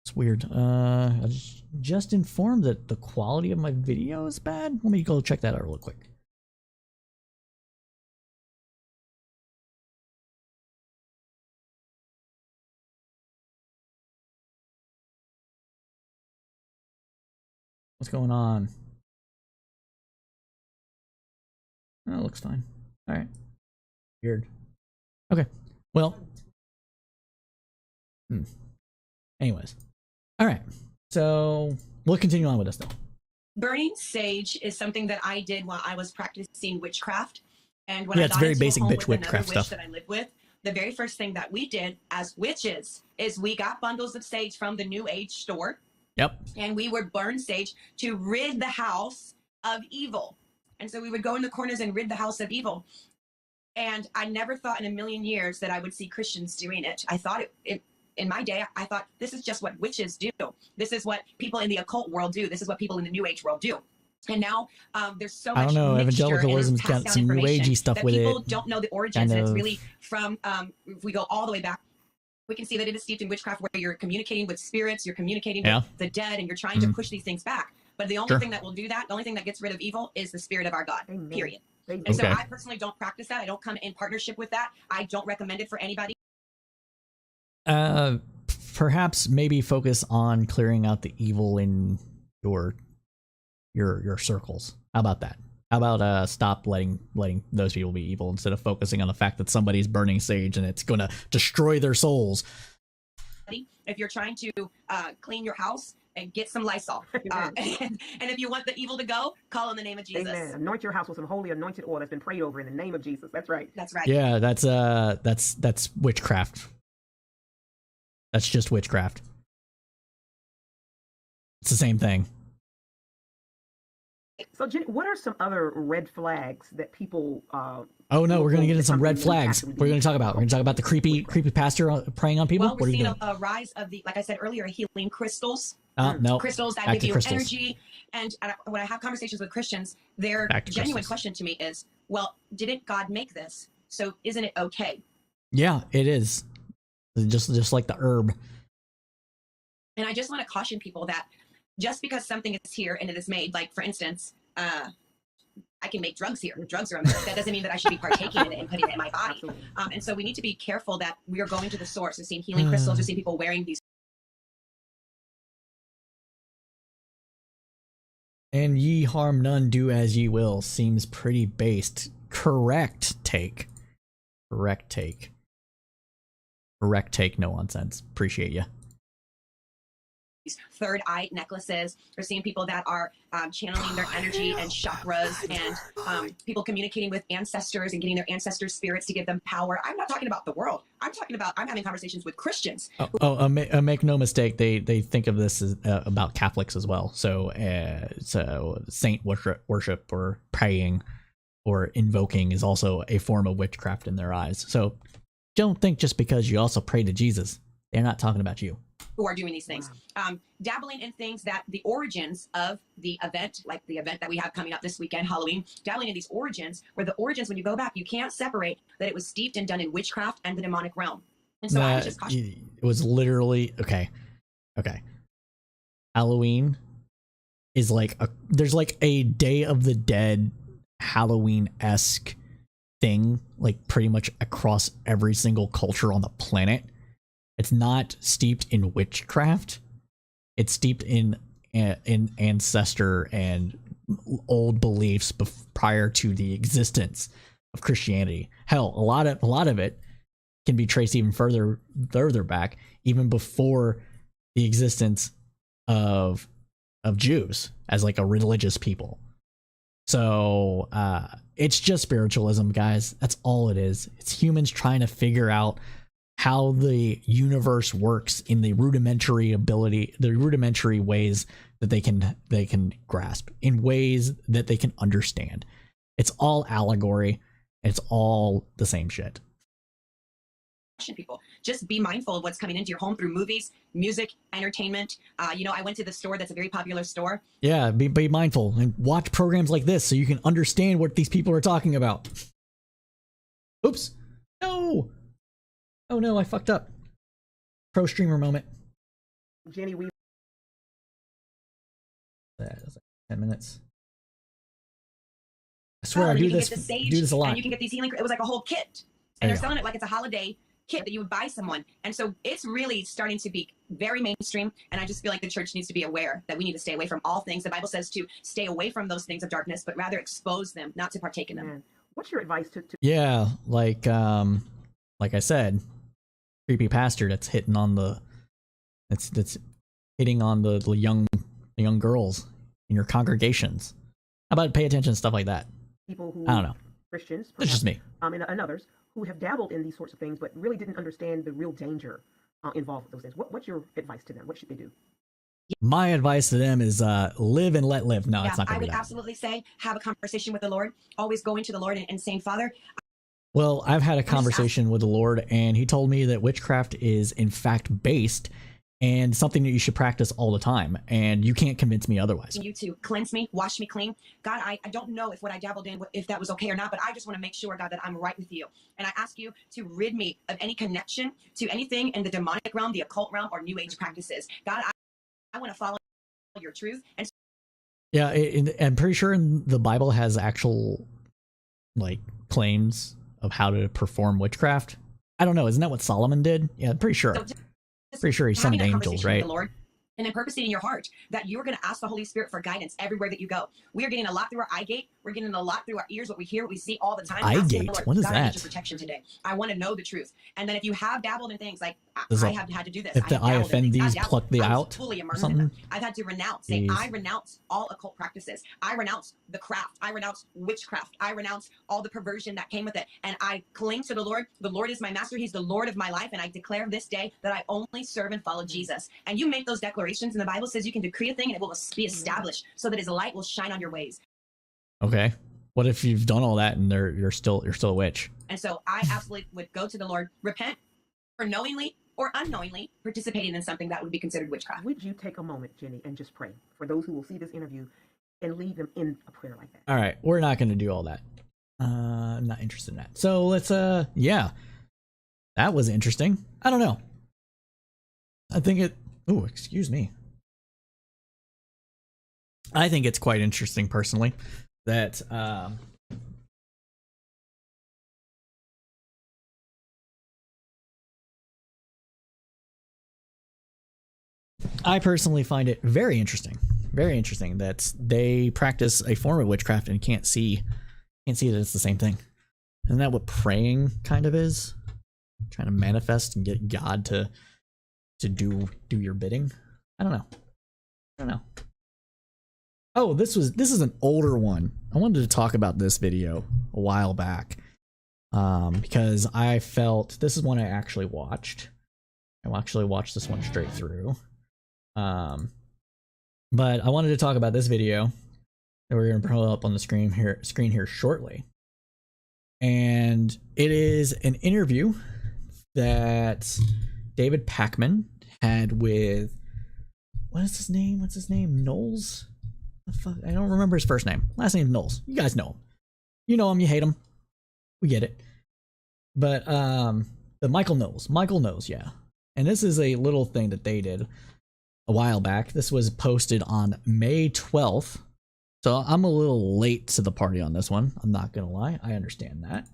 It's weird. I was just informed that the quality of my video is bad. Let me go check that out real quick. What's going on? Oh, it looks fine. All right. Weird. Okay. Well. Anyways. All right. So we'll continue on with this though. Burning sage is something that I did while I was practicing witchcraft. And when I it's got very into basic a home with witchcraft another witch stuff that I live with, the very first thing that we did as witches is we got bundles of sage from the New Age store. Yep. And we would burn sage to rid the house of evil. And so we would go in the corners and rid the house of evil. And I never thought in a million years that I would see Christians doing it. I thought it in my day, I thought this is just what witches do. This is what people in the occult world do. This is what people in the New Age world do. And now there's so much. I don't know. Evangelicalism's got some New Agey stuff with it. People don't know the origins. And it's really from, if we go all the way back, we can see that it is steeped in witchcraft where you're communicating with spirits, you're communicating with the dead, and you're trying to push these things back. But the only thing that will do that, the only thing that gets rid of evil is the spirit of our God, period. And so I personally don't practice that. I don't come in partnership with that. I don't recommend it for anybody. Perhaps maybe focus on clearing out the evil in your circles. How about that? How about stop letting those people be evil instead of focusing on the fact that somebody's burning sage and it's going to destroy their souls. If you're trying to clean your house, and get some Lysol. And if you want the evil to go, call on the name of Jesus. Amen. Anoint your house with some holy anointed oil that's been prayed over in the name of Jesus. That's right. That's right. Yeah, that's witchcraft. That's just witchcraft. It's the same thing. So, Jenny, what are some other red flags that people? Oh no, we're going to get into some red flags. We're going to talk about the creepy pastor preying on people. Well, we're seeing a rise of the, like I said earlier, healing crystals. No, crystals that give you energy. And when I have conversations with Christians, their genuine question to me is, well, didn't God make this? So isn't it okay? Yeah, it is. Just like the herb. And I just want to caution people that just because something is here and it is made, like for instance, I can make drugs here. Drugs are a myth. That doesn't mean that I should be partaking in it and putting it in my body. And so we need to be careful that we are going to the source. We've seen healing crystals. We've seen people wearing these. And ye harm none, do as ye will seems pretty based. Correct take. Correct take. Correct take, no nonsense. Appreciate you. These third eye necklaces. We're seeing people that are channeling their energy and chakras, and people communicating with ancestors and getting their ancestors' spirits to give them power. I'm not talking about the world. I'm having conversations with Christians. Make no mistake, they think of this as about Catholics as well. So saint worship or praying or invoking is also a form of witchcraft in their eyes. So don't think just because you also pray to Jesus, they're not talking about you. Who are doing these things, dabbling in things that the origins of the event, like the event that we have coming up this weekend, Halloween, dabbling in these origins, where the origins, when you go back, you can't separate that it was steeped and done in witchcraft and the demonic realm. And so I was just cautious. It was literally, okay. Halloween is there's like a Day of the Dead Halloween-esque thing, like pretty much across every single culture on the planet. It's not steeped in witchcraft. It's steeped in ancestor and old beliefs prior to the existence of Christianity. Hell, a lot of it can be traced even further back, even before the existence of Jews as like a religious people. So it's just spiritualism, guys. That's all it is. It's humans trying to figure out how the universe works in the rudimentary ways that they can grasp, in ways that they can understand. It's all allegory. It's all the same shit. People, just be mindful of what's coming into your home through movies, music, entertainment. I went to the store that's a very popular store. Yeah, be mindful and watch programs like this so you can understand what these people are talking about. Oops. No. Oh no, I fucked up. Pro streamer moment. Jenny, That was like 10 minutes. I swear I do this a lot. And you can get these healing. It was like a whole kit, and they're selling it like it's a holiday kit that you would buy someone. And so it's really starting to be very mainstream. And I just feel like the church needs to be aware that we need to stay away from all things. The Bible says to stay away from those things of darkness, but rather expose them, not to partake in them. What's your advice to? Yeah, like I said, creepy pastor that's hitting on the young girls in your congregations. How about pay attention to stuff like that? People who I don't know. Christians, It's just me. And others who have dabbled in these sorts of things, but really didn't understand the real danger involved with those things. What's your advice to them? What should they do? My advice to them is live and let live. No, it's not going to be that. I would absolutely say have a conversation with the Lord. Always going to the Lord and saying, Father. Well, I've had a conversation with the Lord, and he told me that witchcraft is in fact based and something that you should practice all the time, and you can't convince me otherwise. You to cleanse me, wash me clean. God, I don't know if what I dabbled in, if that was okay or not, but I just want to make sure, God, that I'm right with you. And I ask you to rid me of any connection to anything in the demonic realm, the occult realm, or New Age practices. God, I want to follow your truth. And yeah, I'm pretty sure the Bible has actual claims of how to perform witchcraft. I don't know. Isn't that what Solomon did? Yeah, I'm pretty sure. Pretty sure he summoned angels, right? With the Lord, and then purposing in your heart that you're going to ask the Holy Spirit for guidance everywhere that you go. We are getting a lot through our eye gate. We're getting a lot through our ears, what we hear, what we see all the time. Eye gate? What is God, that? I need your protection today. I want to know the truth. And then if you have dabbled in things like I have had to do this. If the eye offend these, pluck the out. Fully immersed in them. I've had to renounce. Say, I renounce all occult practices. I renounce the craft. I renounce witchcraft. I renounce all the perversion that came with it. And I cling to the Lord. The Lord is my master. He's the Lord of my life. And I declare this day that I only serve and follow Jesus. And you make those declarations, and the Bible says you can decree a thing and it will be established so that his light will shine on your ways. Okay. What if you've done all that and you're still a witch? And so I absolutely would go to the Lord, repent for knowingly or unknowingly participating in something that would be considered witchcraft. Would you take a moment, Jenny, and just pray for those who will see this interview and lead them in a prayer like that? All right. We're not going to do all that. I'm not interested in that. So let's, yeah. That was interesting. I don't know. I think excuse me. I think it's quite interesting personally that, I personally find it very interesting that they practice a form of witchcraft and can't see that it's the same thing. Isn't that what praying kind of is? Trying to manifest and get God to do your bidding? I don't know. Oh, this is an older one. I wanted to talk about this video a while back because I felt this is one I actually watched. I actually watched this one straight through. But I wanted to talk about this video that we're going to pull up on the screen here shortly. And it is an interview that David Pakman had with, what's his name? Knowles? The fuck? I don't remember his first name. Last name Knowles. You guys know him. You know him, you hate him. We get it. But the Michael Knowles, yeah. And this is a little thing that they did a while back. This was posted on May 12th. So I'm a little late to the party on this one. I'm not going to lie. I understand that.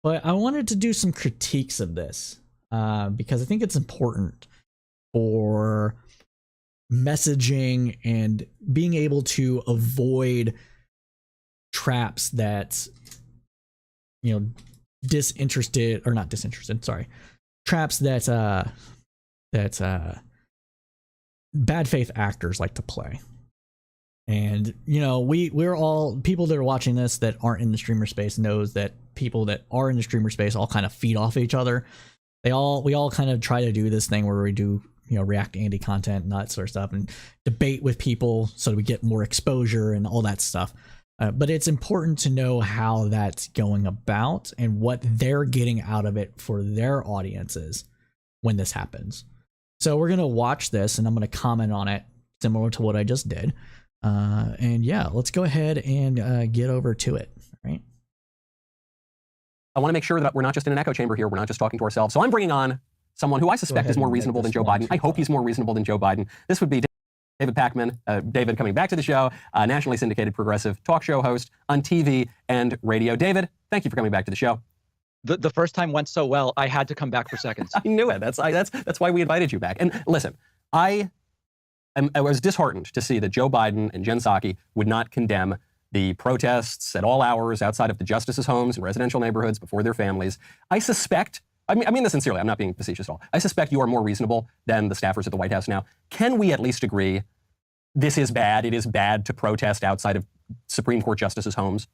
But I wanted to do some critiques of this because I think it's important for messaging and being able to avoid traps that, traps that bad faith actors like to play. And we're all people that are watching this that aren't in the streamer space knows that people that are in the streamer space all kind of feed off each other. We all kind of try to do this thing where we do React Andy content and that sort of stuff and debate with people so that we get more exposure and all that stuff. But it's important to know how that's going about and what they're getting out of it for their audiences when this happens. So we're gonna watch this and I'm gonna comment on it similar to what I just did. And yeah, let's go ahead and get over to it, right? I want to make sure that we're not just in an echo chamber here. We're not just talking to ourselves. So I'm bringing on someone who I suspect is more reasonable than Joe Biden. I hope he's more reasonable than Joe Biden. This would be David Pakman. David coming back to the show, nationally syndicated progressive talk show host on TV and radio. David, thank you for coming back to the show. The first time went so well, I had to come back for seconds. I knew it. That's why we invited you back. And listen, I was disheartened to see that Joe Biden and Jen Psaki would not condemn the protests at all hours outside of the justices' homes and residential neighborhoods before their families. I suspect, I mean this sincerely, I'm not being facetious at all. I suspect you are more reasonable than the staffers at the White House now. Can we at least agree this is bad? It is bad to protest outside of Supreme Court justices' homes?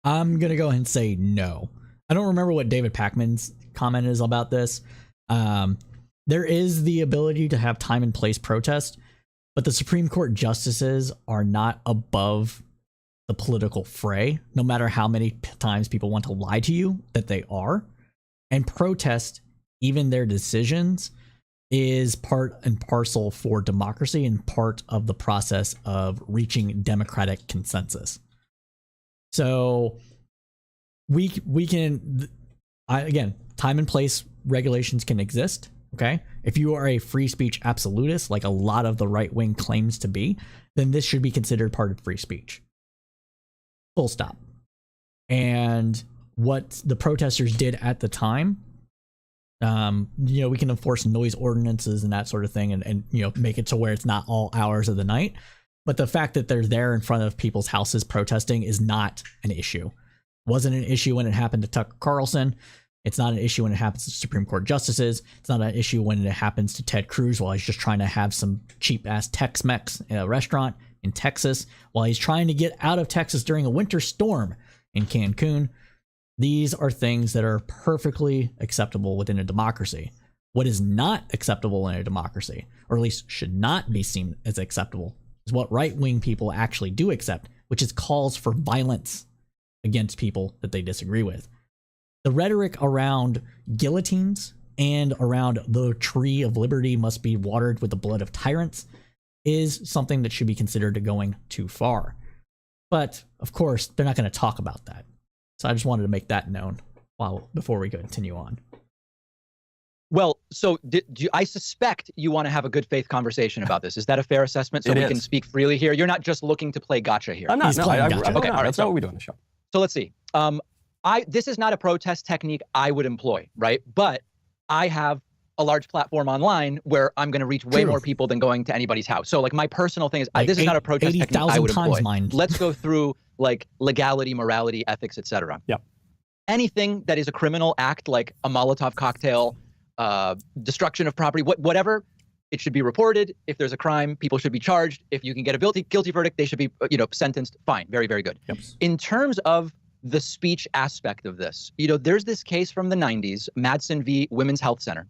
I'm going to go ahead and say no. I don't remember what David Pakman's comment is about this. There is the ability to have time and place protest, but the Supreme Court justices are not above the political fray, no matter how many times people want to lie to you that they are. And protest, even their decisions, is part and parcel for democracy and part of the process of reaching democratic consensus. So we can, again, time and place regulations can exist. Okay, if you are a free speech absolutist, like a lot of the right wing claims to be, then this should be considered part of free speech. Full stop. And what the protesters did at the time, we can enforce noise ordinances and that sort of thing, and make it to where it's not all hours of the night. But the fact that they're there in front of people's houses protesting is not an issue. Wasn't an issue when it happened to Tucker Carlson. It's not an issue when it happens to Supreme Court justices. It's not an issue when it happens to Ted Cruz while he's just trying to have some cheap-ass Tex-Mex in a restaurant in Texas, while he's trying to get out of Texas during a winter storm in Cancun. These are things that are perfectly acceptable within a democracy. What is not acceptable in a democracy, or at least should not be seen as acceptable, is what right-wing people actually do accept, which is calls for violence against people that they disagree with. The rhetoric around guillotines and around the tree of liberty must be watered with the blood of tyrants is something that should be considered going too far. But of course, they're not going to talk about that. So I just wanted to make that known before we continue on. Well, so I suspect you want to have a good faith conversation about this. Is that a fair assessment? So we can speak freely here. You're not just looking to play gotcha here. I'm not. He's No, gotcha. Okay, all right. That's not what we do on the show. So let's see. This is not a protest technique I would employ, right? But I have a large platform online where I'm going to reach way more people than going to anybody's house. So like my personal thing is, this is not a protest technique I would employ. Let's go through like legality, morality, ethics, etc. Yep. Anything that is a criminal act, like a Molotov cocktail, destruction of property, whatever, it should be reported. If there's a crime, people should be charged. If you can get a guilty verdict, they should be sentenced. Fine. Very, very good. Yep. In terms of the speech aspect of this, there's this case from the 90s, Madsen v. Women's Health Center,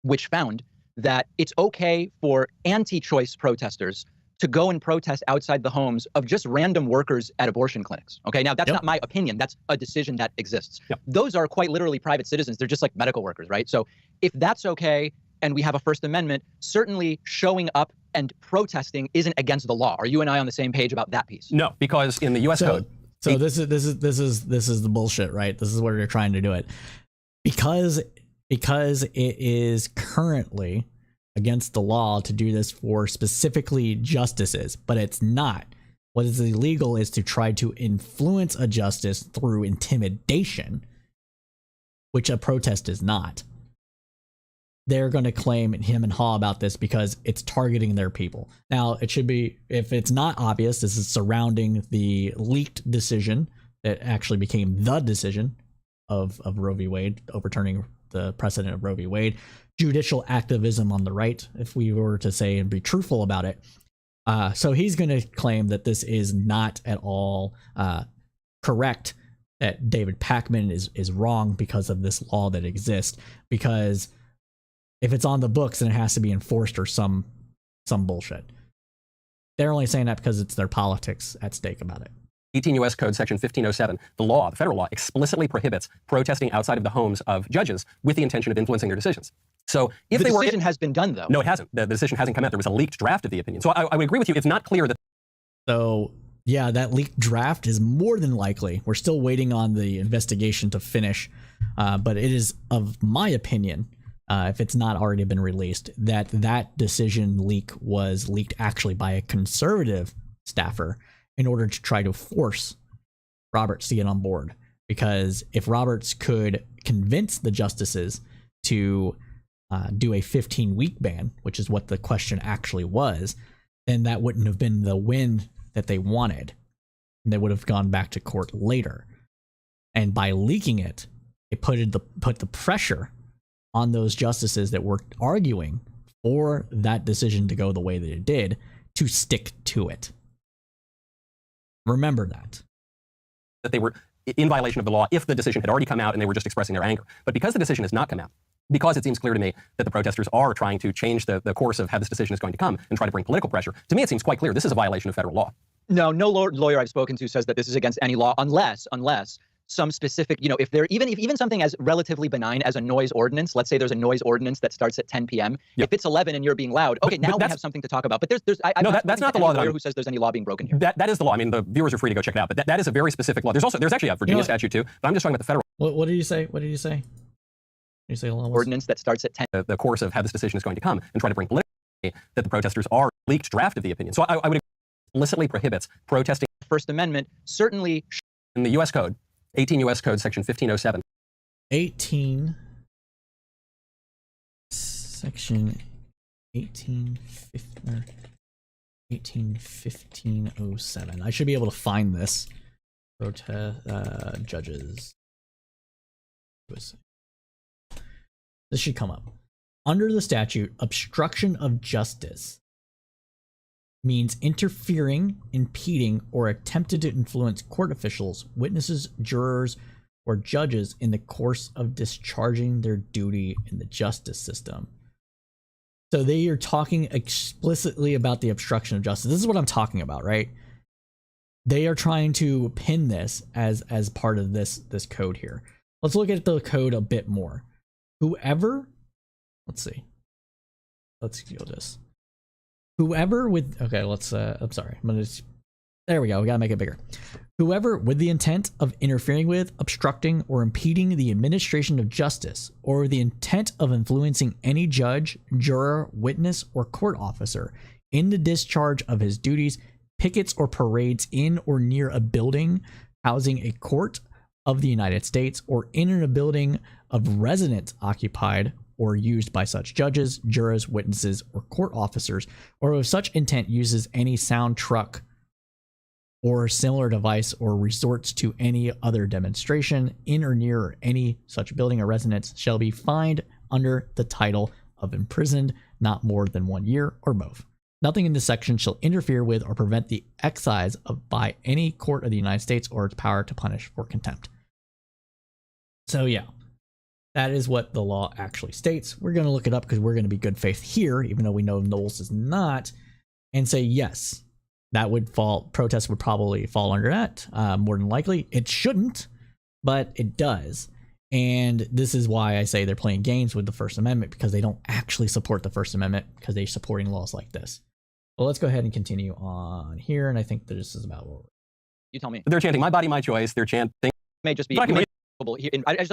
which found that it's okay for anti-choice protesters to go and protest outside the homes of just random workers at abortion clinics. Okay, now that's not my opinion. That's a decision that exists. Those are quite literally private citizens. They're just like medical workers, right? So if that's okay and we have a First Amendment, certainly showing up and protesting isn't against the law. Are you and I on the same page about that piece? No, because in the U.S. code. So this is the bullshit, right? This is where you're trying to do it. Because it is currently against the law to do this for specifically justices, but it's not. What is illegal is to try to influence a justice through intimidation, which a protest is not. They're going to claim him and haw about this because it's targeting their people. Now, it should be, if it's not obvious, this is surrounding the leaked decision that actually became the decision of Roe v. Wade, overturning the precedent of Roe v. Wade. Judicial activism on the right, if we were to say and be truthful about it. So he's going to claim that this is not at all correct, that David Pakman is wrong because of this law that exists, because if it's on the books, then it has to be enforced or some bullshit. They're only saying that because it's their politics at stake about it. 18 U.S. Code Section 1507, the federal law, explicitly prohibits protesting outside of the homes of judges with the intention of influencing their decisions. So if the decision has been done, though. No, it hasn't. The decision hasn't come out. There was a leaked draft of the opinion. So I would agree with you. It's not clear that. So yeah, that leaked draft is more than likely. We're still waiting on the investigation to finish, but it is, of my opinion, if it's not already been released, that decision leak was leaked actually by a conservative staffer in order to try to force Roberts to get on board. Because if Roberts could convince the justices to do a 15-week ban, which is what the question actually was, then that wouldn't have been the win that they wanted. They would have gone back to court later. And by leaking it, it put the pressure on those justices that were arguing for that decision to go the way that it did to stick to it. Remember that they were in violation of the law if the decision had already come out and they were just expressing their anger. But because the decision has not come out, because it seems clear to me that the protesters are trying to change the course of how this decision is going to come and try to bring political pressure, to me it seems quite clear this is a violation of federal law. No lawyer I've spoken to says that this is against any law unless some specific, if there even something as relatively benign as a noise ordinance, let's say there's a noise ordinance that starts at 10 p.m. If it's 11 and you're being loud, okay, now we have something to talk about. But that's not the law lawyer who says there's any law being broken here. That is the law. I mean, the viewers are free to go check it out, but that is a very specific law. There's actually a Virginia statute too, but I'm just talking about the federal. What did you say? What did you say? You say ordinance that starts at 10. The course of how this decision is going to come and try to bring political that the protesters are leaked draft of the opinion. So I would explicitly prohibits protesting. First Amendment certainly in the U.S. Code. 18 U.S. Code Section 1507. 18 Section 1507. I should be able to find this. Protest judges. This should come up. Under the statute, obstruction of justice means interfering, impeding, or attempted to influence court officials, witnesses, jurors, or judges in the course of discharging their duty in the justice system. So they are talking explicitly about the obstruction of justice. This is what I'm talking about, right? they are trying to pin this as part of this code here. Let's look at the code a bit more. Whoever, let's see. Let's go this. Whoever with, okay, let's, I'm sorry. I'm gonna just, there we go. We gotta make it bigger. Whoever with the intent of interfering with, obstructing, or impeding the administration of justice, or the intent of influencing any judge, juror, witness, or court officer in the discharge of his duties, pickets or parades in or near a building housing a court of the United States, or in a building of residence occupied or used by such judges, jurors, witnesses, or court officers, or with such intent uses any sound truck or similar device, or resorts to any other demonstration in or near any such building or residence, shall be fined under the title of imprisoned not more than 1 year, or both. Nothing in this section shall interfere with or prevent the exercise of by any court of the United States or its power to punish for contempt. So yeah, that is what the law actually states. We're going to look it up because we're going to be good faith here, even though we know Knowles is not, and say yes, that would fall, protests would probably fall under that, more than likely. It shouldn't, but it does. And this is why I say they're playing games with the First Amendment, because they don't actually support the First Amendment, because they're supporting laws like this. Well, let's go ahead and continue on here, and I think this is about what you tell me. They're chanting "My body, my choice." They're chanting. May just be. I just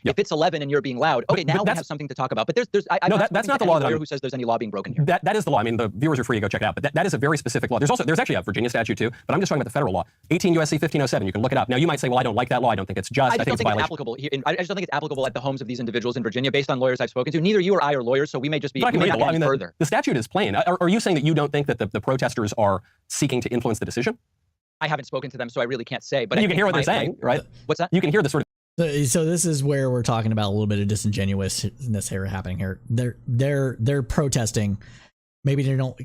If it's 11 and you're being loud, okay, now we have something to talk about. But that's not the law. Who says there's any law being broken here? That is the law. I mean, the viewers are free to go check it out. But that is a very specific law. There's actually a Virginia statute too. But I'm just talking about the federal law, 18 U.S.C. 1507. You can look it up. Now you might say, well, I don't like that law. I don't think it's just. I just don't think it's applicable. I just don't think it's applicable at the homes of these individuals in Virginia, based on lawyers I've spoken to. Neither you or I are lawyers, so we may just be. Further. The statute is plain. Are you saying that you don't think that the protesters are seeking to influence the decision? I haven't spoken to them, so I really can't say. But you can hear what they're saying, right? What's that? You can hear the sort of. So this is where we're talking about a little bit of disingenuousness here happening here. They're protesting. Maybe they don't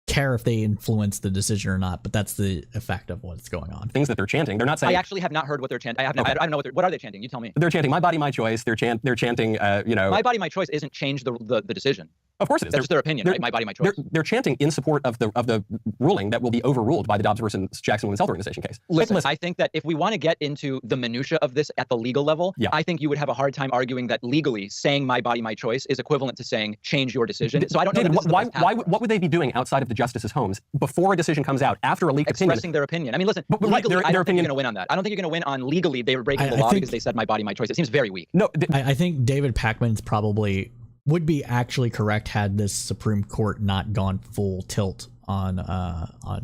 care if they influence the decision or not, but that's the effect of what's going on. Things that they're chanting. They're not saying. I actually have not heard what they're chanting. I don't know what are they chanting. You tell me. They're chanting "My body, my choice." They're chanting. My body, my choice isn't change the decision. Of course it is. That's just their opinion, right? My body, my choice. They're chanting in support of the ruling that will be overruled by the Dobbs versus Jackson Women's Health Organization case. Listen, I think that if we want to get into the minutia of this at the legal level, I think you would have a hard time arguing that legally saying "my body, my choice" is equivalent to saying "change your decision." So I don't know. David, what would they be doing outside of the justices' homes before a decision comes out, after a leaked opinion? Expressing their opinion. I mean, listen, legally, I don't think you're going to win on that. I don't think you're going to win on legally they were breaking the law because they said "my body, my choice." It seems very weak. No, I think David Pakman's probably would be actually correct had this Supreme Court not gone full tilt on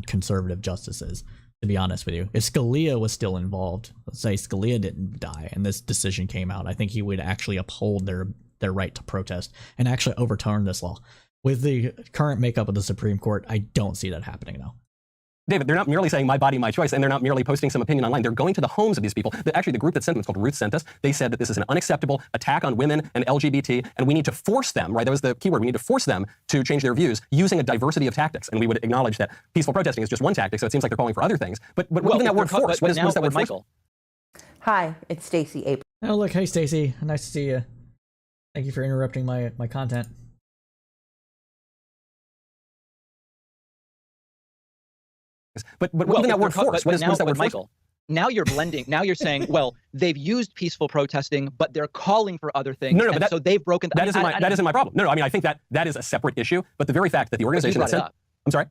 conservative justices, to be honest with you. If Scalia was still involved, let's say Scalia didn't die and this decision came out, I think he would actually uphold their right to protest and actually overturn this law. With the current makeup of the Supreme Court, I don't see that happening now. David, they're not merely saying "my body, my choice," and they're not merely posting some opinion online. They're going to the homes of these people. Actually, the group that sent them, it's called Ruth Sent Us, they said that this is an unacceptable attack on women and LGBT, and we need to force them, right? That was the keyword. We need to force them to change their views using a diversity of tactics. And we would acknowledge that peaceful protesting is just one tactic, so it seems like they're calling for other things. But even that word force, what is that word force? Hi, it's Stacey April. Oh, look, hey, Stacey. Nice to see you. Thank you for interrupting my content. But even that word force, what is that word Michael? force? Now you're blending. Now you're saying, well, they've used peaceful protesting, but they're calling for other things. No, but so they've broken. That isn't my problem. No, I mean, I think that is a separate issue. But the very fact that the organization that said, I'm sorry.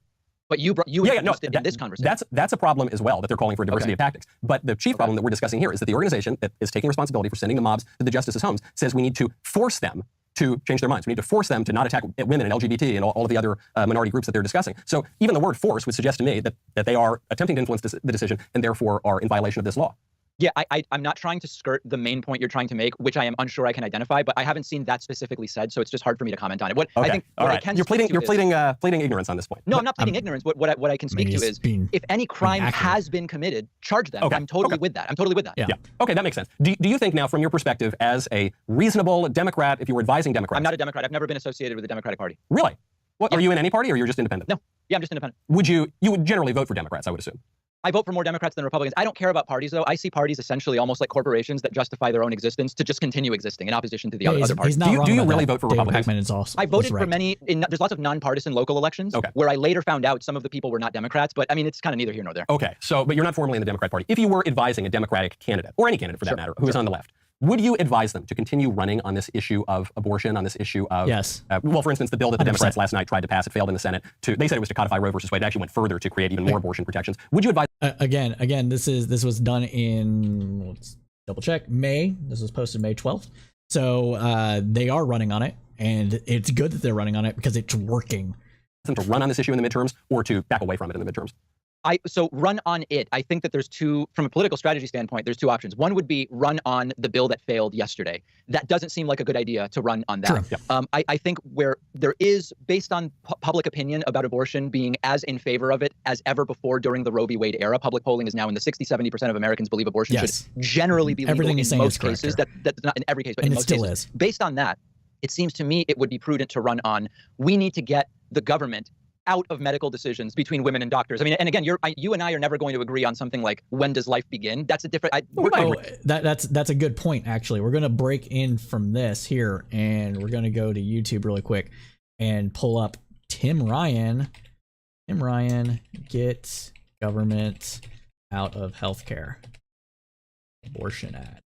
But you introduced it in this conversation. That's a problem as well, that they're calling for a diversity of tactics. But the chief problem that we're discussing here is that the organization that is taking responsibility for sending the mobs to the justices' homes says we need to force them to change their minds. We need to force them to not attack women and LGBT and all of the other minority groups that they're discussing. So even the word force would suggest to me that they are attempting to influence the decision and therefore are in violation of this law. Yeah, I'm not trying to skirt the main point you're trying to make, which I am unsure I can identify, but I haven't seen that specifically said, so it's just hard for me to comment on it. I think you're pleading ignorance on this point. No, I'm not pleading ignorance. What I can speak to is if any crime has been committed, charge them. I'm totally with that. I'm totally with that. Yeah. Okay, that makes sense. Do you think now, from your perspective as a reasonable Democrat, if you were advising Democrats? I'm not a Democrat. I've never been associated with the Democratic Party. Really? What, are you in any party, or you're just independent? No. Yeah, I'm just independent. You would generally vote for Democrats, I would assume. I vote for more Democrats than Republicans. I don't care about parties, though. I see parties essentially almost like corporations that justify their own existence to just continue existing in opposition to the other parties. Do you really vote for Republicans? I voted for many. There's lots of nonpartisan local elections where I later found out some of the people were not Democrats, but I mean, it's kind of neither here nor there. Okay, so, but you're not formally in the Democrat Party. If you were advising a Democratic candidate, or any candidate for that matter, who is on the left, would you advise them to continue running on this issue of abortion, on this issue of... Yes. Well, for instance, the bill that the 100%. Democrats last night tried to pass, it failed in the Senate. They said it was to codify Roe versus Wade. It actually went further to create even more abortion protections. Would you advise... Again, this was done in, let's double check, May. This was posted May 12th. So they are running on it, and it's good that they're running on it because it's working. Them to run on this issue in the midterms or to back away from it in the midterms? So run on it. I think that there's from a political strategy standpoint, there's two options. One would be run on the bill that failed yesterday. That doesn't seem like a good idea to run on that. True. Yeah. I think where there is, based on public opinion about abortion being as in favor of it as ever before during the Roe v. Wade era, public polling is now in the 60-70% of Americans believe abortion should generally be legal in most cases. That's not in every case, but in most cases. Based on that, it seems to me it would be prudent to run on, we need to get the government out of medical decisions between women and doctors. I mean, and again, you and I are never going to agree on something like when does life begin. That's a different. That's a good point. Actually, we're gonna break in from this here, and we're gonna go to YouTube really quick and pull up Tim Ryan. Tim Ryan, get government out of healthcare. Abortion ad.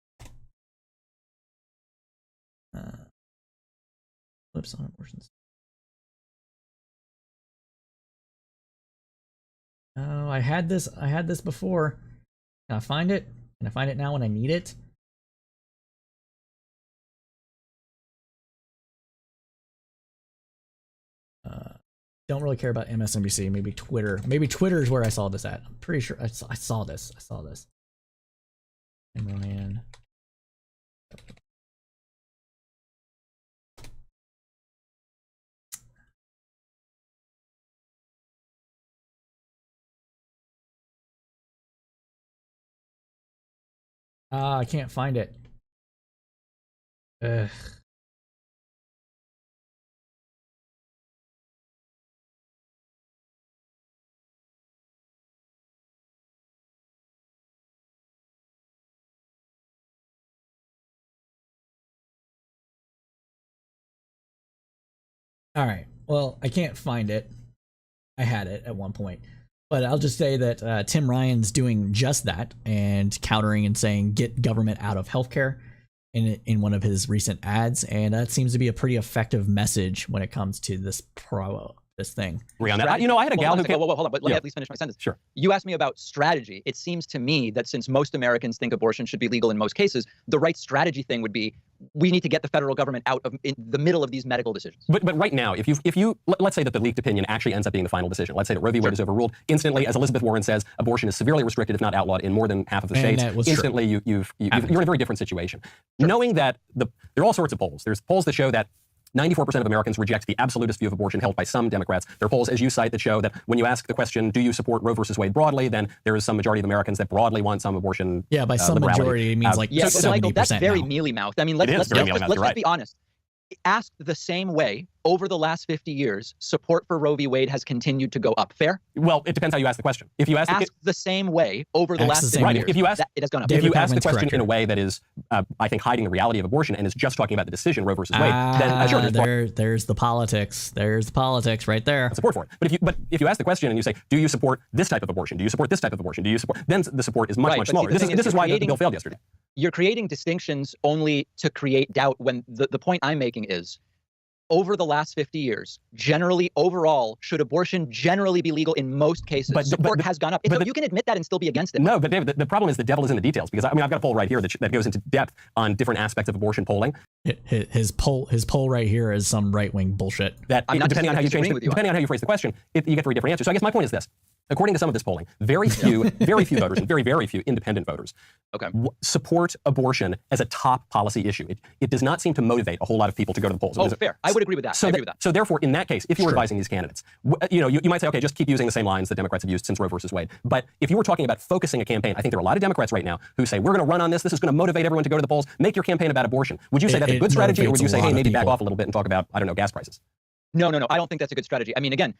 Flips on abortions. Oh, I had this before. Can I find it? Can I find it now when I need it? Don't really care about MSNBC. Maybe Twitter. Maybe Twitter is where I saw this at. I'm pretty sure I saw this. Tim Ryan. I can't find it. Ugh. All right. Well, I can't find it. I had it at one point. But I'll just say that Tim Ryan's doing just that and countering and saying get government out of healthcare in one of his recent ads, and that seems to be a pretty effective message when it comes to this thing. Agree on that. You know, I had a gal who came... Hold on, but let me at least finish my sentence. Sure. You asked me about strategy. It seems to me that since most Americans think abortion should be legal in most cases, the right strategy thing would be we need to get the federal government out of in the middle of these medical decisions. But right now, if you let's say that the leaked opinion actually ends up being the final decision. Let's say that Roe v. Wade is overruled instantly, as Elizabeth Warren says, abortion is severely restricted, if not outlawed, in more than half of the states. Instantly, you're in a very different situation. Sure. Knowing that there are all sorts of polls. There's polls that show that 94% of Americans reject the absolutist view of abortion held by some Democrats. There are polls, as you cite, that show that when you ask the question, do you support Roe versus Wade broadly, then there is some majority of Americans that broadly want some abortion. Yeah, by some majority, it means like 70%. Michael, that's very mealy-mouthed. I mean, let's be honest. Asked the same way, over the last 50 years, support for Roe v. Wade has continued to go up. Fair? Well, it depends how you ask the question. If you ask the same way over the last 50 years, if you ask, it has gone up. If you ask the question in a way that is, I think, hiding the reality of abortion and is just talking about the decision, Roe versus Wade, then sure, there's the politics. There's the politics right there. Support for it. But if you ask the question and you say, do you support this type of abortion? Do you support this type of abortion? Do you support? Then the support is much smaller. This is why the bill failed yesterday. You're creating distinctions only to create doubt when the point I'm making is, over the last 50 years, generally, overall, should abortion generally be legal in most cases? But support has gone up. You can admit that and still be against it. No, but David, the problem is the devil is in the details. Because I mean, I've got a poll right here that goes into depth on different aspects of abortion polling. His poll right here is some right-wing bullshit. That depending on how you phrase the question, you get very different answers. So I guess my point is this. According to some of this polling, very few voters and very few independent voters support abortion as a top policy issue. It does not seem to motivate a whole lot of people to go to the polls. Oh, fair. I would agree with that. So therefore, in that case, if you were advising these candidates, you might say, okay, just keep using the same lines that Democrats have used since Roe versus Wade. But if you were talking about focusing a campaign, I think there are a lot of Democrats right now who say, we're going to run on this. This is going to motivate everyone to go to the polls. Make your campaign about abortion. Would you say that's a good strategy, or would you say, hey, maybe back off a little bit and talk about, I don't know, gas prices? No. I don't think that's a good strategy. I mean, again,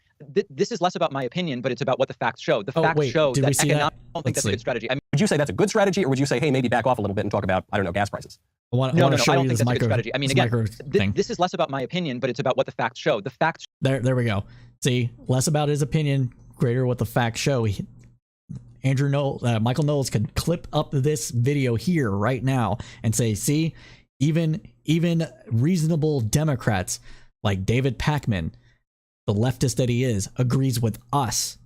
this is less about my opinion, but it's about what the facts show. The facts show that economic. I don't think that's a good strategy. I mean, would you say that's a good strategy, or would you say, hey, maybe back off a little bit and talk about, I don't know, gas prices? No, I don't think that's a good strategy. I mean, again, this is less about my opinion, but it's about what the facts show. The facts. There we go. See, less about his opinion, greater what the facts show. Michael Knowles could clip up this video here right now and say, see, even reasonable Democrats like David Pakman, the leftist that he is, agrees with us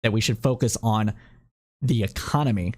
that we should focus on the economy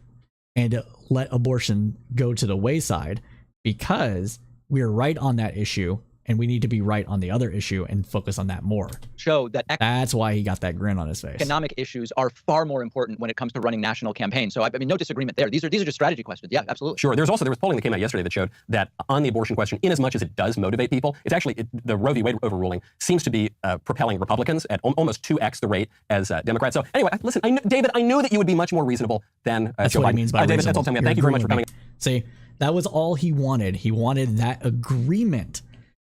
and let abortion go to the wayside, because we're right on that issue and we need to be right on the other issue and focus on that more. Show that that's why he got that grin on his face. Economic issues are far more important when it comes to running national campaigns. So I mean, no disagreement there. These are just strategy questions. Yeah, absolutely. Sure. There was polling that came out yesterday that showed that on the abortion question, in as much as it does motivate people, it's actually the Roe v. Wade overruling seems to be propelling Republicans at almost 2x the rate as Democrats. So anyway, listen, David, I knew that you would be much more reasonable than that's Joe what Biden. He means by David, that's all. Thank you very much for coming. See, that was all he wanted. He wanted that agreement.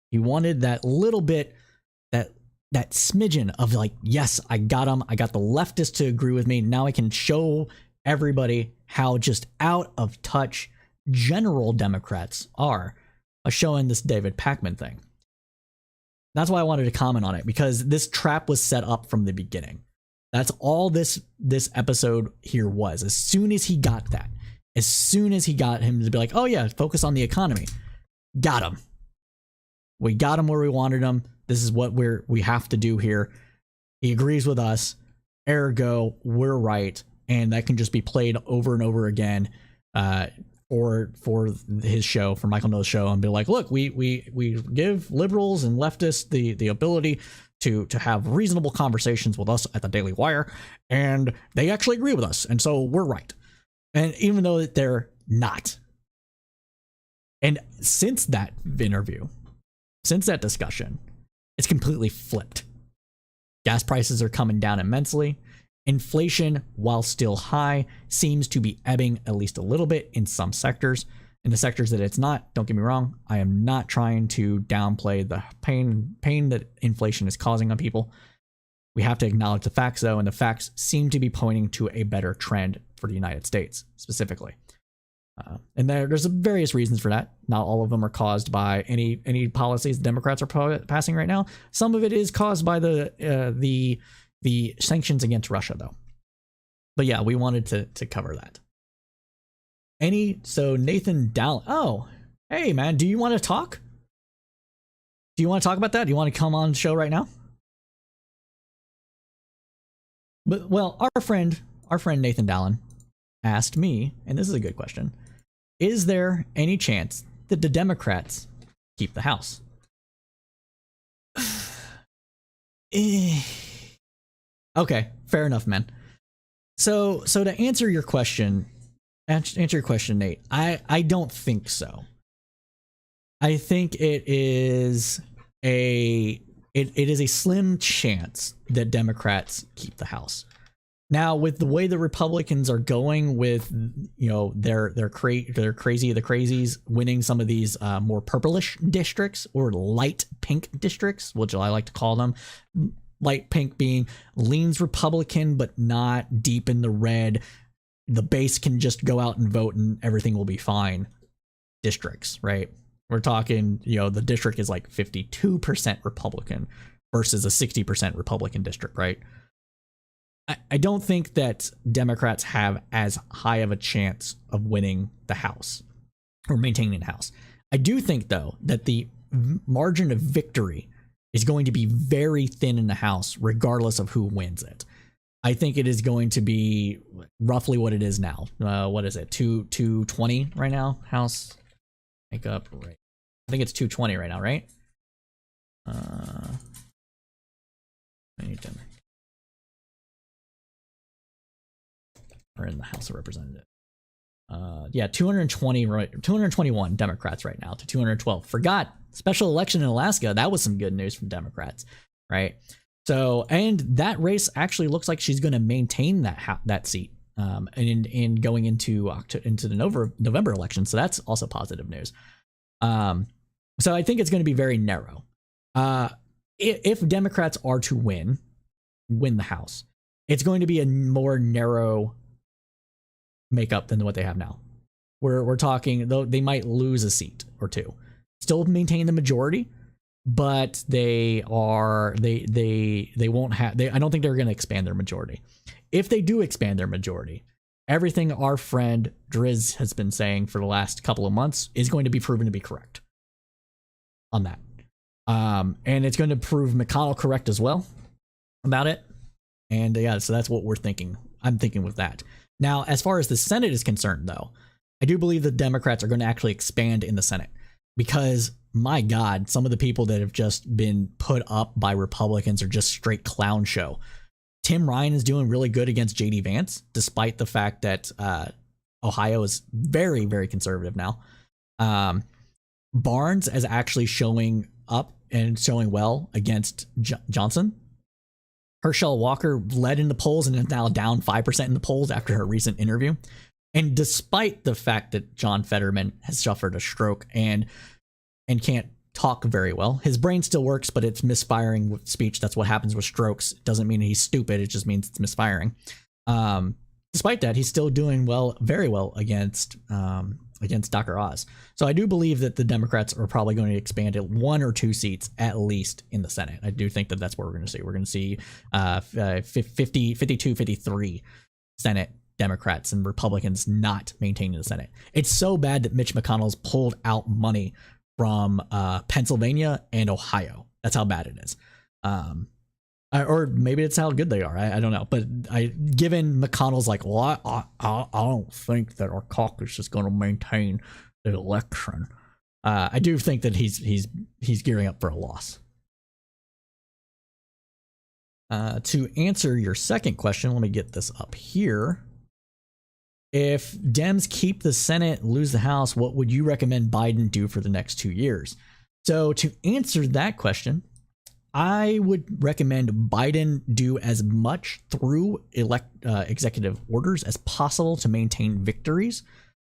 He wanted that little bit, that smidgen of like, yes, I got him. I got the leftists to agree with me. Now I can show everybody how just out of touch general Democrats are by showing this David Pakman thing. That's why I wanted to comment on it, because this trap was set up from the beginning. That's all this episode here was. As soon as he got that, as soon as he got him to be like, oh yeah, focus on the economy, got him. We got him where we wanted him. This is what we have to do here. He agrees with us. Ergo, we're right. And that can just be played over and over again for his show, for Michael Knowles' show, and be like, look, we give liberals and leftists the ability to have reasonable conversations with us at the Daily Wire, and they actually agree with us, and so we're right. And even though they're not. And since that interview, since that discussion, it's completely flipped. Gas prices are coming down immensely. Inflation, while still high, seems to be ebbing at least a little bit in some sectors. In the sectors that it's not, don't get me wrong, I am not trying to downplay the pain that inflation is causing on people. We have to acknowledge the facts, though, and the facts seem to be pointing to a better trend for the United States, specifically. And there's various reasons for that. Not all of them are caused by any policies Democrats are passing right now. Some of it is caused by the sanctions against Russia, though. But yeah, we wanted to cover that. So Nathan Dallin. Oh, hey man, do you want to talk? Do you want to talk about that? Do you want to come on the show right now? But well, our friend Nathan Dallin asked me, and this is a good question: is there any chance that the Democrats keep the House? Okay, fair enough, man. So to answer your question, Nate, I don't think so. I think it is a slim chance that Democrats keep the House. Now, with the way the Republicans are going with, they're crazy, the crazies winning some of these more purplish districts or light pink districts, which I like to call them. Light pink being leans Republican, but not deep in the red. The base can just go out and vote and everything will be fine. Districts, right? We're talking, the district is like 52% Republican versus a 60% Republican district, right? I don't think that Democrats have as high of a chance of winning the House or maintaining the House. I do think, though, that the margin of victory is going to be very thin in the House, regardless of who wins it. I think it is going to be roughly what it is now. What is it? 220 right now? House makeup, right? I think it's 220 right now, right? Or in the House of Representatives. 221 Democrats right now to 212. Forgot special election in Alaska. That was some good news from Democrats, right? So, and that race actually looks like she's going to maintain that seat, in going into the November election. So that's also positive news. So I think it's going to be very narrow. if Democrats are to win the House, it's going to be a more narrow makeup than what they have now. We're talking, though, they might lose a seat or two, still maintain the majority, but they won't have. I don't think they're going to expand their majority. If they do expand their majority, everything our friend Driz has been saying for the last couple of months is going to be proven to be correct on that. And it's going to prove McConnell correct as well about it. And yeah, so that's what we're thinking. I'm thinking with that. Now, as far as the Senate is concerned, though, I do believe the Democrats are going to actually expand in the Senate because, my God, some of the people that have just been put up by Republicans are just straight clown show. Tim Ryan is doing really good against J.D. Vance, despite the fact that Ohio is very, very conservative now. Barnes is actually showing up and showing well against Johnson. Herschel Walker led in the polls and is now down 5% in the polls after her recent interview. And despite the fact that John Fetterman has suffered a stroke and can't talk very well, his brain still works, but it's misfiring with speech. That's what happens with strokes. It doesn't mean he's stupid. It just means it's misfiring. Despite that, he's still doing well, very well against Dr. Oz. So I do believe that the Democrats are probably going to expand it 1 or 2 seats at least in the Senate. I do think that that's what we're going to see. We're going to see 52, 53 Senate Democrats and Republicans not maintaining the Senate. It's so bad that Mitch McConnell's pulled out money from Pennsylvania and Ohio. That's how bad it is. Or maybe it's how good they are. I don't know. But given McConnell's like, well, I don't think that our caucus is going to maintain the election. I do think that he's gearing up for a loss. To answer your second question, let me get this up here. If Dems keep the Senate, lose the House, what would you recommend Biden do for the next 2 years? So to answer that question, I would recommend Biden do as much through executive orders as possible to maintain victories.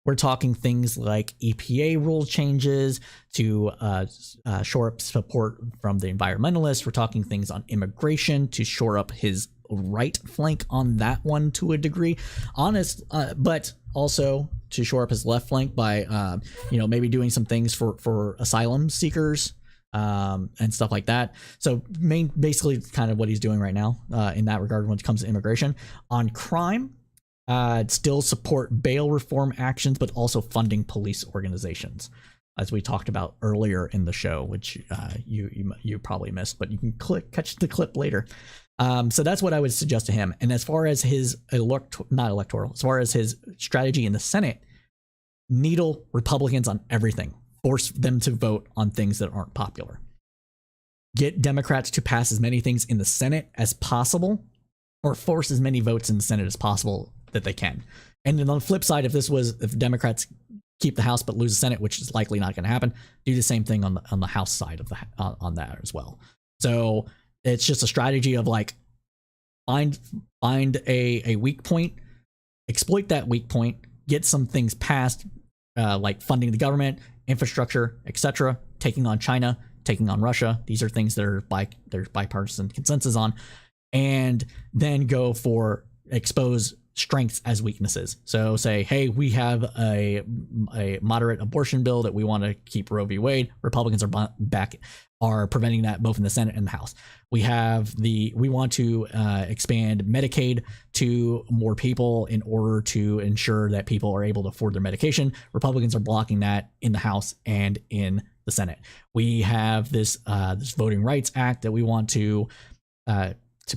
We're talking things like EPA rule changes to shore up support from the environmentalists. We're talking things on immigration to shore up his right flank on that one to a degree. But also to shore up his left flank by, maybe doing some things for asylum seekers. And stuff like that. So basically kind of what he's doing right now in that regard when it comes to immigration. On crime, still support bail reform actions, but also funding police organizations, as we talked about earlier in the show, which you probably missed, but you can catch the clip later. So that's what I would suggest to him. And as far as his as far as his strategy in the Senate, needle Republicans on everything. Force them to vote on things that aren't popular. Get Democrats to pass as many things in the Senate as possible, or force as many votes in the Senate as possible that they can. And then on the flip side, if Democrats keep the House but lose the Senate, which is likely not going to happen, do the same thing on the House side of on that as well. So it's just a strategy of like find a weak point, exploit that weak point, get some things passed, like funding the government, infrastructure, etc., taking on China, taking on Russia. These are things that there's bipartisan consensus on, and then go for expose strengths as weaknesses. So say, hey, we have a moderate abortion bill that we want to keep Roe v. Wade. Republicans are preventing that both in the Senate and the House. We want to expand Medicaid to more people in order to ensure that people are able to afford their medication. Republicans are blocking that in the House and in the Senate. We have this Voting Rights Act that we want to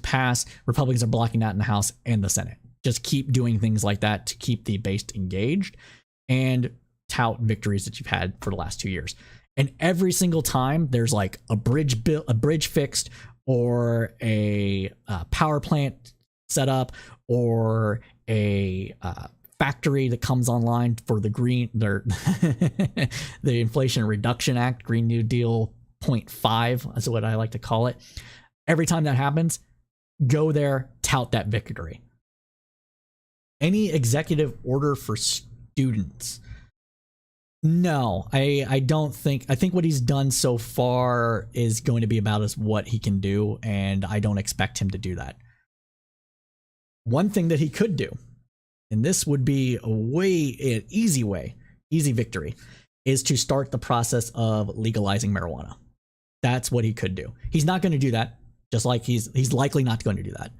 pass. Republicans are blocking that in the House and the Senate. Just keep doing things like that to keep the base engaged and tout victories that you've had for the last 2 years. And every single time there's like a bridge fixed, or a power plant set up, or a factory that comes online for the Inflation Reduction Act, Green New Deal 0.5 is what I like to call it. Every time that happens, go there, tout that victory. Any executive order for students, No, I don't think. I think what he's done so far is going to be about as what he can do, and I don't expect him to do that. One thing that he could do, and this would be an easy victory, is to start the process of legalizing marijuana. That's what he could do. He's not going to do that, just like he's likely not going to do that.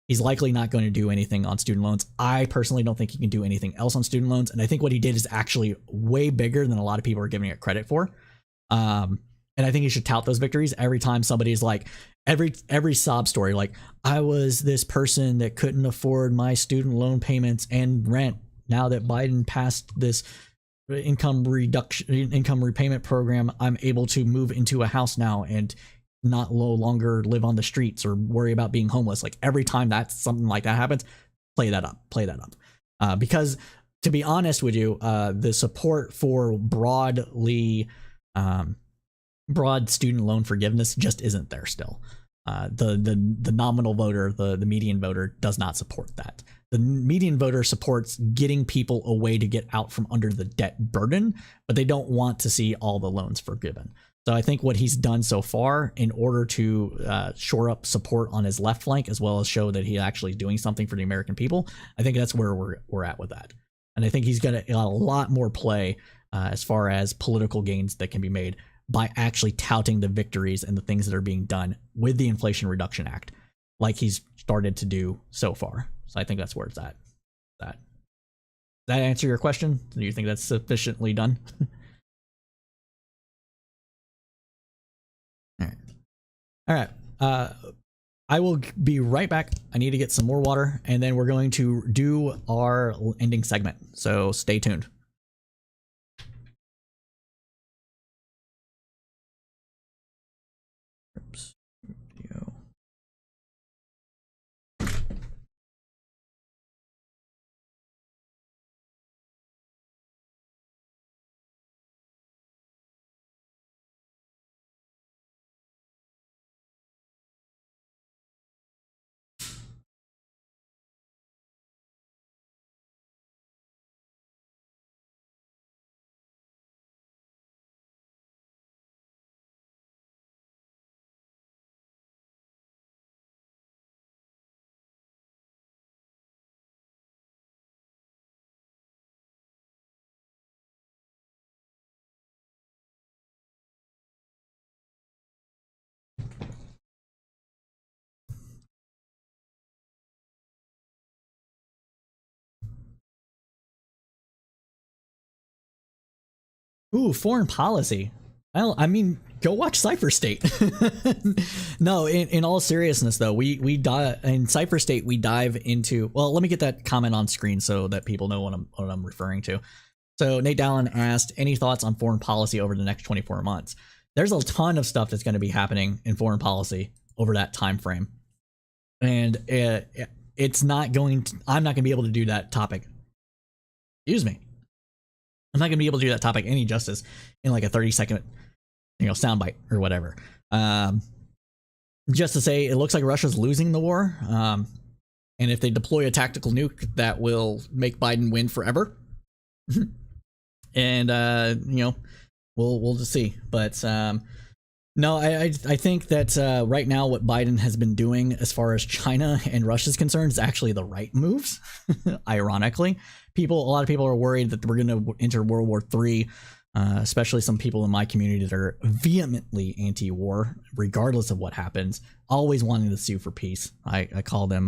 He's likely not going to do anything on student loans. I personally don't think he can do anything else on student loans. And I think what he did is actually way bigger than a lot of people are giving it credit for. And I think he should tout those victories every time somebody's like, every sob story, like, I was this person that couldn't afford my student loan payments and rent. Now that Biden passed this income repayment program, I'm able to move into a house now and not no longer live on the streets or worry about being homeless. Like, every time that something like that happens, play that up. Because to be honest with you, the support for broad student loan forgiveness just isn't there still. The nominal voter, the median voter, does not support that. The median voter supports getting people a way to get out from under the debt burden, but they don't want to see all the loans forgiven. So I think what he's done so far in order to shore up support on his left flank, as well as show that he's actually doing something for the American people, I think that's where we're at with that. And I think he's got a lot more play as far as political gains that can be made by actually touting the victories and the things that are being done with the Inflation Reduction Act, like he's started to do so far. So I think that's where it's at. Does that answer your question? Do you think that's sufficiently done? All right. I will be right back. I need to get some more water, and then we're going to do our ending segment. So stay tuned. Oops. Video. Ooh, foreign policy. Well, I mean, go watch Cypher State. No, in all seriousness, though, we dive in Cypher State. We dive into. Well, let me get that comment on screen so that people know what I'm referring to. So Nate Dallin asked, any thoughts on foreign policy over the next 24 months? There's a ton of stuff that's going to be happening in foreign policy over that time frame, and it's not going to. I'm not going to be able to do that topic. Excuse me. I'm not going to be able to do that topic any justice in like a 30-second, soundbite or whatever. Just to say, it looks like Russia's losing the war. And if they deploy a tactical nuke, that will make Biden win forever. And, we'll just see. But no, I think that right now what Biden has been doing as far as China and Russia is concerned is actually the right moves, ironically. A lot of people are worried that we're going to enter World War III, especially some people in my community that are vehemently anti-war, regardless of what happens, always wanting to sue for peace. I call them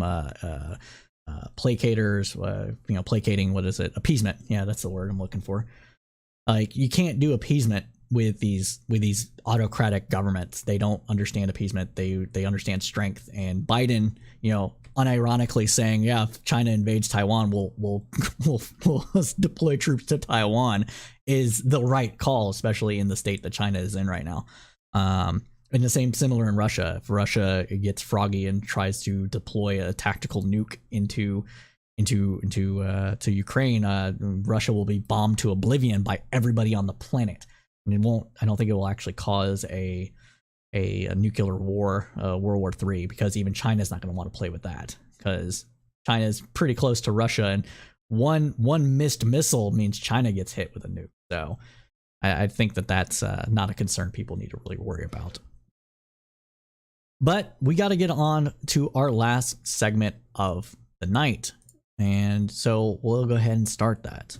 placators, placating, what is it? Appeasement. Yeah, that's the word I'm looking for. Like, you can't do appeasement with these autocratic governments. They don't understand appeasement. They understand strength. And Biden, unironically saying, yeah, if China invades Taiwan, we'll deploy troops to Taiwan, is the right call, especially in the state that China is in right now. And the same similar in Russia. If Russia gets froggy and tries to deploy a tactical nuke into Ukraine, Russia will be bombed to oblivion by everybody on the planet. And I don't think it will actually cause a nuclear war, World War III, because even China's not going to want to play with that, because China is pretty close to Russia, and one missed missile means China gets hit with a nuke. So I think that that's not a concern people need to really worry about. But we got to get on to our last segment of the night. And so we'll go ahead and start that.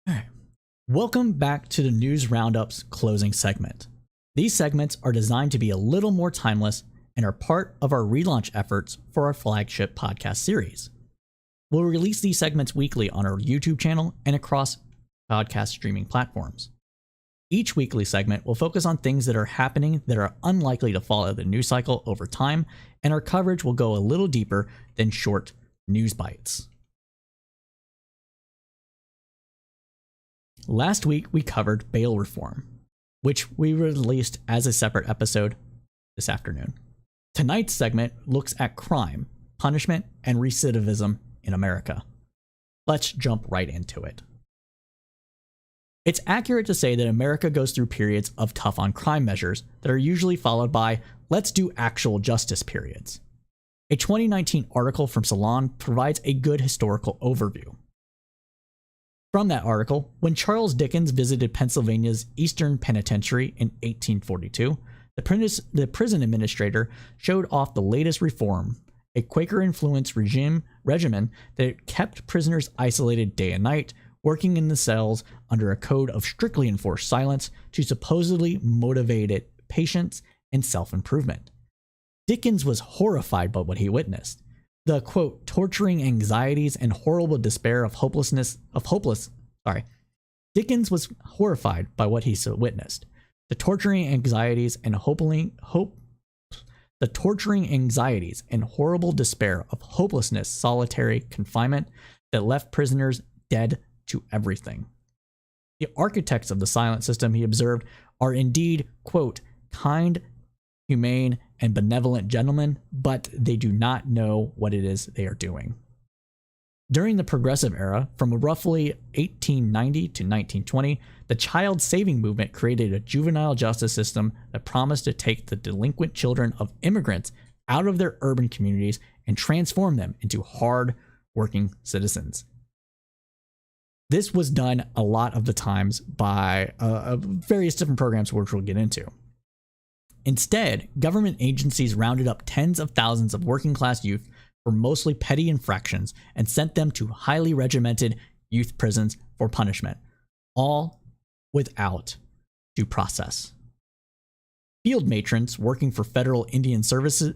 All right. Welcome back to the News Roundup's closing segment. These segments are designed to be a little more timeless and are part of our relaunch efforts for our flagship podcast series. We'll release these segments weekly on our YouTube channel and across podcast streaming platforms. Each weekly segment will focus on things that are happening that are unlikely to follow the news cycle over time, and our coverage will go a little deeper than short news bites. Last week, we covered bail reform, which we released as a separate episode this afternoon. Tonight's segment looks at crime, punishment, and recidivism in America. Let's jump right into it. It's accurate to say that America goes through periods of tough on crime measures that are usually followed by let's do actual justice periods. A 2019 article from Salon provides a good historical overview. From that article, when Charles Dickens visited Pennsylvania's Eastern Penitentiary in 1842, the prison administrator showed off the latest reform, a Quaker-influenced regimen that kept prisoners isolated day and night, working in the cells under a code of strictly enforced silence to supposedly motivate patience and self-improvement. Dickens was horrified by what he witnessed. The, quote, torturing anxieties and horrible despair of Dickens was horrified by what he witnessed. The torturing anxieties and horrible despair of hopelessness, solitary confinement that left prisoners dead to everything. The architects of the silent system, he observed, are indeed, quote, kind, humane, and benevolent gentlemen, but they do not know what it is they are doing. During the Progressive Era, from roughly 1890 to 1920, the child saving movement created a juvenile justice system that promised to take the delinquent children of immigrants out of their urban communities and transform them into hard-working citizens. This was done a lot of the times by various different programs, which we'll get into. Instead, government agencies rounded up tens of thousands of working-class youth for mostly petty infractions and sent them to highly regimented youth prisons for punishment, all without due process. Field matrons working for federal Indian services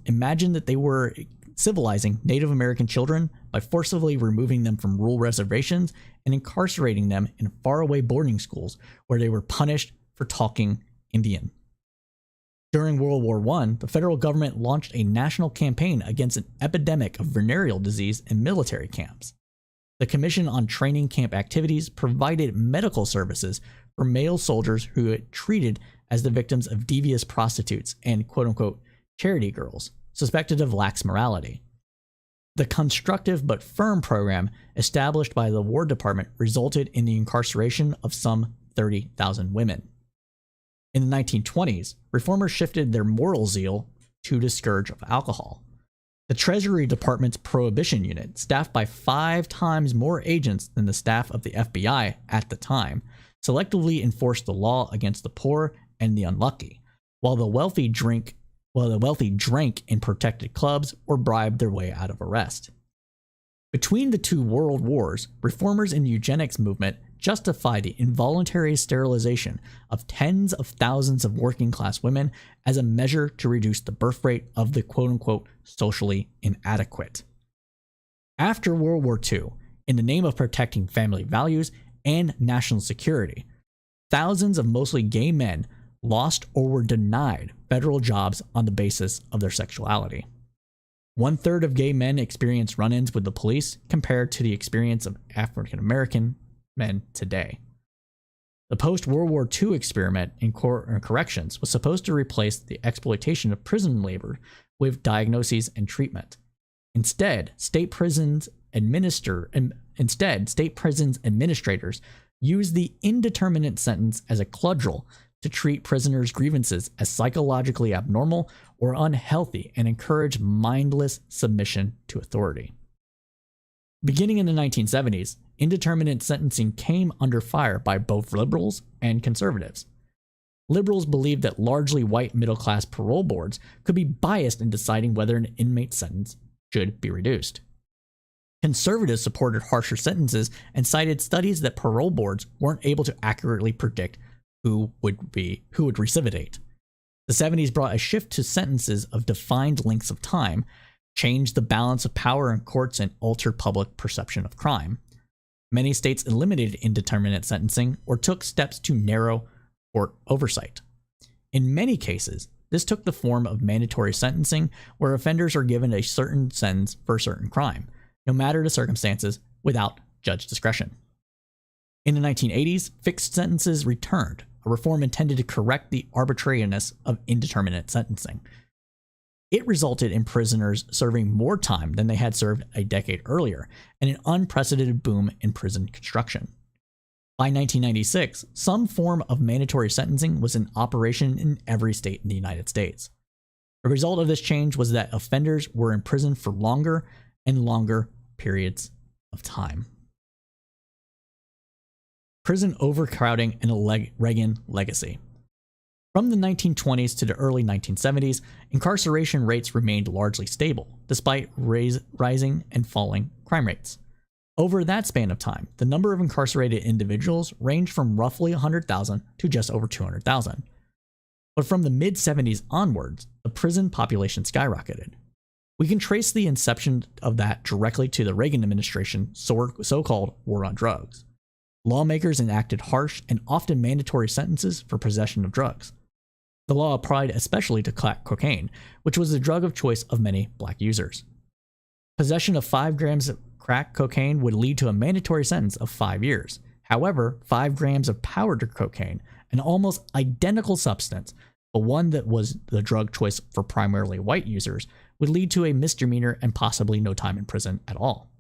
imagined that they were civilizing Native American children by forcibly removing them from rural reservations and incarcerating them in faraway boarding schools where they were punished for talking Indian. During World War I, the federal government launched a national campaign against an epidemic of venereal disease in military camps. The Commission on Training Camp Activities provided medical services for male soldiers who were treated as the victims of devious prostitutes and quote-unquote charity girls, suspected of lax morality. The constructive but firm program established by the War Department resulted in the incarceration of some 30,000 women. In the 1920s, reformers shifted their moral zeal to the scourge of alcohol. The Treasury Department's Prohibition Unit, staffed by 5 times more agents than the staff of the FBI at the time, selectively enforced the law against the poor and the unlucky, while the wealthy drank in protected clubs or bribed their way out of arrest. Between the two world wars, reformers in the eugenics movement justified the involuntary sterilization of tens of thousands of working-class women as a measure to reduce the birth rate of the quote-unquote socially inadequate. After World War II, in the name of protecting family values and national security, thousands of mostly gay men lost or were denied federal jobs on the basis of their sexuality. 1/3 of gay men experienced run-ins with the police compared to the experience of African American men today. The post-World War II experiment in corrections was supposed to replace the exploitation of prison labor with diagnoses and treatment. Instead, state prisons administrators used the indeterminate sentence as a cudgel to treat prisoners' grievances as psychologically abnormal or unhealthy and encourage mindless submission to authority. Beginning in the 1970s, indeterminate sentencing came under fire by both liberals and conservatives. Liberals believed that largely white middle-class parole boards could be biased in deciding whether an inmate's sentence should be reduced. Conservatives supported harsher sentences and cited studies that parole boards weren't able to accurately predict who would recidivate. The 70s brought a shift to sentences of defined lengths of time, changed the balance of power in courts, and altered public perception of crime. Many states eliminated indeterminate sentencing or took steps to narrow court oversight. In many cases, this took the form of mandatory sentencing, where offenders are given a certain sentence for a certain crime, no matter the circumstances, without judge discretion. In the 1980s, fixed sentences returned, a reform intended to correct the arbitrariness of indeterminate sentencing. It resulted in prisoners serving more time than they had served a decade earlier, and an unprecedented boom in prison construction. By 1996, some form of mandatory sentencing was in operation in every state in the United States. The result of this change was that offenders were in prison for longer and longer periods of time. Prison overcrowding and a Reagan legacy. From the 1920s to the early 1970s, incarceration rates remained largely stable, despite rising and falling crime rates. Over that span of time, the number of incarcerated individuals ranged from roughly 100,000 to just over 200,000. But from the mid-70s onwards, the prison population skyrocketed. We can trace the inception of that directly to the Reagan administration's so-called war on drugs. Lawmakers enacted harsh and often mandatory sentences for possession of drugs. The law applied especially to crack cocaine, which was the drug of choice of many black users. Possession of 5 grams of crack cocaine would lead to a mandatory sentence of 5 years. However, 5 grams of powdered cocaine, an almost identical substance, but one that was the drug choice for primarily white users, would lead to a misdemeanor and possibly no time in prison at all.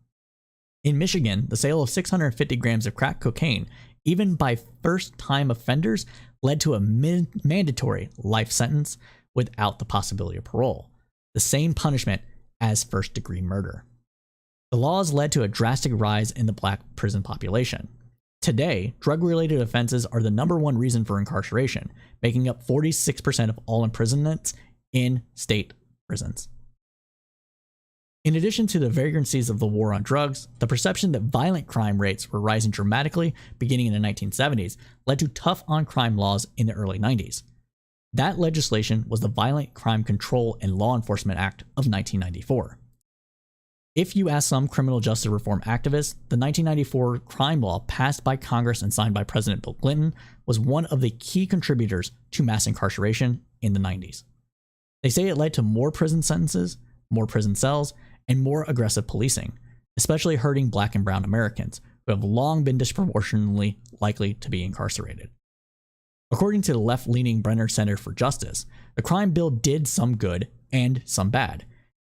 In Michigan, the sale of 650 grams of crack cocaine, even by first-time offenders, led to a mandatory life sentence without the possibility of parole, the same punishment as first-degree murder. The laws led to a drastic rise in the black prison population. Today, drug-related offenses are the number one reason for incarceration, making up 46% of all imprisonments in state prisons. In addition to the vagrancies of the war on drugs, the perception that violent crime rates were rising dramatically beginning in the 1970s led to tough on-crime laws in the early 90s. That legislation was the Violent Crime Control and Law Enforcement Act of 1994. If you ask some criminal justice reform activists, the 1994 crime law passed by Congress and signed by President Bill Clinton was one of the key contributors to mass incarceration in the 90s. They say it led to more prison sentences, more prison cells, and more aggressive policing, especially hurting black and brown Americans, who have long been disproportionately likely to be incarcerated. According to the left-leaning Brenner Center for Justice, the crime bill did some good and some bad.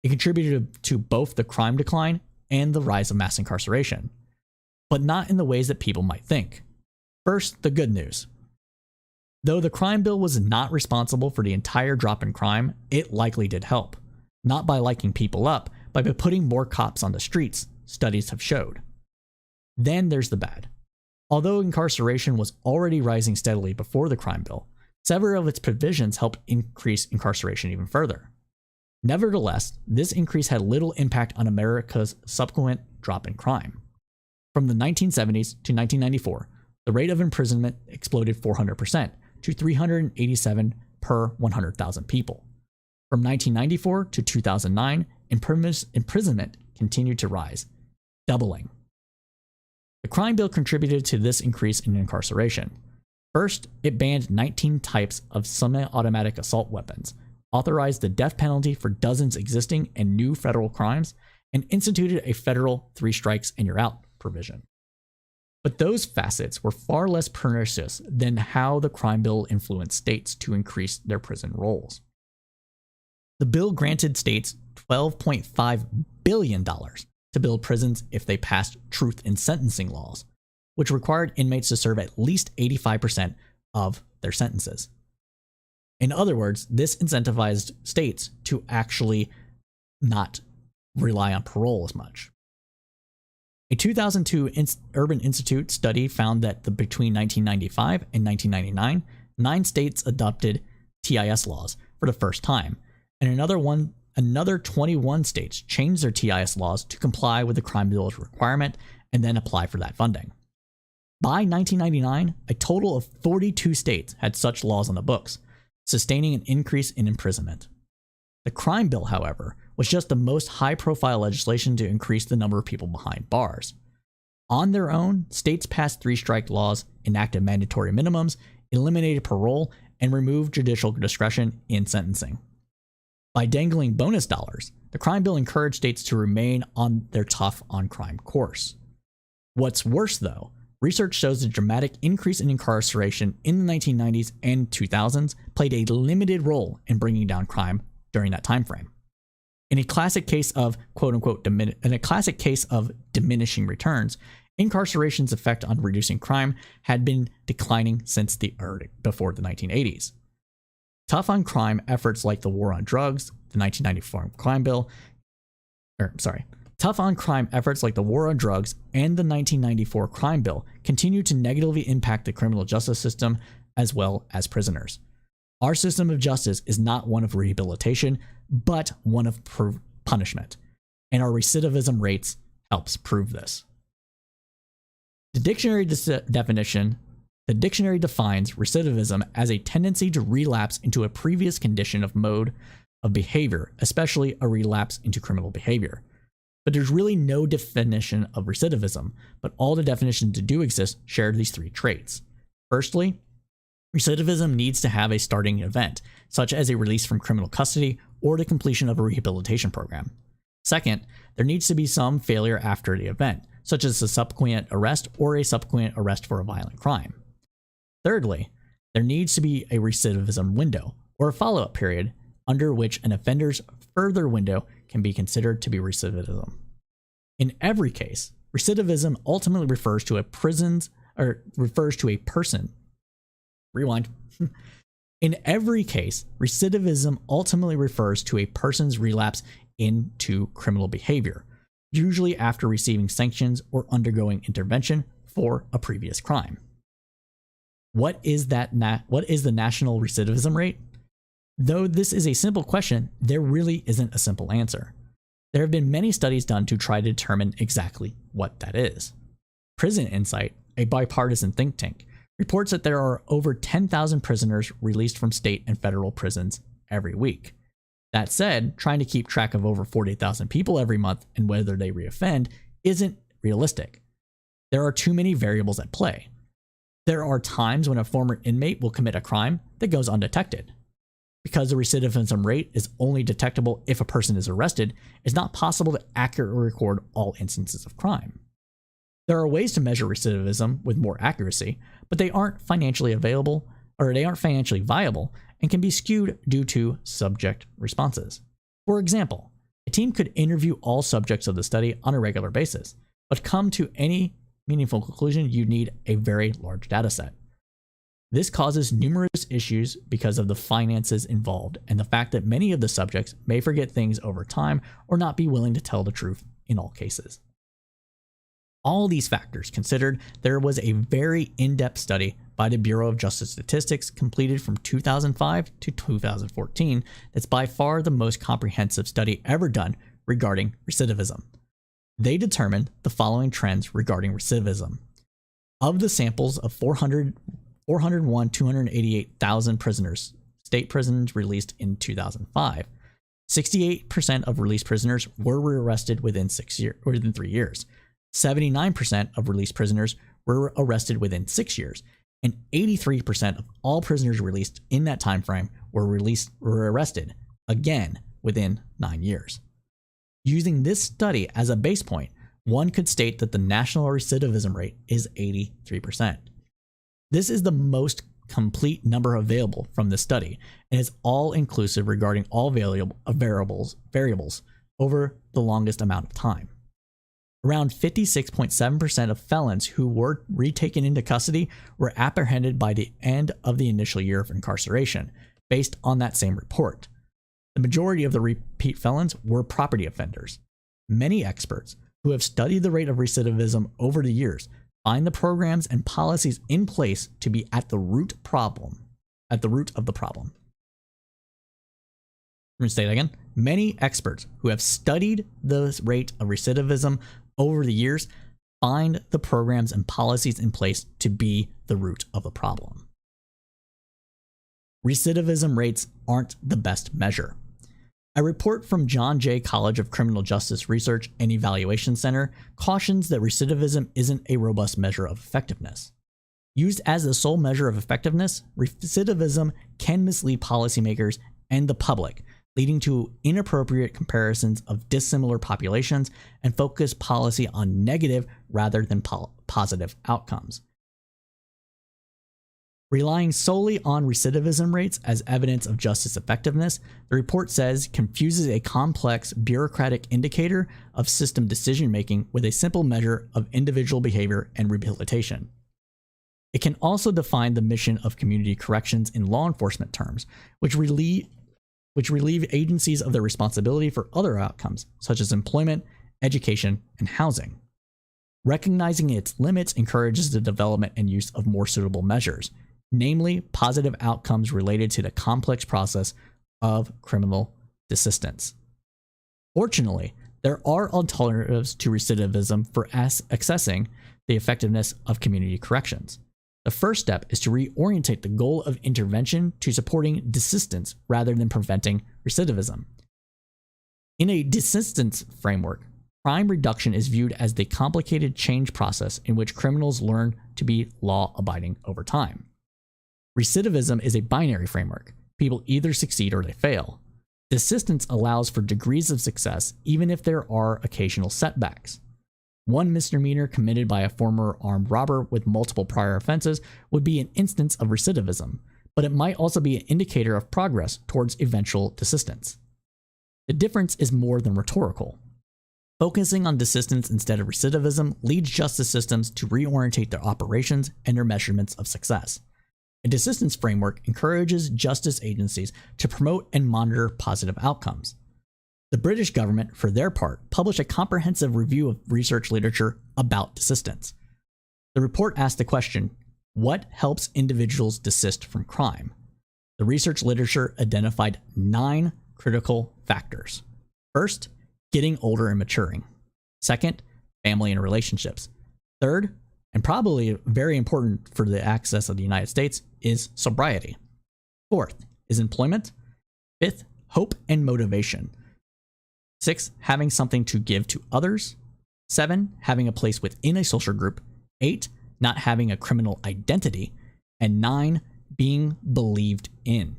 It contributed to both the crime decline and the rise of mass incarceration, but not in the ways that people might think. First, the good news. Though the crime bill was not responsible for the entire drop in crime, it likely did help. Not by liking people up, but by putting more cops on the streets, studies have showed. Then there's the bad. Although incarceration was already rising steadily before the crime bill, several of its provisions helped increase incarceration even further. Nevertheless, this increase had little impact on America's subsequent drop in crime. From the 1970s to 1994, the rate of imprisonment exploded 400% to 387 per 100,000 people. From 1994 to 2009, imprisonment continued to rise, doubling. The crime bill contributed to this increase in incarceration. First, it banned 19 types of semi-automatic assault weapons, authorized the death penalty for dozens existing and new federal crimes, and instituted a federal 3 strikes and you're out provision. But those facets were far less pernicious than how the crime bill influenced states to increase their prison rolls. The bill granted states $12.5 billion to build prisons if they passed truth in sentencing laws, which required inmates to serve at least 85% of their sentences. In other words, this incentivized states to actually not rely on parole as much. A 2002 Urban Institute study found that between 1995 and 1999, 9 states adopted TIS laws for the first time, and another 21 states changed their TIS laws to comply with the crime bill's requirement and then apply for that funding. By 1999, a total of 42 states had such laws on the books, sustaining an increase in imprisonment. The crime bill, however, was just the most high-profile legislation to increase the number of people behind bars. On their own, states passed 3-strike laws, enacted mandatory minimums, eliminated parole, and removed judicial discretion in sentencing. By dangling bonus dollars, the crime bill encouraged states to remain on their tough-on-crime course. What's worse, though, research shows the dramatic increase in incarceration in the 1990s and 2000s played a limited role in bringing down crime during that time frame. In a classic case of quote-unquote diminishing returns, incarceration's effect on reducing crime had been declining since before the 1980s. Tough on crime efforts like the war on drugs, the 1994 crime bill, tough on crime efforts like the war on drugs and the 1994 crime bill continue to negatively impact the criminal justice system as well as prisoners. Our system of justice is not one of rehabilitation, but one of punishment, and our recidivism rates helps prove this. The dictionary defines recidivism as a tendency to relapse into a previous condition of mode of behavior, especially a relapse into criminal behavior. But there's really no definition of recidivism, but all the definitions that do exist share these 3 traits. Firstly, recidivism needs to have a starting event, such as a release from criminal custody or the completion of a rehabilitation program. Second, there needs to be some failure after the event, such as a subsequent arrest or a subsequent arrest for a violent crime. Thirdly, there needs to be a recidivism window, or a follow-up period, under which an offender's further window can be considered to be recidivism. In every case, recidivism ultimately refers to a person. Rewind. In every case, recidivism ultimately refers to a person's relapse into criminal behavior, usually after receiving sanctions or undergoing intervention for a previous crime. What is the national recidivism rate? Though this is a simple question, there really isn't a simple answer. There have been many studies done to try to determine exactly what that is. Prison Insight, a bipartisan think tank, reports that there are over 10,000 prisoners released from state and federal prisons every week. That said, trying to keep track of over 40,000 people every month and whether they reoffend isn't realistic. There are too many variables at play. There are times when a former inmate will commit a crime that goes undetected. Because the recidivism rate is only detectable if a person is arrested, it's not possible to accurately record all instances of crime. There are ways to measure recidivism with more accuracy, but they aren't financially viable and can be skewed due to subject responses. For example, a team could interview all subjects of the study on a regular basis, but come to any meaningful conclusion, you need a very large data set. This causes numerous issues because of the finances involved and the fact that many of the subjects may forget things over time or not be willing to tell the truth in all cases. All these factors considered, there was a very in-depth study by the Bureau of Justice Statistics completed from 2005 to 2014 that's by far the most comprehensive study ever done regarding recidivism. They determined the following trends regarding recidivism. Of the samples of 288,000 prisoners, state prisons released in 2005, 68% of released prisoners were arrested within 3 years. 79% of released prisoners were arrested within 6 years, and 83% of all prisoners released in that time frame were arrested, again, within 9 years. Using this study as a base point, one could state that the national recidivism rate is 83%. This is the most complete number available from this study, and is all inclusive regarding all variables over the longest amount of time. Around 56.7% of felons who were retaken into custody were apprehended by the end of the initial year of incarceration, based on that same report. The majority of the repeat felons were property offenders. Many experts who have studied the rate of recidivism over the years find the programs and policies in place to be at the root of the problem. I'm going to say that again. Many experts who have studied the rate of recidivism over the years find the programs and policies in place to be the root of the problem. Recidivism rates aren't the best measure. A report from John Jay College of Criminal Justice Research and Evaluation Center cautions that recidivism isn't a robust measure of effectiveness. Used as the sole measure of effectiveness, recidivism can mislead policymakers and the public, leading to inappropriate comparisons of dissimilar populations and focus policy on negative rather than positive outcomes. Relying solely on recidivism rates as evidence of justice effectiveness, the report says confuses a complex bureaucratic indicator of system decision-making with a simple measure of individual behavior and rehabilitation. It can also define the mission of community corrections in law enforcement terms, which relieve agencies of their responsibility for other outcomes, such as employment, education, and housing. Recognizing its limits encourages the development and use of more suitable measures, namely positive outcomes related to the complex process of criminal desistance. Fortunately, there are alternatives to recidivism for assessing the effectiveness of community corrections. The first step is to reorientate the goal of intervention to supporting desistance rather than preventing recidivism. In a desistance framework, crime reduction is viewed as the complicated change process in which criminals learn to be law-abiding over time. Recidivism is a binary framework. People either succeed or they fail. Desistance allows for degrees of success even if there are occasional setbacks. One misdemeanor committed by a former armed robber with multiple prior offenses would be an instance of recidivism, but it might also be an indicator of progress towards eventual desistance. The difference is more than rhetorical. Focusing on desistance instead of recidivism leads justice systems to reorientate their operations and their measurements of success. A desistance framework encourages justice agencies to promote and monitor positive outcomes. The British government, for their part, published a comprehensive review of research literature about desistance. The report asked the question, what helps individuals desist from crime? The research literature identified 9 critical factors. First, getting older and maturing. Second, family and relationships. Third, and probably very important for the access of the United States, is sobriety. Fourth is employment. Fifth, hope and motivation. 6, having something to give to others. 7, having a place within a social group. 8, not having a criminal identity. And 9, being believed in.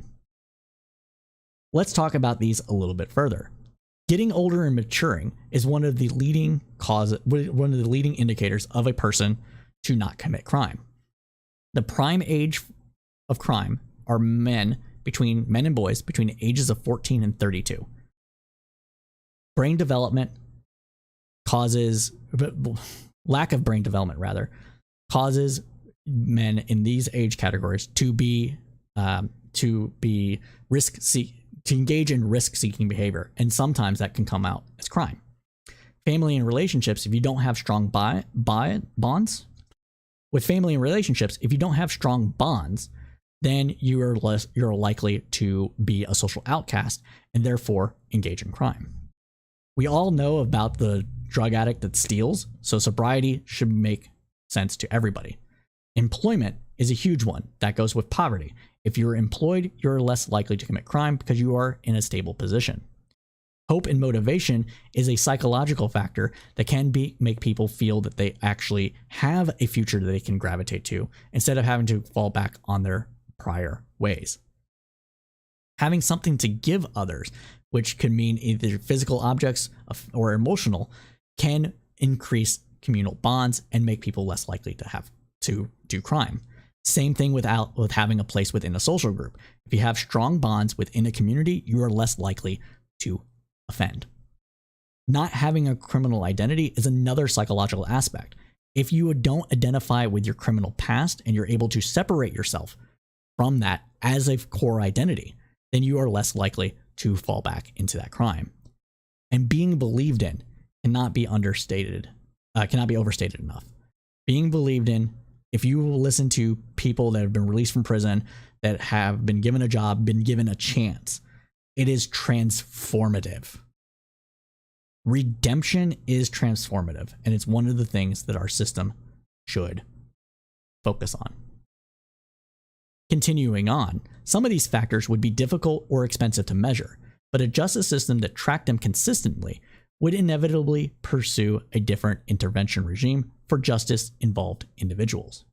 Let's talk about these a little bit further. Getting older and maturing is one of the leading indicators of a person to not commit crime. The prime age of crime are men and boys between the ages of 14 and 32. Brain development lack of brain development causes men in these age categories to engage in risk-seeking behavior, and sometimes that can come out as crime. Family and relationships, if you don't have strong bonds, then you're likely to be a social outcast and therefore engage in crime. We all know about the drug addict that steals, so sobriety should make sense to everybody. Employment is a huge one. That goes with poverty. If you're employed, you're less likely to commit crime because you are in a stable position. Hope and motivation is a psychological factor that can make people feel that they actually have a future that they can gravitate to instead of having to fall back on their prior ways. Having something to give others, which could mean either physical objects or emotional, can increase communal bonds and make people less likely to have to do crime. Same thing with having a place within a social group. If you have strong bonds within a community, you are less likely to offend. Not having a criminal identity is another psychological aspect. If you don't identify with your criminal past and you're able to separate yourself from that as a core identity, then you are less likely to fall back into that crime. And being believed in cannot be overstated enough. Being believed in, if you listen to people that have been released from prison, that have been given a job, been given a chance, it is transformative. Redemption is transformative, and it's one of the things that our system should focus on. Continuing on, some of these factors would be difficult or expensive to measure, but a justice system that tracked them consistently would inevitably pursue a different intervention regime for justice-involved individuals.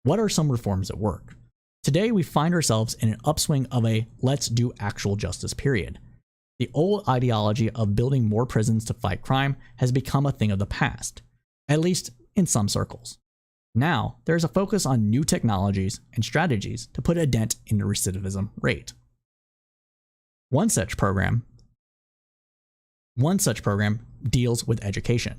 What are some reforms at work? Today, we find ourselves in an upswing of a let's do actual justice period. The old ideology of building more prisons to fight crime has become a thing of the past, at least in some circles. Now, there is a focus on new technologies and strategies to put a dent in the recidivism rate. One such program deals with education.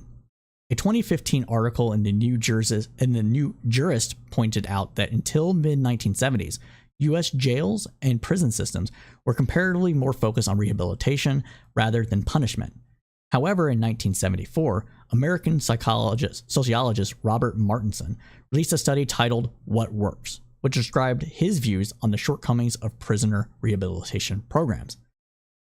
A 2015 article in the New Jurist pointed out that until mid-1970s, U.S. jails and prison systems were comparatively more focused on rehabilitation rather than punishment. However, in 1974, American sociologist Robert Martinson released a study titled What Works, which described his views on the shortcomings of prisoner rehabilitation programs.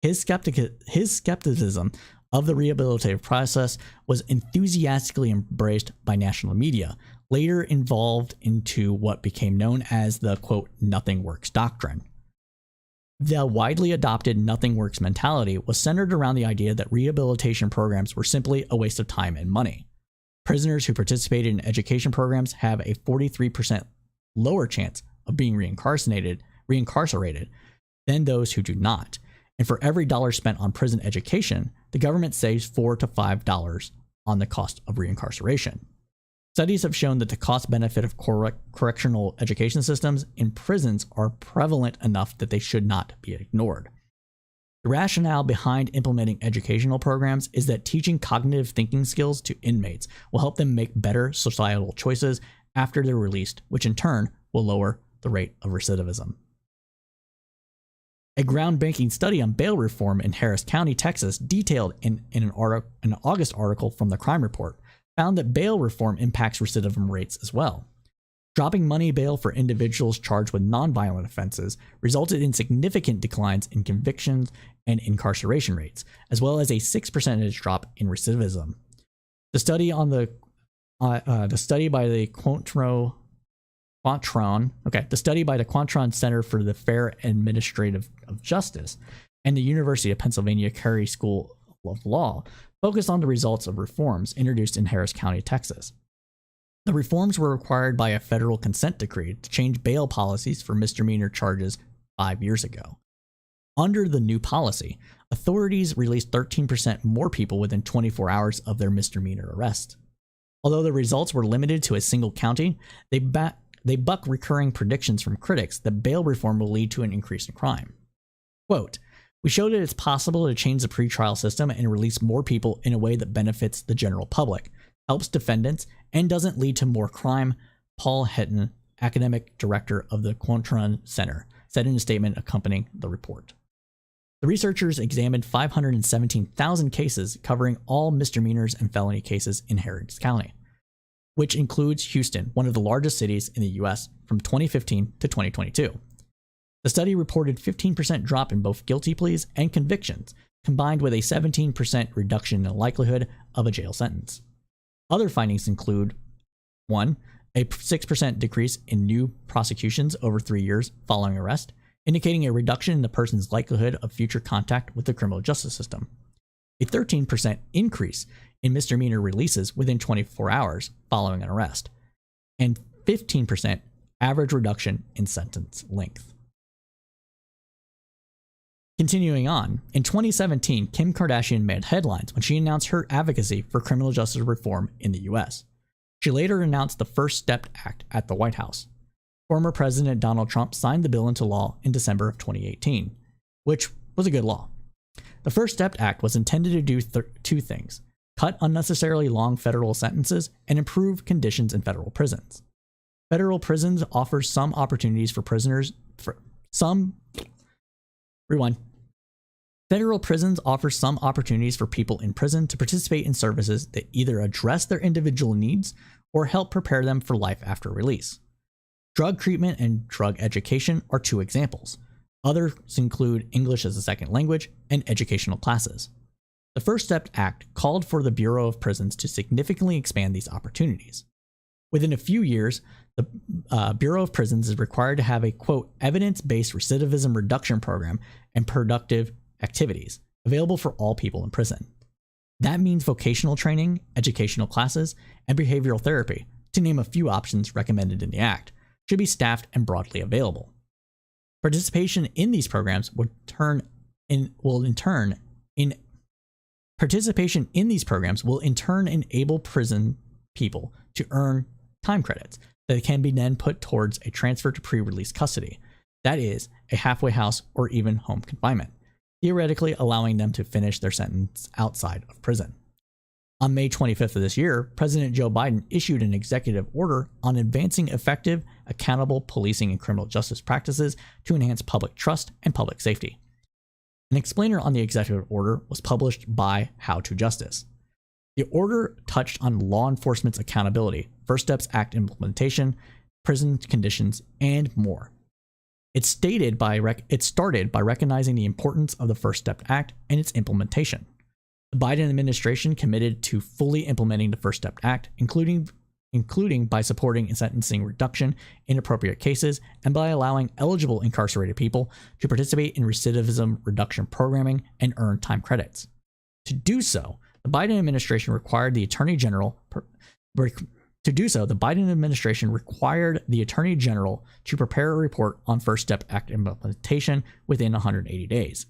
His skepticism of the rehabilitative process was enthusiastically embraced by national media, later evolved into what became known as the, quote, nothing works doctrine. The widely adopted nothing works mentality was centered around the idea that rehabilitation programs were simply a waste of time and money. Prisoners who participated in education programs have a 43% lower chance of being reincarcerated than those who do not. And for every dollar spent on prison education, the government saves $4 to $5 on the cost of reincarceration. Studies have shown that the cost-benefit of correctional education systems in prisons are prevalent enough that they should not be ignored. The rationale behind implementing educational programs is that teaching cognitive thinking skills to inmates will help them make better societal choices after they're released, which in turn will lower the rate of recidivism. A groundbreaking study on bail reform in Harris County, Texas, detailed in an August article from the Crime Report, found that bail reform impacts recidivism rates as well. Dropping money bail for individuals charged with nonviolent offenses resulted in significant declines in convictions and incarceration rates, as well as a 6% drop in recidivism. The study by the Quantron Center for the Fair Administration of Justice and the University of Pennsylvania Carey School of Law focused on the results of reforms introduced in Harris County, Texas. The reforms were required by a federal consent decree to change bail policies for misdemeanor charges 5 years ago. Under the new policy, authorities released 13% more people within 24 hours of their misdemeanor arrest. Although the results were limited to a single county, they buck recurring predictions from critics that bail reform will lead to an increase in crime. Quote, "We showed that it's possible to change the pretrial system and release more people in a way that benefits the general public, helps defendants, and doesn't lead to more crime," Paul Hetton, academic director of the Quantron Center, said in a statement accompanying the report. The researchers examined 517,000 cases covering all misdemeanors and felony cases in Harris County, which includes Houston, one of the largest cities in the U.S., from 2015 to 2022. The study reported 15% drop in both guilty pleas and convictions, combined with a 17% reduction in the likelihood of a jail sentence. Other findings include 1. A 6% decrease in new prosecutions over 3 years following arrest, indicating a reduction in the person's likelihood of future contact with the criminal justice system. A 13% increase in misdemeanor releases within 24 hours following an arrest, and 15% average reduction in sentence length. Continuing on, in 2017, Kim Kardashian made headlines when she announced her advocacy for criminal justice reform in the US. She later announced the First Step Act at the White House. Former President Donald Trump signed the bill into law in December of 2018, which was a good law. The First Step Act was intended to do two things: cut unnecessarily long federal sentences and improve conditions in federal prisons. Federal prisons offer some opportunities for prisoners Federal prisons offer some opportunities for people in prison to participate in services that either address their individual needs or help prepare them for life after release. Drug treatment and drug education are two examples. Others include English as a second language and educational classes. The First Step Act called for the Bureau of Prisons to significantly expand these opportunities. Within a few years, the Bureau of Prisons is required to have a, quote, evidence-based recidivism reduction program and productive activities available for all people in prison. That means vocational training, educational classes, and behavioral therapy, to name a few options recommended in the Act, should be staffed and broadly available. Participation in these programs will in turn enable prison people to earn time credits that can be then put towards a transfer to pre-release custody, that is, a halfway house or even home confinement, theoretically allowing them to finish their sentence outside of prison. On May 25th of this year, President Joe Biden issued an executive order on advancing effective, accountable policing and criminal justice practices to enhance public trust and public safety. An explainer on the executive order was published by How to Justice. The order touched on law enforcement's accountability, First Steps Act implementation, prison conditions, and more. It started by recognizing the importance of the First Step Act and its implementation. The Biden administration committed to fully implementing the First Step Act, including by supporting sentencing reduction in appropriate cases and by allowing eligible incarcerated people to participate in recidivism reduction programming and earn time credits. To do so, the Biden administration required the Attorney General to prepare a report on First Step Act implementation within 180 days.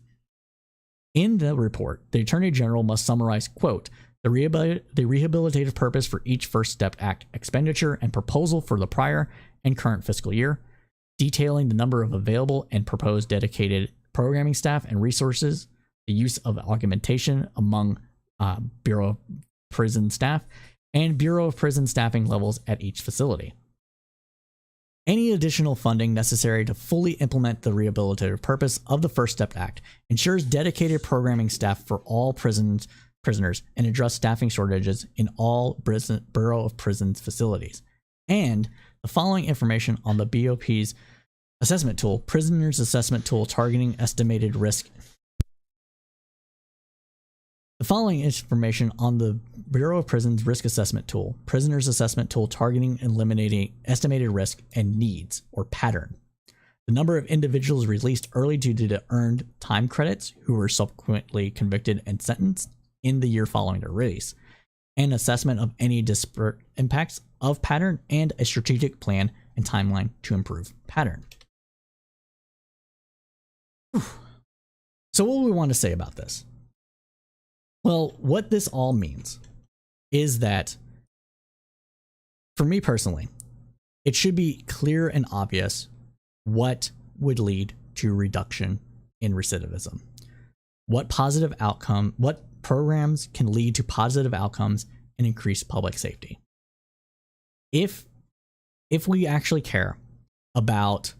In the report, the Attorney General must summarize, quote, the rehabilitative purpose for each First Step Act expenditure and proposal for the prior and current fiscal year, detailing the number of available and proposed dedicated programming staff and resources, the use of augmentation among Bureau of Prison staff, and Bureau of Prison staffing levels at each facility. Any additional funding necessary to fully implement the rehabilitative purpose of the First Step Act ensures dedicated programming staff for all prisoners and address staffing shortages in all Bureau of Prisons facilities. And the following information on the BOP's assessment tool, Prisoners Assessment Tool targeting estimated risk. The following information on the Bureau of Prisons Risk Assessment Tool, Prisoners Assessment Tool targeting and eliminating estimated risk and needs, or pattern. The number of individuals released early due to earned time credits who were subsequently convicted and sentenced in the year following their release. An assessment of any disparate impacts of pattern and a strategic plan and timeline to improve pattern. So what do we want to say about this? Well, what this all means is that, for me personally, it should be clear and obvious what would lead to reduction in recidivism. What programs can lead to positive outcomes and increase public safety. If we actually care about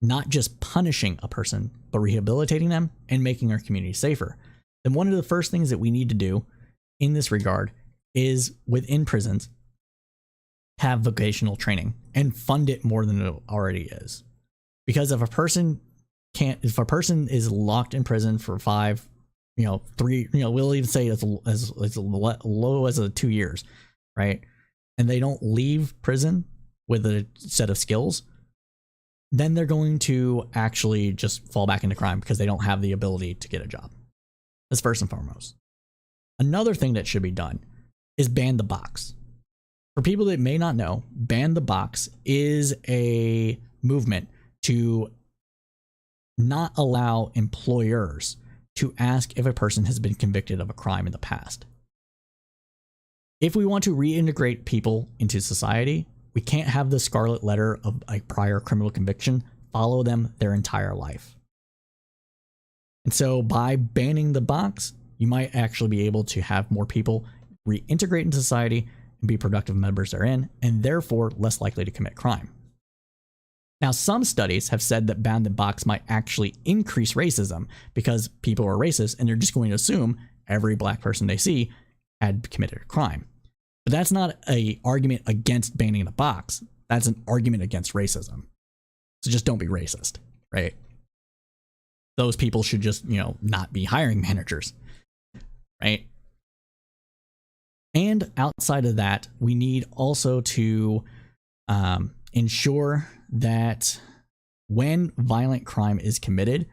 not just punishing a person, but rehabilitating them and making our community safer, then one of the first things that we need to do in this regard is, within prisons, have vocational training and fund it more than it already is. Because if a person is locked in prison for 5, 3, we'll even say as low as 2 years, right? And they don't leave prison with a set of skills, then they're going to actually just fall back into crime because they don't have the ability to get a job. That's first and foremost. Another thing that should be done is ban the box. For people that may not know, ban the box is a movement to not allow employers to ask if a person has been convicted of a crime in the past. If we want to reintegrate people into society, we can't have the scarlet letter of a prior criminal conviction follow them their entire life. And so by banning the box, you might actually be able to have more people reintegrate into society and be productive members therein, and therefore less likely to commit crime. Now, some studies have said that ban the box might actually increase racism because people are racist and they're just going to assume every black person they see had committed a crime. But that's not an argument against banning the box. That's an argument against racism. So just don't be racist, right? Those people should just, not be hiring managers, right? And outside of that, we need also to ensure that when violent crime is committed,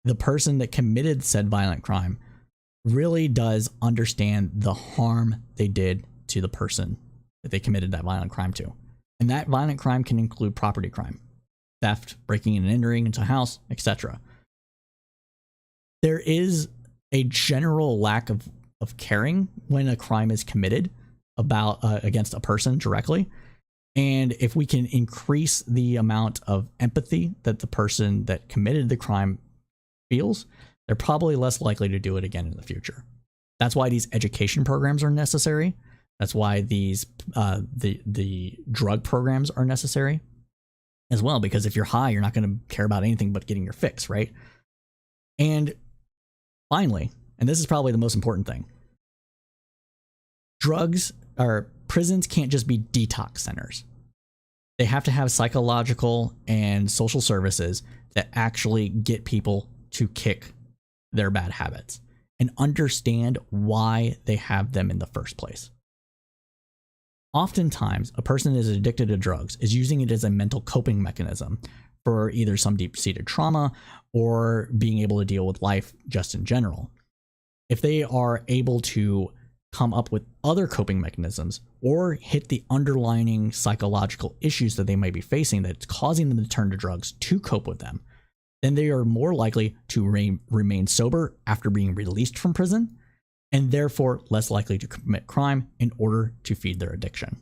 the person that committed said violent crime really does understand the harm they did to the person that they committed that violent crime to. And that violent crime can include property crime, theft, breaking and entering into a house, etc. There is a general lack of caring when a crime is committed against a person directly. And if we can increase the amount of empathy that the person that committed the crime feels, they're probably less likely to do it again in the future. That's why these education programs are necessary. That's why these the drug programs are necessary as well, because if you're high, you're not going to care about anything but getting your fix, right? And finally, and this is probably the most important thing, prisons can't just be detox centers. They have to have psychological and social services that actually get people to kick their bad habits and understand why they have them in the first place. Oftentimes, a person that is addicted to drugs is using it as a mental coping mechanism for either some deep-seated trauma or being able to deal with life just in general. If they are able to come up with other coping mechanisms or hit the underlying psychological issues that they might be facing that's causing them to turn to drugs to cope with them, then they are more likely to remain sober after being released from prison, and therefore less likely to commit crime in order to feed their addiction.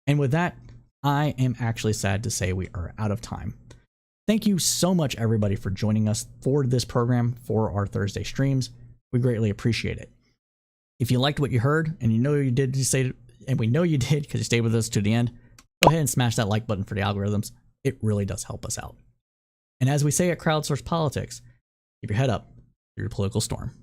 And with that, I am actually sad to say we are out of time. Thank you so much, everybody, for joining us for this program, for our Thursday streams. We greatly appreciate it. If you liked what you heard, and you know you did, and we know you did because you stayed with us to the end, go ahead and smash that like button for the algorithms. It really does help us out. And as we say at Crowdsource Politics, keep your head up through your political storm.